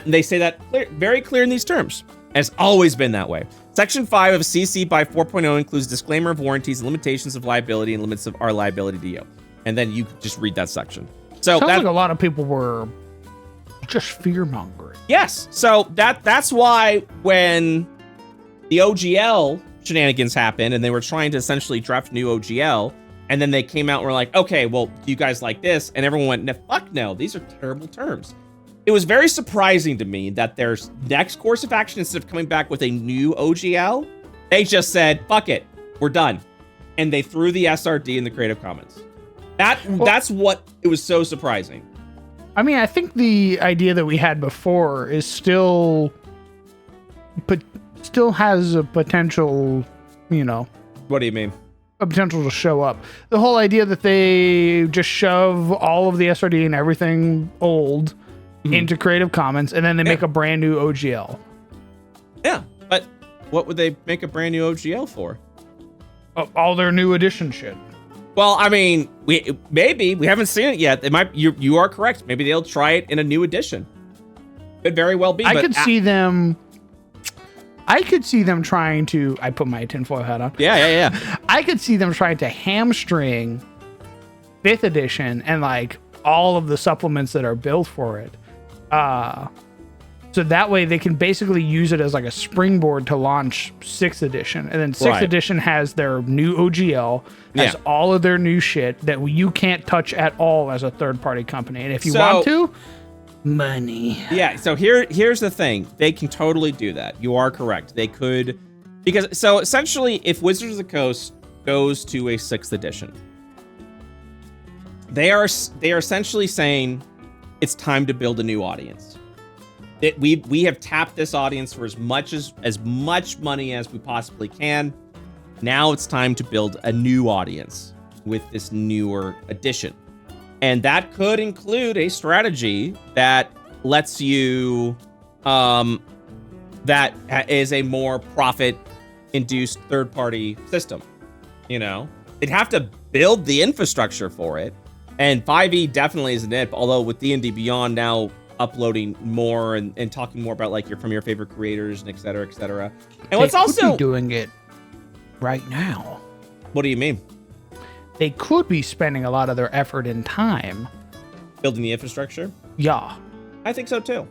They say that very clear in these terms. And it's always been that way. Section 5 of CC by 4.0 includes disclaimer of warranties, limitations of liability, and limits of our liability to you. And then you just read that section. So sounds like a lot of people were just fear-mongering. Yes. So that's why when the OGL shenanigans happened and they were trying to essentially draft new OGL, and then they came out and were like, okay, well, do you guys like this? And everyone went, no, fuck no, these are terrible terms. It was very surprising to me that their next course of action, instead of coming back with a new OGL, they just said, fuck it, we're done. And they threw the SRD in the Creative Commons. That's what it was so surprising. I mean, I think the idea that we had before is still has a potential, What do you mean? A potential to show up. The whole idea that they just shove all of the SRD and everything old into Creative Commons, and then they make a brand new OGL. Yeah, but what would they make a brand new OGL for? All their new edition shit. Well, I mean, we haven't seen it yet. It might. You are correct. Maybe they'll try it in a new edition. Could very well be. I could see them trying to. I put my tinfoil hat on. Yeah. I could see them trying to hamstring 5th edition and like all of the supplements that are built for it. So that way they can basically use it as like a springboard to launch 6th edition. And then 6th edition has their new OGL, has all of their new shit that you can't touch at all as a third-party company. And if you want to, money. Yeah, so here's the thing. They can totally do that. You are correct. They could, because so essentially if Wizards of the Coast goes to a 6th edition, they are essentially saying it's time to build a new audience. We have tapped this audience for as much money as we possibly can. Now it's time to build a new audience with this newer edition. And that could include a strategy that lets you, that is a more profit-induced third-party system. They'd have to build the infrastructure for it. And 5e definitely isn't it, although with D&D Beyond now uploading more and talking more about like from your favorite creators and et cetera, et cetera. And what's also doing it right now. What do you mean? They could be spending a lot of their effort and time building the infrastructure. Yeah, I think so too.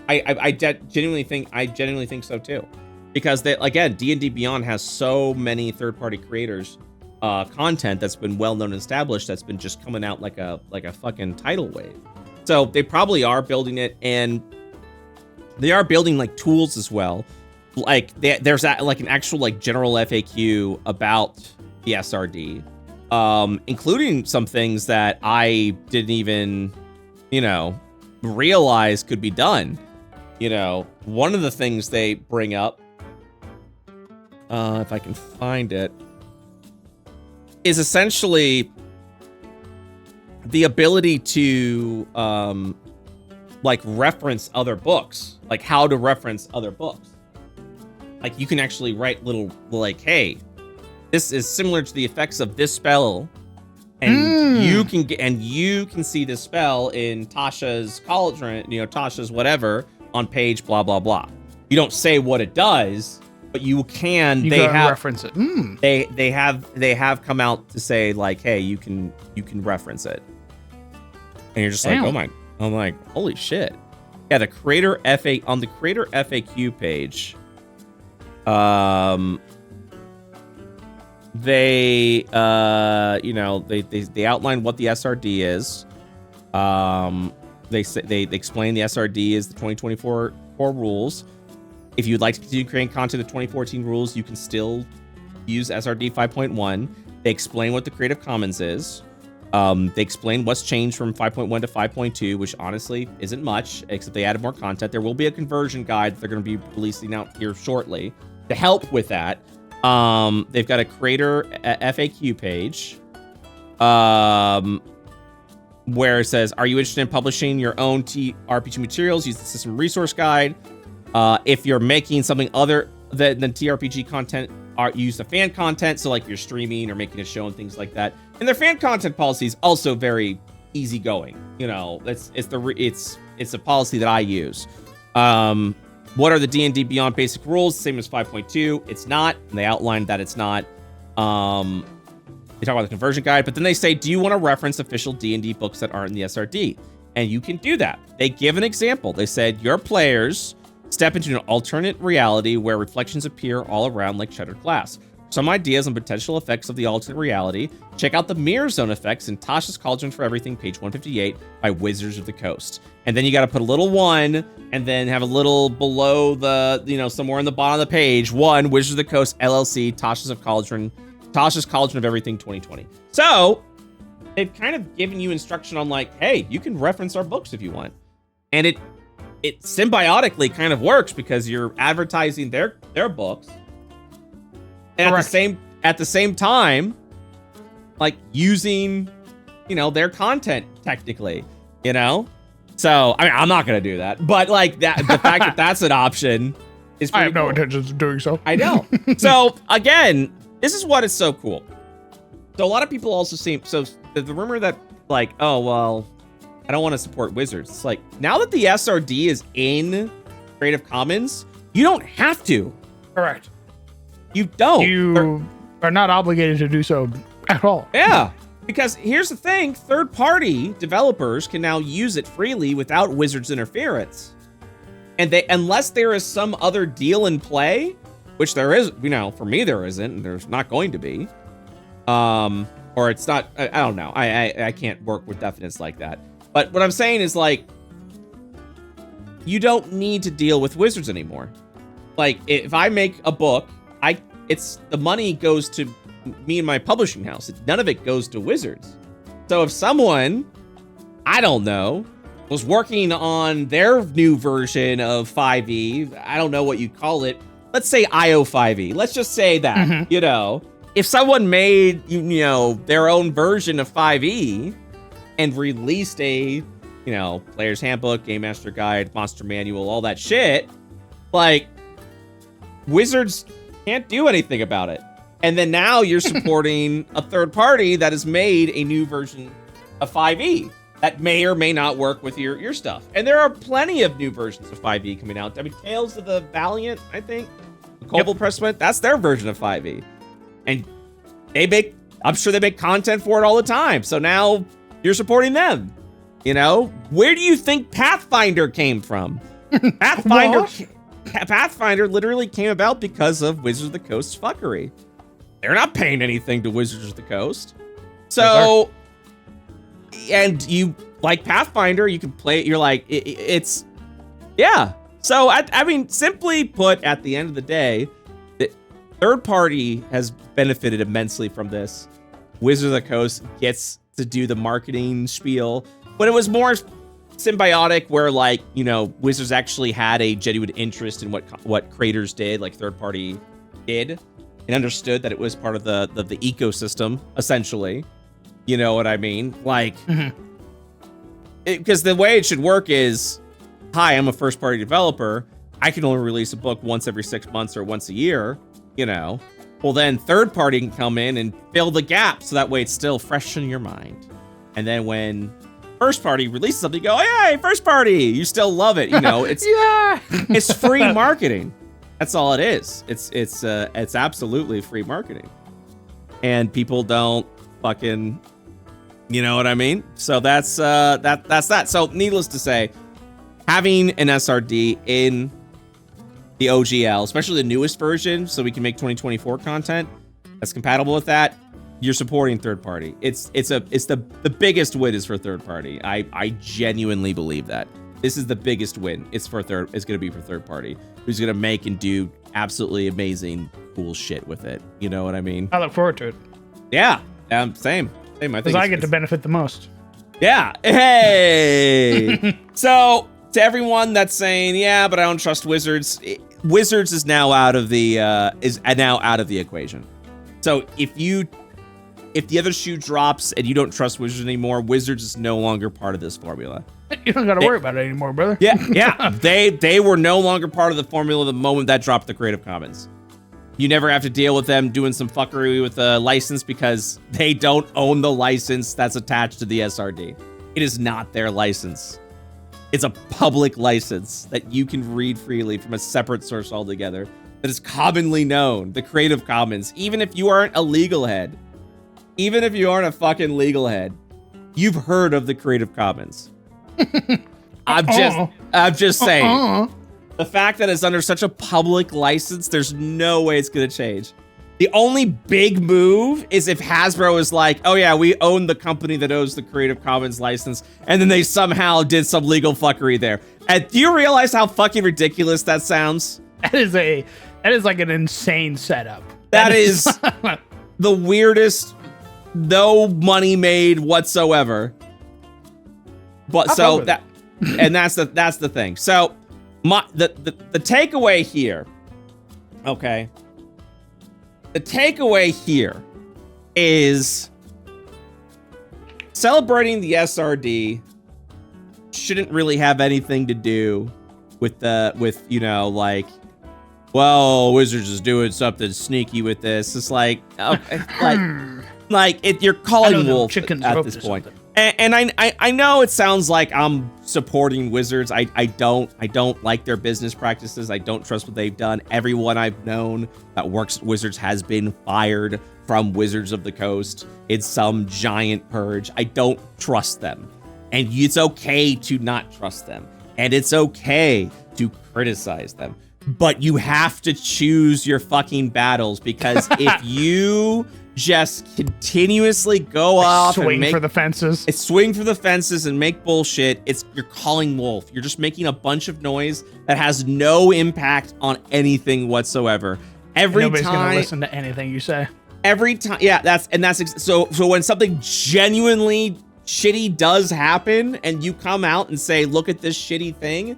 I genuinely think so too, because D&D Beyond has so many third-party creators. Content that's been well known and established that's been just coming out like a fucking tidal wave. So they probably are building it, and they are building like tools as well. Like there's an actual like general FAQ about the SRD. including some things that I didn't even, realize could be done. One of the things they bring up, if I can find it, is essentially the ability to, reference other books, like how to reference other books. Like you can actually write little, hey, this is similar to the effects of this spell, and you can see this spell in Tasha's cauldron, Tasha's whatever on page blah blah blah. You don't say what it does, but you can. They have reference it. They have come out to say hey, you can reference it, and you're just Damn. like, oh my, I'm like, holy shit. Yeah, the creator on the creator FAQ page. They outline what the SRD is. They explain the SRD is the 2024 core rules. If you'd like to continue creating content of 2014 rules, you can still use SRD 5.1. They explain what the Creative Commons is. They explain what's changed from 5.1 to 5.2, which honestly isn't much, except they added more content. There will be a conversion guide that they're going to be releasing out here shortly to help with that. They've got a creator FAQ page where it says, are you interested in publishing your own TRPG materials? Use the system resource guide. If you're making something other than TRPG content, use the fan content. So like you're streaming or making a show and things like that. And their fan content policy is also very easygoing. It's a policy that I use. What are the D&D Beyond basic rules? Same as 5.2. It's not. And they outlined that it's not. They talk about the conversion guide, but then they say, do you want to reference official D&D books that aren't in the SRD? And you can do that. They give an example. They said, your players step into an alternate reality where reflections appear all around like shattered glass. Some ideas on potential effects of the alternate reality. Check out the mirror zone effects in Tasha's Cauldron for Everything, page 158 by Wizards of the Coast. And then you got to put a little 1 and then have a little below the, somewhere in the bottom of the page, 1, Wizards of the Coast, LLC, Tasha's Cauldron of Everything 2020. So they've kind of given you instruction on hey, you can reference our books if you want. And it symbiotically kind of works because you're advertising their books. And at the same time, using, their content technically, So, I mean, I'm not going to do that, but that, the fact that that's an option is pretty I have no cool. intentions of doing so. I know. So again, this is what is so cool. So a lot of people also so the rumor that oh, well, I don't want to support Wizards. It's now that the SRD is in Creative Commons, you don't have to. Correct. You don't. You are not obligated to do so at all. Yeah. Because here's the thing, third-party developers can now use it freely without Wizards interference. And unless there is some other deal in play, which there is, for me there isn't, and there's not going to be. Or it's not, I don't know. I can't work with definites like that. But what I'm saying is you don't need to deal with Wizards anymore. If I make a book, the money goes to me and my publishing house. None of it goes to Wizards. So if someone, I don't know, was working on their new version of 5e, I don't know what you'd call it. Let's say IO5e. Let's just say that, if someone made, their own version of 5e and released a, player's handbook, game master guide, monster manual, all that shit, Wizards can't do anything about it. And then now you're supporting a third party that has made a new version of 5e that may or may not work with your stuff. And there are plenty of new versions of 5e coming out. I mean, Tales of the Valiant, I think, Kobold Press went, that's their version of 5e. And I'm sure they make content for it all the time. So now you're supporting them. Where do you think Pathfinder came from? Pathfinder literally came about because of Wizards of the Coast's fuckery. They're not paying anything to Wizards of the Coast. So, and you like Pathfinder, you can play it. You're it's, yeah. So, I mean, simply put, at the end of the day, the third party has benefited immensely from this. Wizards of the Coast gets to do the marketing spiel. But it was more symbiotic where, like, you know, Wizards actually had a genuine interest in what creators did, like third party did, and understood that it was part of the ecosystem, essentially. You know what I mean? Like, because the way it should work is, hi, I'm a first party developer. I can only release a book once every 6 months or once a year, you know. Well, then third party can come in and fill the gap, so that way it's still fresh in your mind. And then when first party releases something, you go, hey, first party, you still love it, you know. It's Yeah. it's free marketing. That's all it is. It's absolutely free marketing, and people don't fucking, you know what I mean. So that's that. So needless to say, having an SRD in the OGL, especially the newest version, so we can make 2024 content that's compatible with that, you're supporting third party. It's the biggest win is for third party. I genuinely believe that. This is the biggest win. It's going to be for third party, who's going to make and do absolutely amazing, cool shit with it. You know what I mean? I look forward to it. Yeah. Same. I think Because I get to benefit the most. Yeah. Hey. So to everyone that's saying, yeah, but I don't trust Wizards. Wizards is now out of the equation. So if the other shoe drops and you don't trust Wizards anymore, Wizards is no longer part of this formula. You don't got to worry about it anymore, brother. Yeah. They were no longer part of the formula the moment that dropped the Creative Commons. You never have to deal with them doing some fuckery with the license because they don't own the license that's attached to the SRD. It is not their license. It's a public license that you can read freely from a separate source altogether that is commonly known, the Creative Commons. Even if you aren't a legal head, even if you aren't a fucking legal head, you've heard of the Creative Commons. I'm just saying. The fact that it's under such a public license, there's no way it's gonna change. The only big move is if Hasbro is like, oh yeah, we own the company that owns the Creative Commons license, and then they somehow did some legal fuckery there. And do you realize how fucking ridiculous that sounds? That is like an insane setup. That is the weirdest, no money made whatsoever. But so that, and that's the thing. So the takeaway here, okay. The takeaway here is celebrating the SRD shouldn't really have anything to do with you know, like, well, Wizards is doing something sneaky with this. It's like, okay, you're calling wolf at this point. And I know it sounds like I'm supporting Wizards. I don't like their business practices. I don't trust what they've done. Everyone I've known that works at Wizards has been fired from Wizards of the Coast. It's some giant purge. I don't trust them. And it's okay to not trust them. And it's okay to criticize them. But you have to choose your fucking battles, because if you just continuously go off and swing for the fences. It's swing for the fences and make bullshit. You're calling wolf. You're just making a bunch of noise that has no impact on anything whatsoever. Nobody's gonna listen to anything you say. Every time, yeah. So when something genuinely shitty does happen, and you come out and say, "Look at this shitty thing,"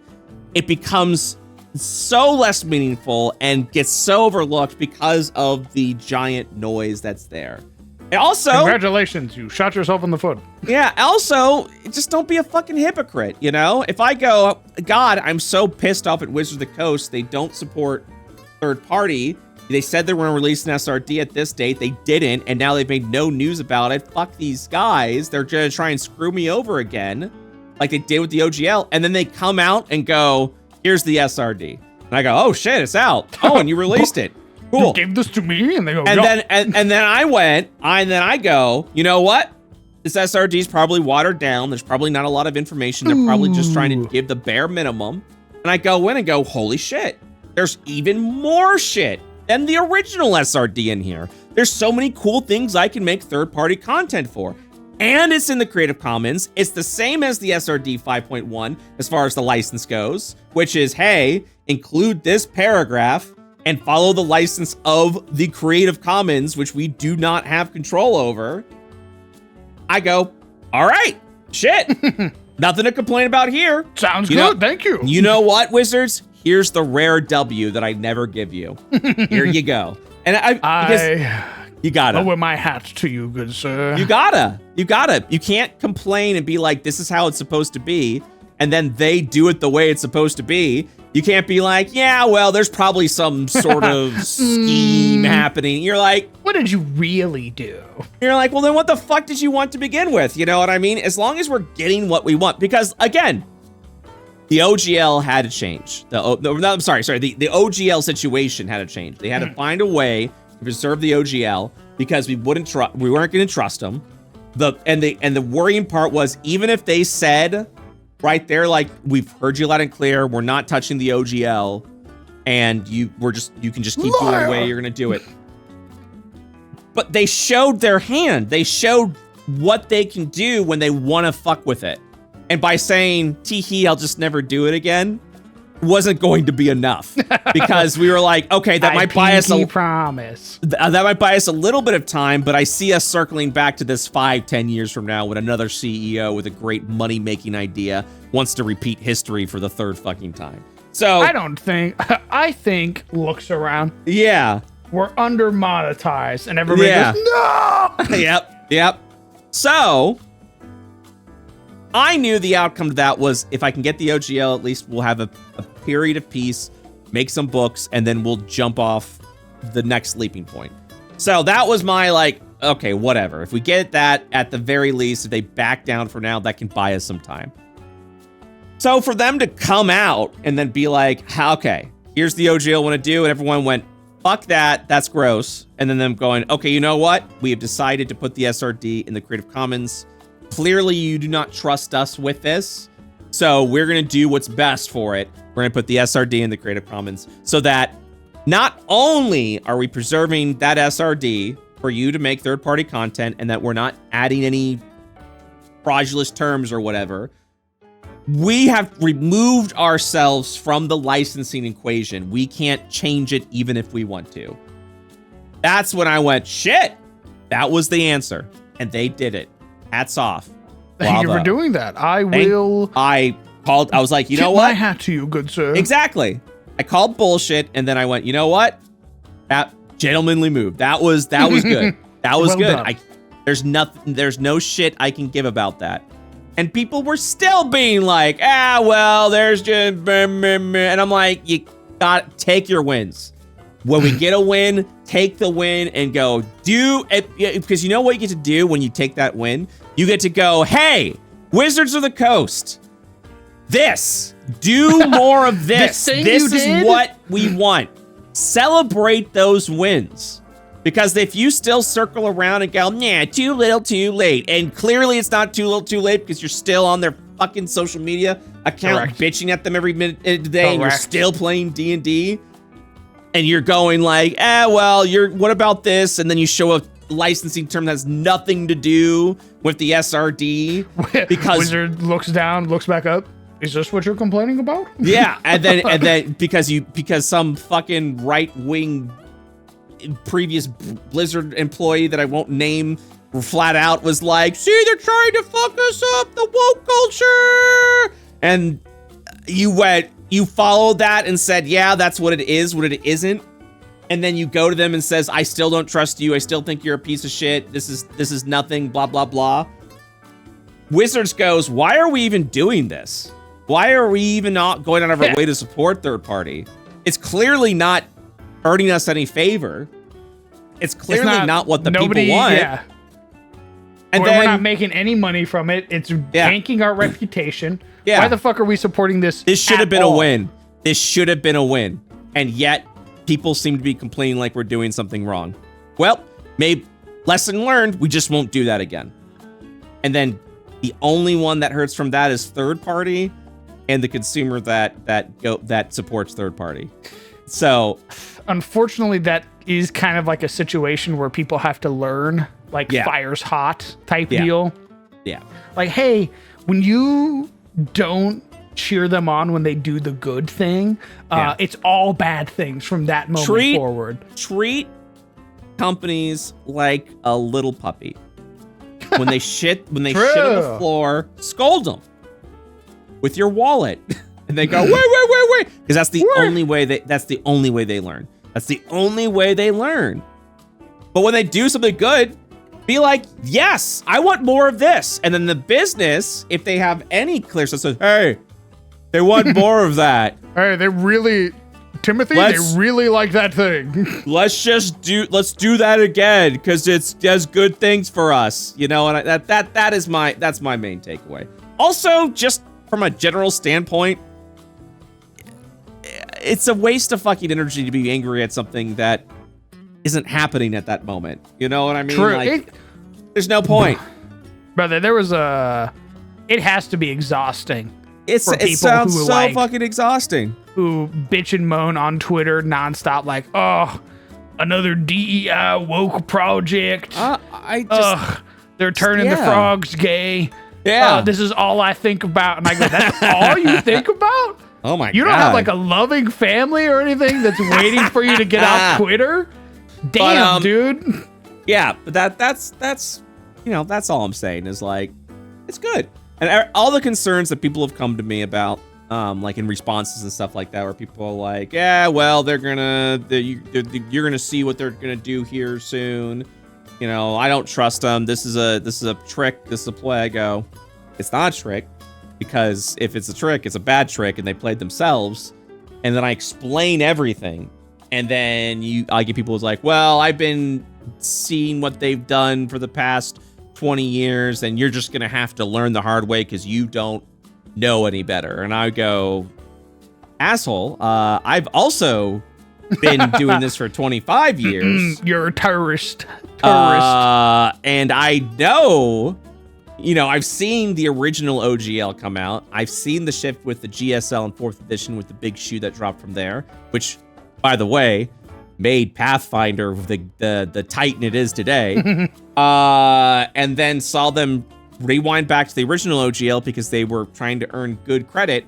it becomes so less meaningful and gets so overlooked because of the giant noise that's there. And also, congratulations, you shot yourself in the foot. Yeah, also, just don't be a fucking hypocrite, you know? If I go, God, I'm so pissed off at Wizards of the Coast, they don't support third party. They said they were going to release an SRD at this date. They didn't, and now they've made no news about it. Fuck these guys. They're going to try and screw me over again, like they did with the OGL. And then they come out and go, here's the SRD. And I go, oh shit, it's out. Oh, and you released it. Cool. You gave this to me? And they go, and no. then I go, you know what? This SRD is probably watered down. There's probably not a lot of information. They're probably just trying to give the bare minimum. And I go in and go, holy shit. There's even more shit than the original SRD in here. There's so many cool things I can make third-party content for. And it's in the Creative Commons. It's the same as the SRD 5.1 as far as the license goes, which is, hey, include this paragraph and follow the license of the Creative Commons, which we do not have control over, I go, all right, shit. Nothing to complain about here. Sounds good. Thank you. You know what, Wizards? Here's the rare W that I never give you. Here you go. And because you gotta lower my hat to you, good sir. You gotta. You can't complain and be like, this is how it's supposed to be, and then they do it the way it's supposed to be. You can't be like, yeah, well, there's probably some sort of scheme happening. You're like, what did you really do? You're like, well, then what the fuck did you want to begin with? You know what I mean? As long as we're getting what we want. Because, again, the OGL had to change. The OGL situation had to change. They had to find a way to preserve the OGL because we weren't going to trust them. And the worrying part was, even if they said right there, like, we've heard you loud and clear, we're not touching the OGL, and you can just keep doing the way you're gonna do it. But they showed their hand. They showed what they can do when they want to fuck with it. And by saying, tee-hee, I'll just never do it again, wasn't going to be enough. Because we were like, okay, that might buy us that might buy us a little bit of time, but I see us circling back to this 5-10 years from now when another CEO with a great money-making idea wants to repeat history for the third fucking time. So I think looks around. Yeah. We're under monetized and everybody goes, no! Yep. So I knew the outcome to that was, if I can get the OGL, at least we'll have a period of peace, make some books, and then we'll jump off the next leaping point. So that was my, like, okay, whatever. If we get that, at the very least, if they back down for now, that can buy us some time. So for them to come out and then be like, okay, here's the OGL I want to do, and everyone went, fuck that, that's gross. And then them going, okay, you know what? We have decided to put the SRD in the Creative Commons. Clearly, you do not trust us with this, so we're going to do what's best for it. We're going to put the SRD in the Creative Commons so that not only are we preserving that SRD for you to make third-party content and that we're not adding any fraudulent terms or whatever, we have removed ourselves from the licensing equation. We can't change it even if we want to. That's when I went, shit, that was the answer. And they did it. Hats off. Thank you for doing that. I was like, you know what? My hat to you, good sir. Exactly. I called bullshit, and then I went, you know what? That gentlemanly move. That was good. That was well good. There's no shit I can give about that. And people were still being like, well, there's just, and I'm like, you gotta take your wins. When we get a win, take the win and go do it. Because you know what you get to do when you take that win? You get to go, hey, Wizards of the Coast, do more of this. This is what we want. Celebrate those wins. Because if you still circle around and go, nah, too little, too late. And clearly it's not too little, too late because you're still on their fucking social media account bitching at them every minute of the day and you're still playing D&D. And you're going like, what about this? And then you show a licensing term that has nothing to do with the SRD. Because Wizard looks down, looks back up. Is this what you're complaining about? Yeah, and then because some fucking right-wing previous Blizzard employee that I won't name flat out was like, see, they're trying to fuck us up, the woke culture. And you followed that and said, yeah, that's what it is, what it isn't. And then you go to them and says, I still don't trust you. I still think you're a piece of shit. This is nothing, blah, blah, blah. Wizards goes, why are we even doing this? Why are we even not going out of our way to support third party? It's clearly not earning us any favor. It's clearly not what the people want. Yeah. And we're not making any money from it. It's tanking our reputation. Yeah. Why the fuck are we supporting this? This should have been a win. This should have been a win. And yet, people seem to be complaining like we're doing something wrong. Well, maybe lesson learned, we just won't do that again. And then the only one that hurts from that is third party and the consumer that supports third party. So, unfortunately, that is kind of like a situation where people have to learn, like fire's hot type deal. Yeah. Like, hey, when you don't cheer them on when they do the good thing. It's all bad things from that moment forward. Treat companies like a little puppy. When they shit on the floor, scold them with your wallet, and they go wait, because that's the only way they learn. That's the only way they learn. But when they do something good, be like, yes, I want more of this. And then the business, if they have any clear stuff, says, hey, they want more of that. Hey, they really like that thing. let's do that again, because it does good things for us, you know. And that's my main takeaway. Also, just from a general standpoint, it's a waste of fucking energy to be angry at something that isn't happening at that moment. You know what I mean? True. Like, there's no point. Brother, it has to be exhausting. It sounds so fucking exhausting. Who bitch and moan on Twitter nonstop, like, oh, another DEI woke project. They're turning the frogs gay. Yeah. This is all I think about. And I go, that's all you think about? Oh my God. You don't have like a loving family or anything that's waiting for you to get off Twitter? Damn, dude. Yeah, but that's all I'm saying is, like, it's good. And all the concerns that people have come to me about, like in responses and stuff like that, where people are like, yeah, well, you're gonna see what they're gonna do here soon. You know, I don't trust them. This is a trick. This is a play. I go, it's not a trick, because if it's a trick, it's a bad trick, and they played themselves. And then I explain everything, and then I get people who's like, well, I've been seeing what they've done for the past 20 years, and you're just gonna have to learn the hard way because you don't know any better. And I go, asshole, I've also been doing this for 25 years. You're a terrorist. And I know, I've seen the original OGL come out. I've seen the shift with the GSL in 4th edition with the big shoe that dropped from there, which, by the way, made Pathfinder the titan it is today. And then saw them rewind back to the original OGL because they were trying to earn good credit,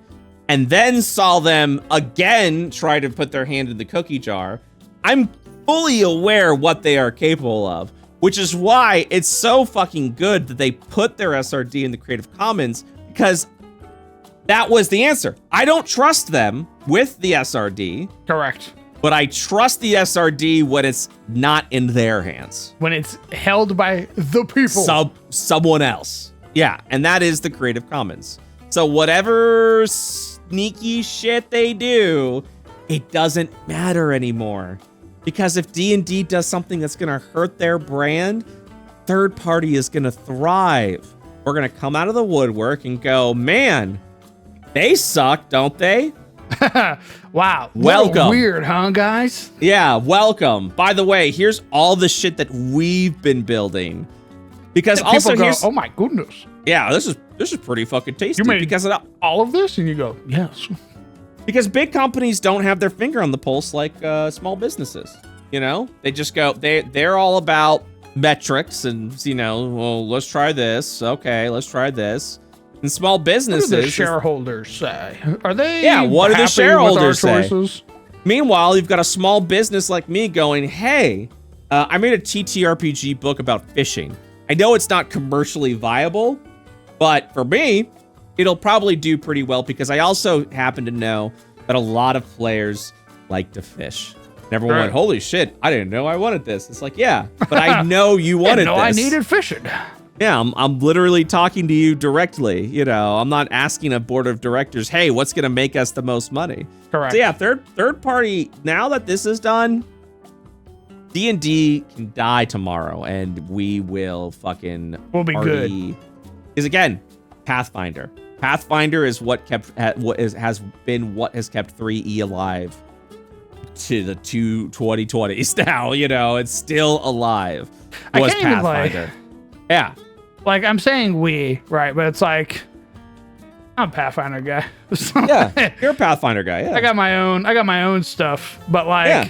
and then saw them again try to put their hand in the cookie jar. I'm fully aware what they are capable of, which is why it's so fucking good that they put their SRD in the Creative Commons, because that was the answer. I don't trust them with the SRD. Correct. But I trust the SRD when it's not in their hands. When it's held by the people. Someone else. Yeah, and that is the Creative Commons. So whatever sneaky shit they do, it doesn't matter anymore. Because if D&D does something that's going to hurt their brand, third party is going to thrive. We're going to come out of the woodwork and go, man, they suck, don't they? Wow. Welcome. Weird, huh, guys? Yeah, welcome. By the way, here's all the shit that we've been building. Because and also go, oh my goodness. Yeah, this is pretty fucking tasty. You made because of all of this, and you go, yes. Because big companies don't have their finger on the pulse like small businesses. They just go, they're all about metrics and, well, let's try this. Okay, let's try this. And small businesses. What do the shareholders say? Are they? Yeah, what do the shareholders say? Choices? Meanwhile, you've got a small business like me going, hey, I made a TTRPG book about fishing. I know it's not commercially viable, but for me, it'll probably do pretty well because I also happen to know that a lot of players like to fish. And everyone went, holy shit, I didn't know I wanted this. It's like, yeah, but I know you wanted this. I needed fishing. Yeah, I'm literally talking to you directly. I'm not asking a board of directors, hey, what's going to make us the most money? Correct. So yeah, third party, now that this is done, D&D can die tomorrow, and we will fucking we'll be party. Good. Because again, Pathfinder. Pathfinder is what has kept 3E alive to the 2020s now. It's still alive. Was Pathfinder. Yeah. Like, I'm saying we, right? But it's like, I'm a Pathfinder guy. Yeah, you're a Pathfinder guy. Yeah. I got my own stuff, but like, yeah.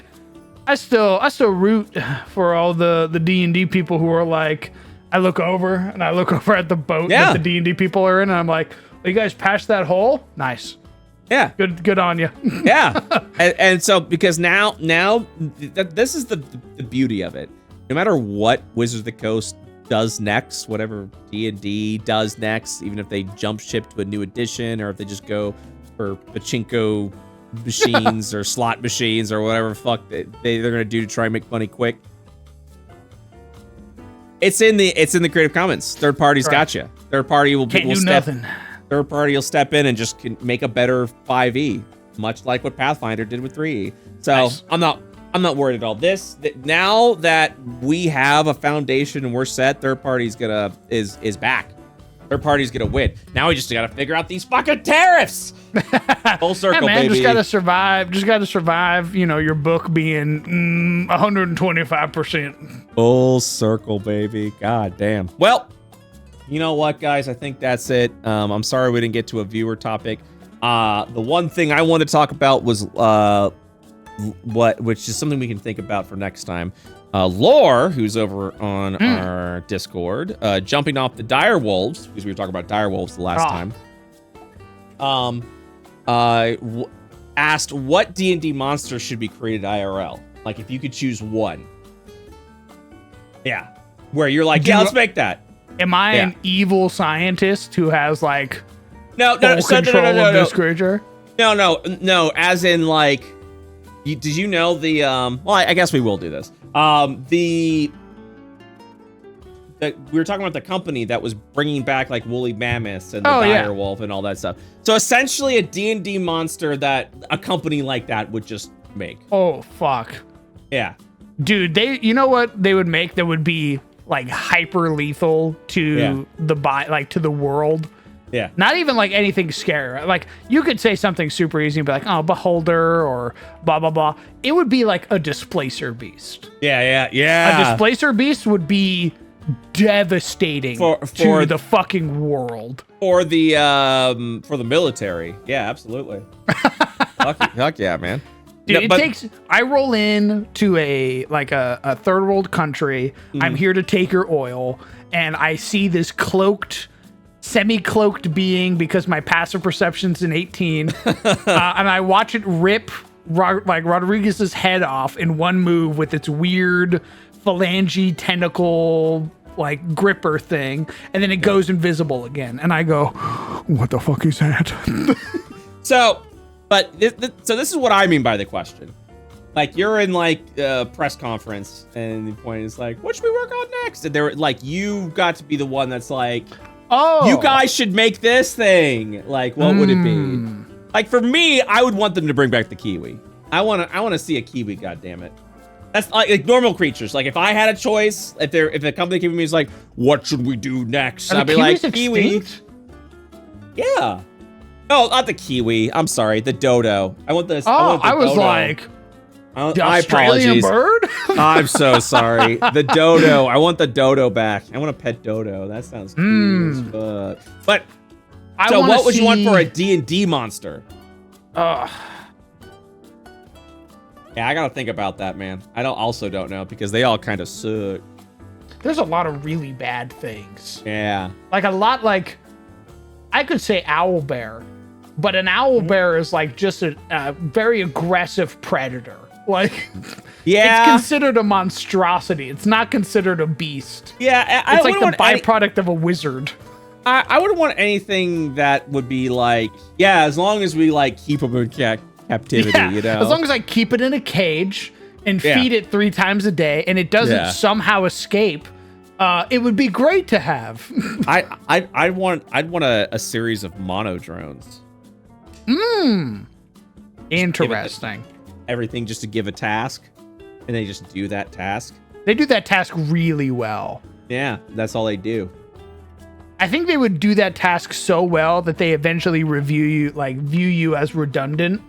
I still root for all the D&D people who are like, I look over at the boat that the D&D people are in, and I'm like, You guys passed that hole? Nice. Yeah. Good on you. Yeah. And so because now this is the beauty of it. No matter what Wizards of the Coast does next, whatever D&D does next, even if they jump ship to a new edition or if they just go for pachinko machines or slot machines or whatever the fuck they're gonna do to try and make money quick. It's in the Creative Commons. Third party's got you. Third party will Third party will step in and just can make a better 5e, much like what Pathfinder did with 3e. So nice. I'm not worried at all. Now that we have a foundation and we're set, third party's is back. Third party's gonna win. Now we just gotta figure out these fucking tariffs. Full circle, man, baby. Just gotta survive. Just gotta survive. You know, your book being 125%. Full circle, baby. God damn. Well, you know what, guys? I think that's it. I'm sorry we didn't get to a viewer topic. The one thing I wanted to talk about was which is something we can think about for next time. Lore, who's over on our Discord, jumping off the dire wolves, because we were talking about dire wolves the last time. Asked what D&D monster should be created IRL. Like if you could choose one. Yeah. Where you're like, let's make that. Am I an evil scientist who has like full control of this creature? No. As in like, did you know the well, I guess we will do this. We were talking about the company that was bringing back like woolly mammoths and the dire wolf and all that stuff. So essentially, a D&D monster that a company like that would just make. Oh fuck. Yeah. Dude, you know what they would make that would be like hyper lethal to to the world. Yeah. Not even like anything scary. Like you could say something super easy and be like, oh, beholder or blah blah blah. It would be like a displacer beast. Yeah. A displacer beast would be devastating to the fucking world. For the military. Yeah, absolutely. Fuck yeah, man. Dude, I roll in to a third world country. I'm here to take your oil, and I see this semi-cloaked being because my passive perception's an 18, and I watch it rip Rodriguez's head off in one move with its weird phalange tentacle like gripper thing, and then it goes invisible again, and I go, "What the fuck is that?" So this is what I mean by the question. Like you're in like a press conference and the point is like, what should we work on next? And they're like, you got to be the one that's like, oh, you guys should make this thing. Like, what would it be? Like for me, I would want them to bring back the Kiwi. I want to see a Kiwi, goddammit. That's like normal creatures. Like if I had a choice, if the company came to me is like, what should we do next? I'd be like, Kiwi. Yeah. No, not the Kiwi. I'm sorry, the dodo. I want this. I was dodo. Like, the Australian bird? I'm so sorry. The dodo. I want the dodo back. I want a pet dodo. That sounds cute as fuck. But so what would you want for a D&D monster? Yeah, I gotta think about that, man. I also don't know because they all kind of suck. There's a lot of really bad things. Yeah. Like a lot like I could say owlbear. But an owlbear is like just a very aggressive predator. Like, it's considered a monstrosity. It's not considered a beast. Yeah, it's like the byproduct of a wizard. I wouldn't want anything that would be like, as long as we like keep them in captivity, you know. As long as I keep it in a cage and feed it 3 times a day, and it doesn't somehow escape. It would be great to have. I'd want a series of mono drones. Interesting. Everything just to give a task, and they just do that task. They do that task really well. Yeah, that's all they do. I think they would do that task so well that they eventually view you as redundant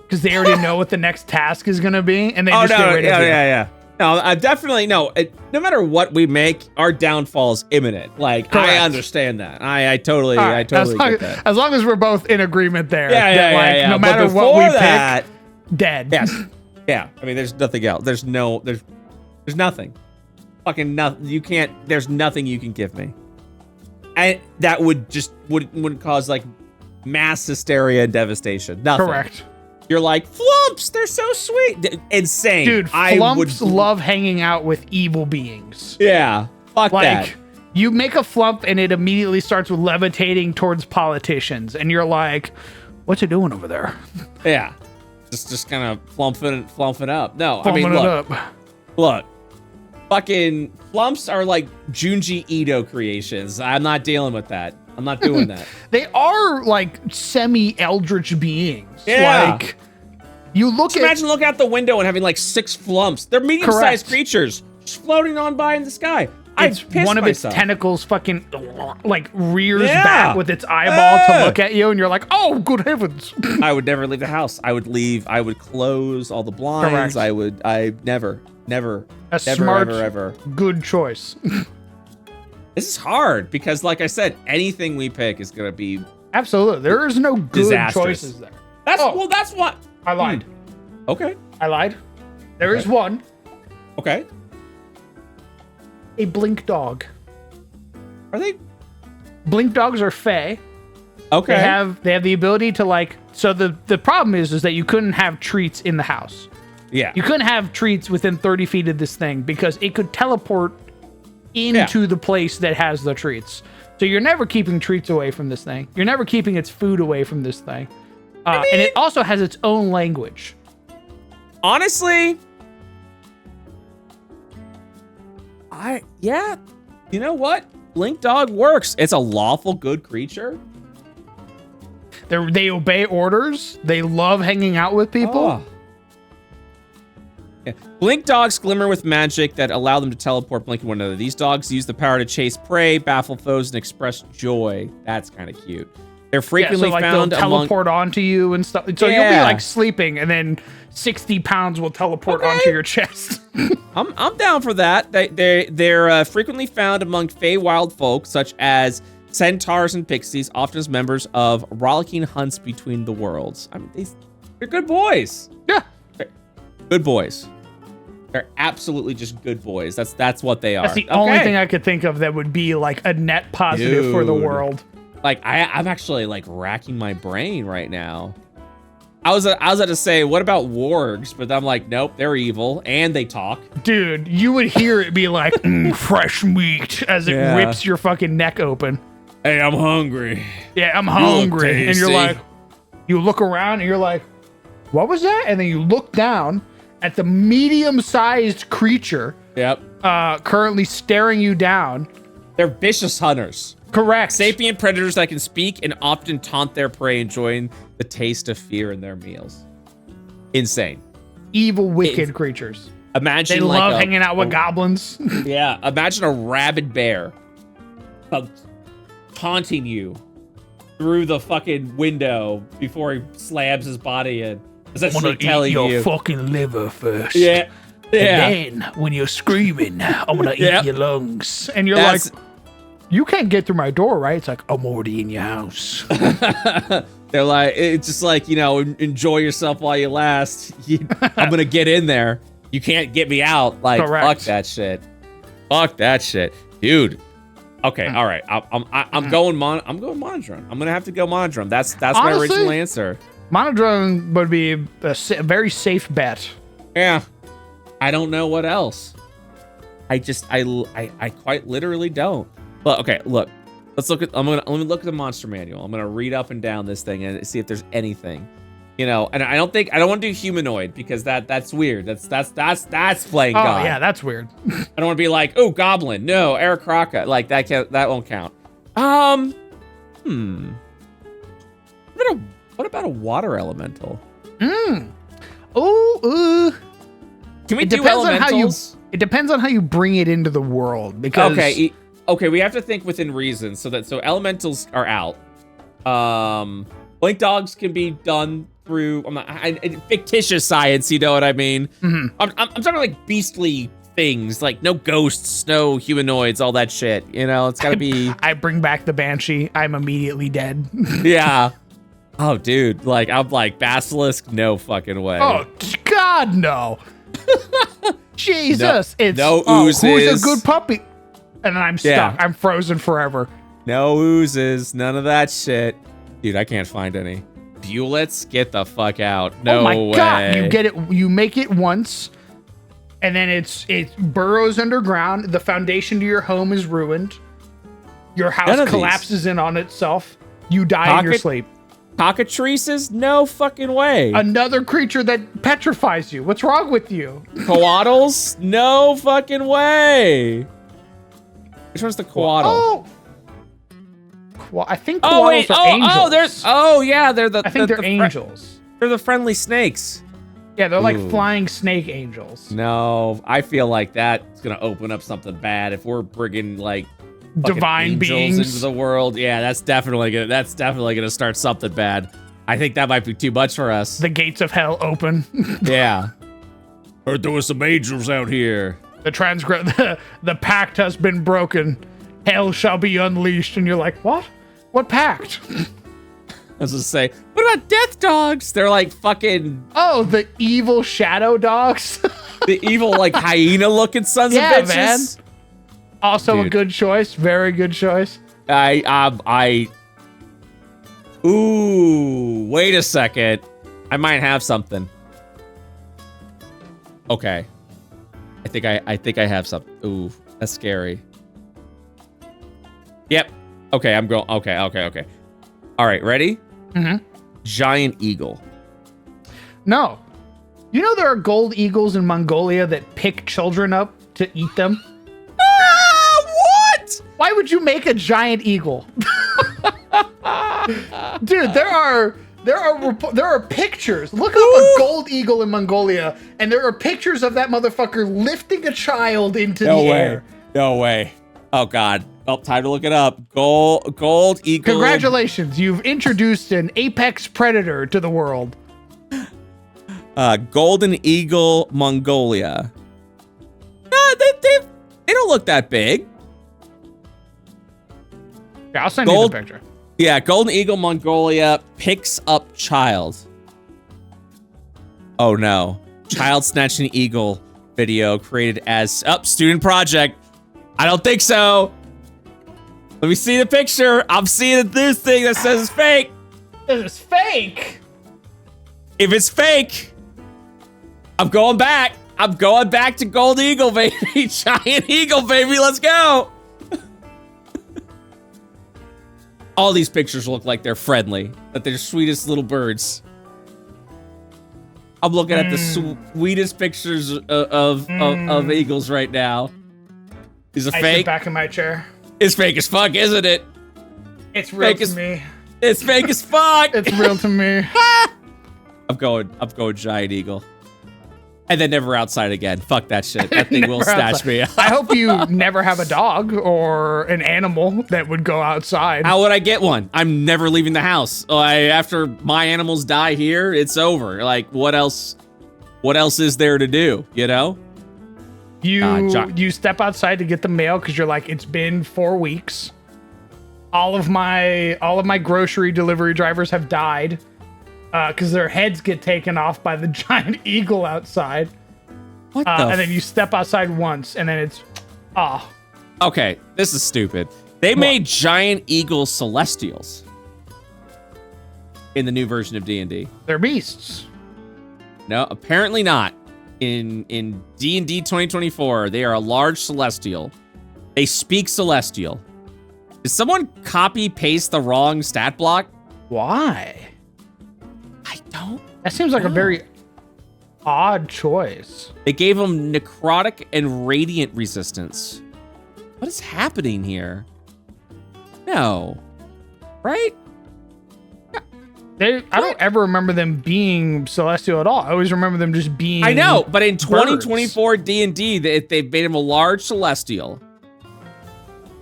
because they already know what the next task is going to be, and they get rid of you. Yeah. No, I definitely no matter what we make, our downfall is imminent. Like correct. I understand that. I totally get that. As long as we're both in agreement there. Yeah. No matter what we pick, dead. Yes. Yeah. I mean, there's nothing else. There's nothing. Fucking nothing. You can't. There's nothing you can give me. and that wouldn't cause like mass hysteria and devastation. Nothing. Correct. You're like, flumps, they're so sweet. Insane. Dude, flumps love hanging out with evil beings. Yeah. Fuck that. Like, you make a flump and it immediately starts with levitating towards politicians. And you're like, what's it doing over there? Yeah. Just kind of flumping up. No, Flumping I mean, it up. look. Fucking flumps are like Junji Ito creations. I'm not dealing with that. I'm not doing that. They are like semi-eldritch beings. Yeah. Like, you look imagine looking out the window and having like 6 flumps. They're medium-sized creatures just floating on by in the sky. It's one of myself. its tentacles fucking like rears back with its eyeball to look at you, and you're like, oh, good heavens. I would never leave the house. I would close all the blinds. Correct. I never, smart, ever. Good choice. This is hard because, like I said, anything we pick is gonna be absolutely. There is no good disastrous. choices there. That's what I lied. Okay, I lied. There is one. Okay. A blink dog. Are they? Blink dogs are fey. Okay. They have the ability to like. So the problem is that you couldn't have treats in the house. Yeah. You couldn't have treats within 30 feet of this thing because it could teleport into the place that has the treats. So you're never keeping treats away from this thing. You're never keeping its food away from this thing. And it also has its own language. Honestly, you know what? Blink dog works. It's a lawful good creature. They obey orders. They love hanging out with people. Oh. Yeah. Blink dogs glimmer with magic that allow them to teleport blinking one another. These dogs use the power to chase prey, baffle foes, and express joy. That's kind of cute. They're frequently found they'll teleport onto you and stuff. So you'll be like sleeping, and then 60 pounds will teleport onto your chest. I'm down for that. They're frequently found among fey wild folk, such as centaurs and pixies, often as members of rollicking hunts between the worlds. I mean, they're good boys. Yeah, they're good boys. They're absolutely just good boys. That's what they are. That's the only thing I could think of that would be like a net positive for the world. Like I'm actually like racking my brain right now. I was about to say, what about wargs? But I'm like, nope, they're evil and they talk. Dude, you would hear it be like, fresh meat as it rips your fucking neck open. Hey, I'm hungry. Yeah, I'm hungry. And you're like, you look around and you're like, what was that? And then you look down at the medium-sized creature. Yep. Currently staring you down. They're vicious hunters. Correct. Sapient predators that can speak and often taunt their prey, enjoying the taste of fear in their meals. Insane. Evil, wicked creatures. Imagine they love hanging out with goblins. Yeah, imagine a rabid bear taunting you through the fucking window before he slams his body in. Essentially telling you, your fucking liver first. Yeah. And then when you're screaming, I'm gonna eat your lungs. And you're like, you can't get through my door, right? It's like, I'm already in your house. They're like, it's just like, you know, enjoy yourself while you last. I'm gonna get in there. You can't get me out. Like, fuck that shit. Fuck that shit, dude. Okay, all right. I'm going monodrone. I'm gonna have to go monodrone. That's honestly, my original answer. Monodrone would be a very safe bet. Yeah. I don't know what else. I quite literally don't. But okay, look. Let me look at the monster manual. I'm gonna read up and down this thing and see if there's anything. You know, and I don't want to do humanoid because that's weird. That's playing God. Oh yeah, that's weird. I don't want to be like, oh, goblin. No, Eric Crocker. Like that won't count. What about a water elemental? Oh, can we do elementals? It depends on how you bring it into the world. Because okay, we have to think within reason. So elementals are out. Blink dogs can be done through fictitious science. You know what I mean? Mm-hmm. I'm talking like beastly things, like no ghosts, no humanoids, all that shit. You know, it's gotta be. I bring back the banshee. I'm immediately dead. Yeah. Oh, dude, like I'm like basilisk. No fucking way. Oh God, no. Jesus, it's no oozes. Who's a good puppy? And then I'm stuck. Yeah. I'm frozen forever. No oozes. None of that shit. Dude, I can't find any. Bullets? Get the fuck out. No way. Oh my god. You get it. You make it once, and then it burrows underground. The foundation to your home is ruined. Your house collapses in on itself. You die in your sleep. Cockatrices? No fucking way. Another creature that petrifies you. What's wrong with you? Coatls? No fucking way. Which one's the coatl? Oh. I think koalas are angels. I think they're angels. They're the friendly snakes. Yeah, they're like flying snake angels. No, I feel like that's gonna open up something bad if we're bringing like divine beings into the world. Yeah, that's definitely gonna start something bad. I think that might be too much for us. The gates of hell open. Yeah. Heard there was some angels out here. The pact has been broken. Hell shall be unleashed. And you're like, what? What pact? I was gonna say, what about death dogs? They're like fucking... Oh, the evil shadow dogs? The evil, like, hyena-looking sons of bitches? Man. Also a good choice. Very good choice. Ooh, wait a second. I might have something. Okay. I think I have something. Ooh, that's scary. Yep. Okay, I'm going. Okay. All right, ready? Mm-hmm. Giant eagle. No. You know there are gold eagles in Mongolia that pick children up to eat them? What? Why would you make a giant eagle? Dude, there are pictures. Look up a gold eagle in Mongolia, and there are pictures of that motherfucker lifting a child into the air. No way. Oh, God. Oh, time to look it up. Gold eagle. Congratulations. You've introduced an apex predator to the world. Golden eagle, Mongolia. They don't look that big. Yeah, I'll send you the picture. Yeah, golden eagle, Mongolia picks up child. Oh, no. Child snatching eagle video created as... student project. I don't think so. Let me see the picture. I'm seeing this thing that says it's fake. It's fake. If it's fake, I'm going back. I'm going back to gold eagle, baby. Giant eagle, baby. Let's go. All these pictures look like they're friendly, that they're sweetest little birds. I'm looking at the sweetest pictures of eagles right now. Is it fake? I sit back in my chair. It's fake as fuck, isn't it? It's real to me. It's fake as fuck. It's real to me. I'm going giant eagle. And then never outside again. Fuck that shit. That thing will snatch me. I hope you never have a dog or an animal that would go outside. How would I get one? I'm never leaving the house. After my animals die here, it's over. Like, what else is there to do, you know? You step outside to get the mail because you're like, it's been 4 weeks. All of my grocery delivery drivers have died because their heads get taken off by the giant eagle outside. What the? And then you step outside once, and then it's Okay, this is stupid. They made giant eagle celestials in the new version of D&D. They're beasts. No, apparently not. In D&D 2024, they are a large celestial. They speak celestial. Did someone copy paste the wrong stat block? Why? I don't. That seems like a very odd choice. They gave them necrotic and radiant resistance. What is happening here? No. Right? I don't ever remember them being celestial at all. I always remember them just being I know, but in birds. 2024 D&D, they've made them a large celestial.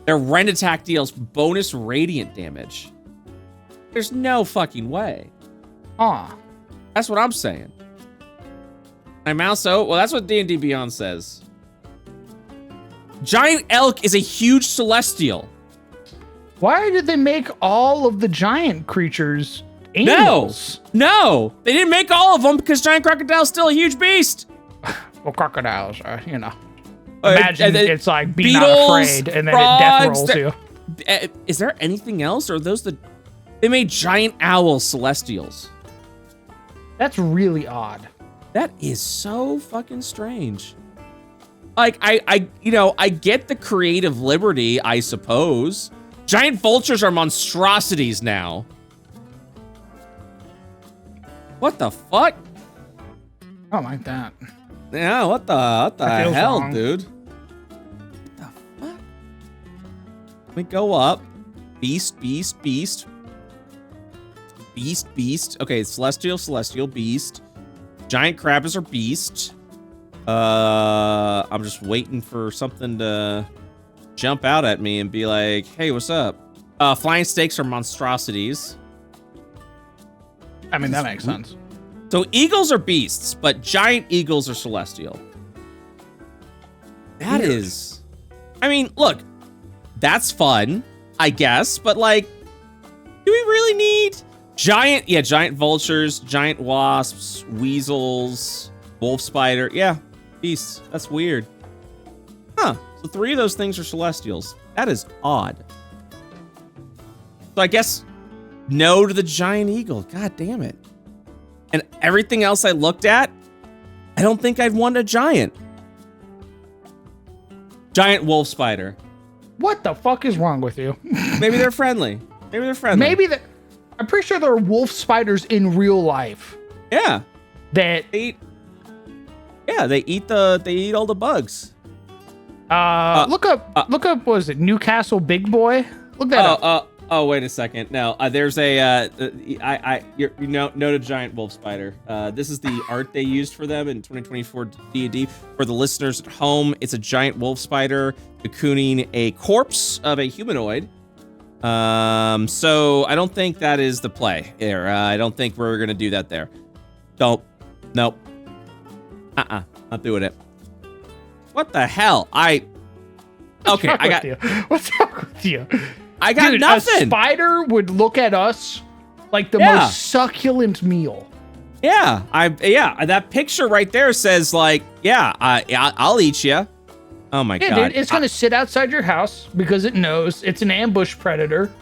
Their rend attack deals bonus radiant damage. There's no fucking way. That's what I'm saying. My mouse well, that's what D&D Beyond says. Giant elk is a huge celestial. Why did they make all of the giant creatures angels? No, they didn't make all of them because giant crocodile's still a huge beast. Well, crocodiles are, Imagine it's like being beetles, not afraid and then frogs, it death rolls you. is there anything else? Or are those they made giant owl celestials? That's really odd. That is so fucking strange. Like, I get the creative liberty, I suppose. Giant vultures are monstrosities now. What the fuck? I don't like that. Yeah, what the hell, wrong. dude? What the fuck? Let me go up. Beast. Okay, celestial, beast. Giant crabs are beast. I'm just waiting for something to jump out at me and be like, hey, what's up? Flying snakes are monstrosities. I mean, that makes sense. So eagles are beasts, but giant eagles are celestial. That Weird. is... I mean, look, that's fun, I guess, but like, do we really need giant vultures, giant wasps, weasels, wolf spider? Yeah, beasts. That's weird. Huh. So 3 of those things are celestials. That is odd. So I guess no to the giant eagle. God damn it. And everything else I looked at, I don't think I'd want a giant. Giant wolf spider. What the fuck is wrong with you? Maybe they're friendly. I'm pretty sure there are wolf spiders in real life. Yeah. That They eat all the bugs. look up what was it, Newcastle Big Boy? Look that up. Oh, wait a second. No, there's a you know a giant wolf spider. This is the art they used for them in 2024 D&D. For the listeners at home, it's a giant wolf spider cocooning a corpse of a humanoid. So I don't think that is the play here. I don't think we're gonna do that there. Nope. Not doing it. What the hell? What's wrong with you? I got Dude, nothing. A spider would look at us like the Yeah. most succulent meal. Yeah, that picture right there says like, I'll eat you. Oh my Yeah, god. dude, it's gonna sit outside your house because it knows it's an ambush predator.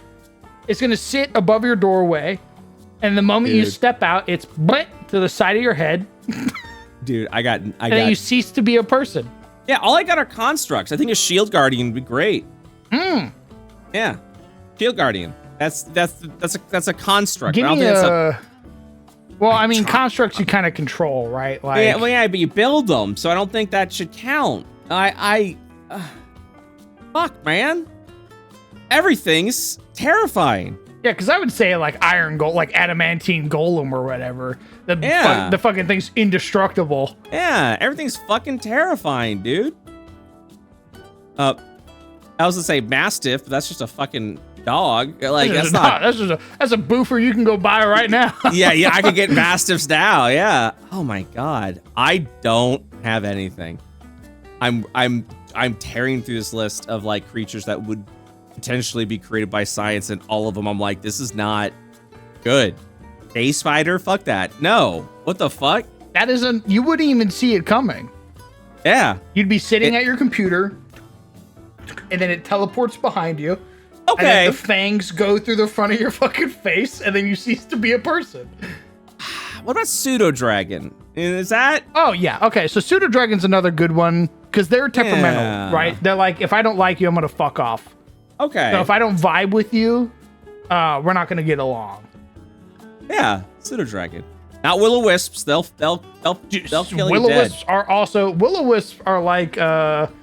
It's gonna sit above your doorway, and the moment you step out, it's to the side of your head, Dude, and then you cease to be a person. Yeah, all I got are constructs. I think a shield guardian would be great. Yeah. Shield guardian. That's a construct. Give I don't me think that's Well, I mean, constructs you kind of control, right? Like, yeah, but you build them, so I don't think that should count. Fuck, man. Everything's terrifying. yeah, because I would say like iron gold, like adamantine golem or whatever. The fucking thing's indestructible. Yeah, everything's fucking terrifying, dude. I was gonna say mastiff, but that's just a fucking dog. Like that's a boofer you can go buy right now. yeah, I could get mastiffs now. Yeah. Oh my god, I don't have anything. I'm tearing through this list of like creatures that would potentially be created by science, and all of them I'm like, this is not good. A spider, fuck that. No, what the fuck? That isn't. You wouldn't even see it coming. Yeah. You'd be sitting at your computer, and then it teleports behind you. Okay. And then the fangs go through the front of your fucking face, and then you cease to be a person. What about pseudo dragon? Is that? Oh yeah. Okay. So pseudo dragon's another good one because they're temperamental, Yeah. right? They're like, if I don't like you, I'm gonna fuck off. Okay. So if I don't vibe with you, we're not gonna get along. Yeah, pseudo dragon. Not will-o-wisps. They'll kill you dead. Will-o-wisps are like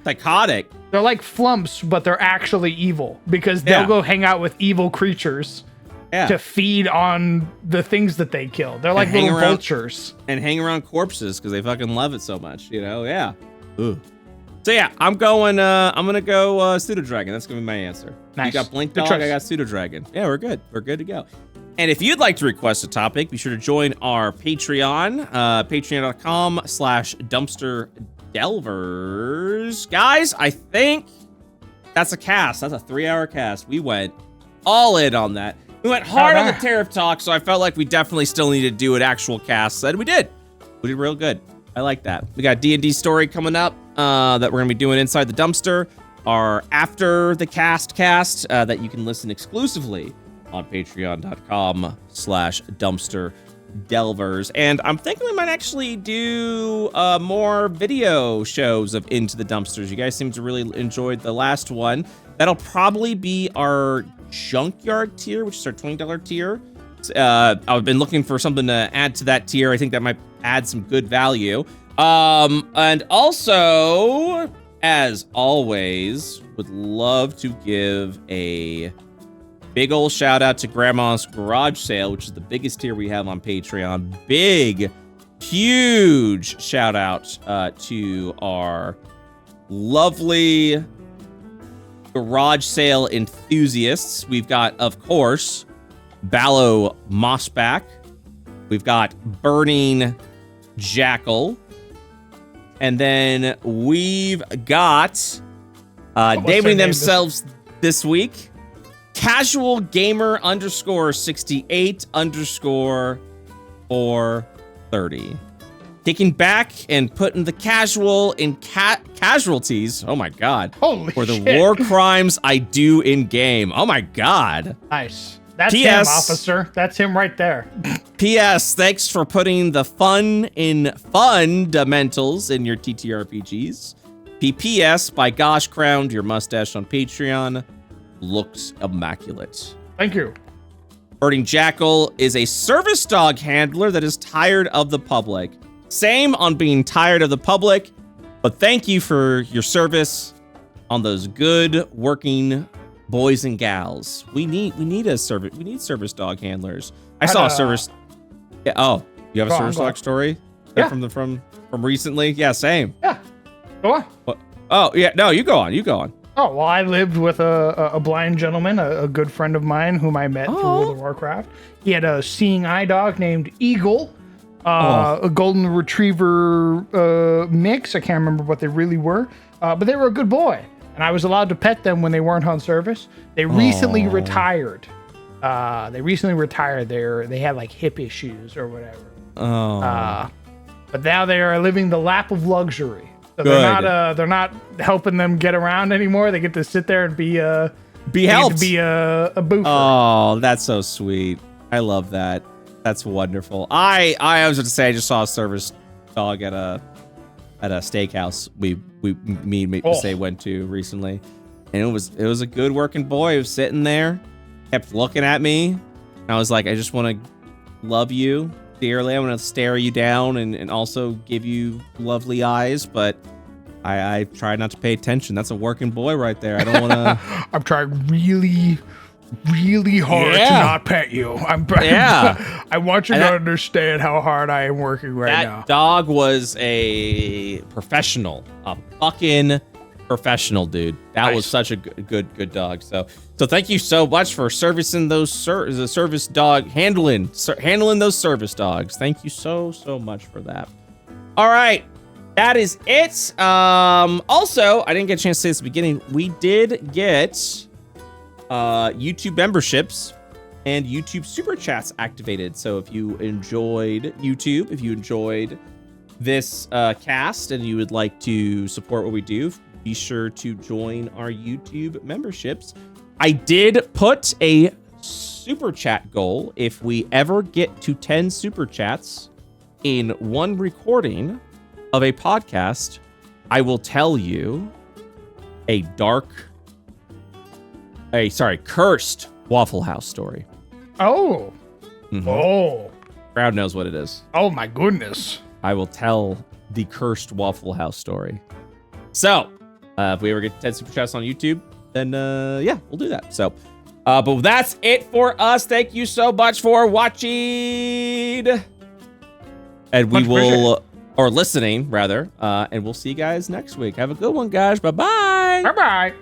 Psychotic. they're like flumps, but they're actually evil because they'll go hang out with evil creatures to feed on the things that they kill. They're like little vultures. And hang around corpses because they fucking love it so much, you know? Yeah. Ooh. So yeah, I'm gonna go pseudo dragon. That's gonna be my answer. Nice. You got blink Good dog, choice. I got pseudo dragon. Yeah, we're good. We're good to go. And if you'd like to request a topic, be sure to join our Patreon, patreon.com/dumpsterdelvers. Guys, I think that's a cast. That's a 3-hour cast. We went all in on that. We went hard on the tariff talk, so I felt like we definitely still need to do an actual cast, and we did. We did real good. I like that. We got D&D story coming up that we're gonna be doing inside the dumpster. our after the cast that you can listen exclusively on patreon.com/dumpsterdelvers. And I'm thinking we might actually do more video shows of Into the Dumpsters. You guys seem to really enjoy the last one. That'll probably be our Junkyard tier, which is our $20 tier. I've been looking for something to add to that tier. I think that might add some good value. And also, as always, would love to give a big old shout out to Grandma's Garage Sale, which is the biggest tier we have on Patreon. Big, huge shout out to our lovely garage sale enthusiasts. We've got, of course, Ballo Mossback. We've got Burning Jackal. And then we've got naming themselves this week, Casual Gamer _68 _430. Kicking back and putting the casual in casualties. Oh my God. Holy for the shit. war crimes I do in game. Oh my God. Nice. That's P.S. him, officer. That's him right there. P.S. Thanks for putting the fun in fundamentals in your TTRPGs. P.P.S. By gosh, crowned your mustache on Patreon looks immaculate. Thank you. Burning Jackal is a service dog handler that is tired of the public. Same on being tired of the public, but thank you for your service on those good working boys and gals. We need a service. We need service dog handlers. I saw a service. Yeah, oh, you have a service dog story? Yeah. From recently? Yeah, same. Yeah. Go on. What? Oh, yeah. No, you go on. You go on. Oh, well, I lived with a blind gentleman, a good friend of mine whom I met through World of Warcraft. He had a seeing eye dog named Eagle, a golden retriever mix. I can't remember what they really were, but they were a good boy. And I was allowed to pet them when they weren't on service. They recently retired. They had like hip issues or whatever. But now they are living the lap of luxury. So they're not helping them get around anymore. They get to sit there and be helped. Be a boofer. Oh, that's so sweet. I love that. That's wonderful. I was going to say I just saw a service dog at a steakhouse me went to recently, and it was a good working boy. He was sitting there, kept looking at me, and I was like, I just want to love you dearly. I want to stare you down and also give you lovely eyes, but I try not to pay attention. That's a working boy right there. I don't want to. I'm trying really hard to not pet you. I want you to understand how hard I am working right now. That dog was a professional, a fucking professional, dude. That was such a good dog. So thank you so much for servicing those the service dog handling those service dogs. Thank you so much for that. All right. That is it. Also, I didn't get a chance to say this at the beginning. We did get YouTube memberships and YouTube super chats activated. So if you enjoyed YouTube, if you enjoyed this cast and you would like to support what we do, be sure to join our YouTube memberships. I did put a super chat goal. If we ever get to 10 super chats in one recording of a podcast, I will tell you a cursed Waffle House story. Oh. Mm-hmm. Oh. Crowd knows what it is. Oh my goodness. I will tell the cursed Waffle House story. So, if we ever get 10 super chats on YouTube, then yeah, we'll do that. So, but that's it for us. Thank you so much for watching. And we will, or listening rather, and we'll see you guys next week. Have a good one, guys. Bye-bye. Bye-bye.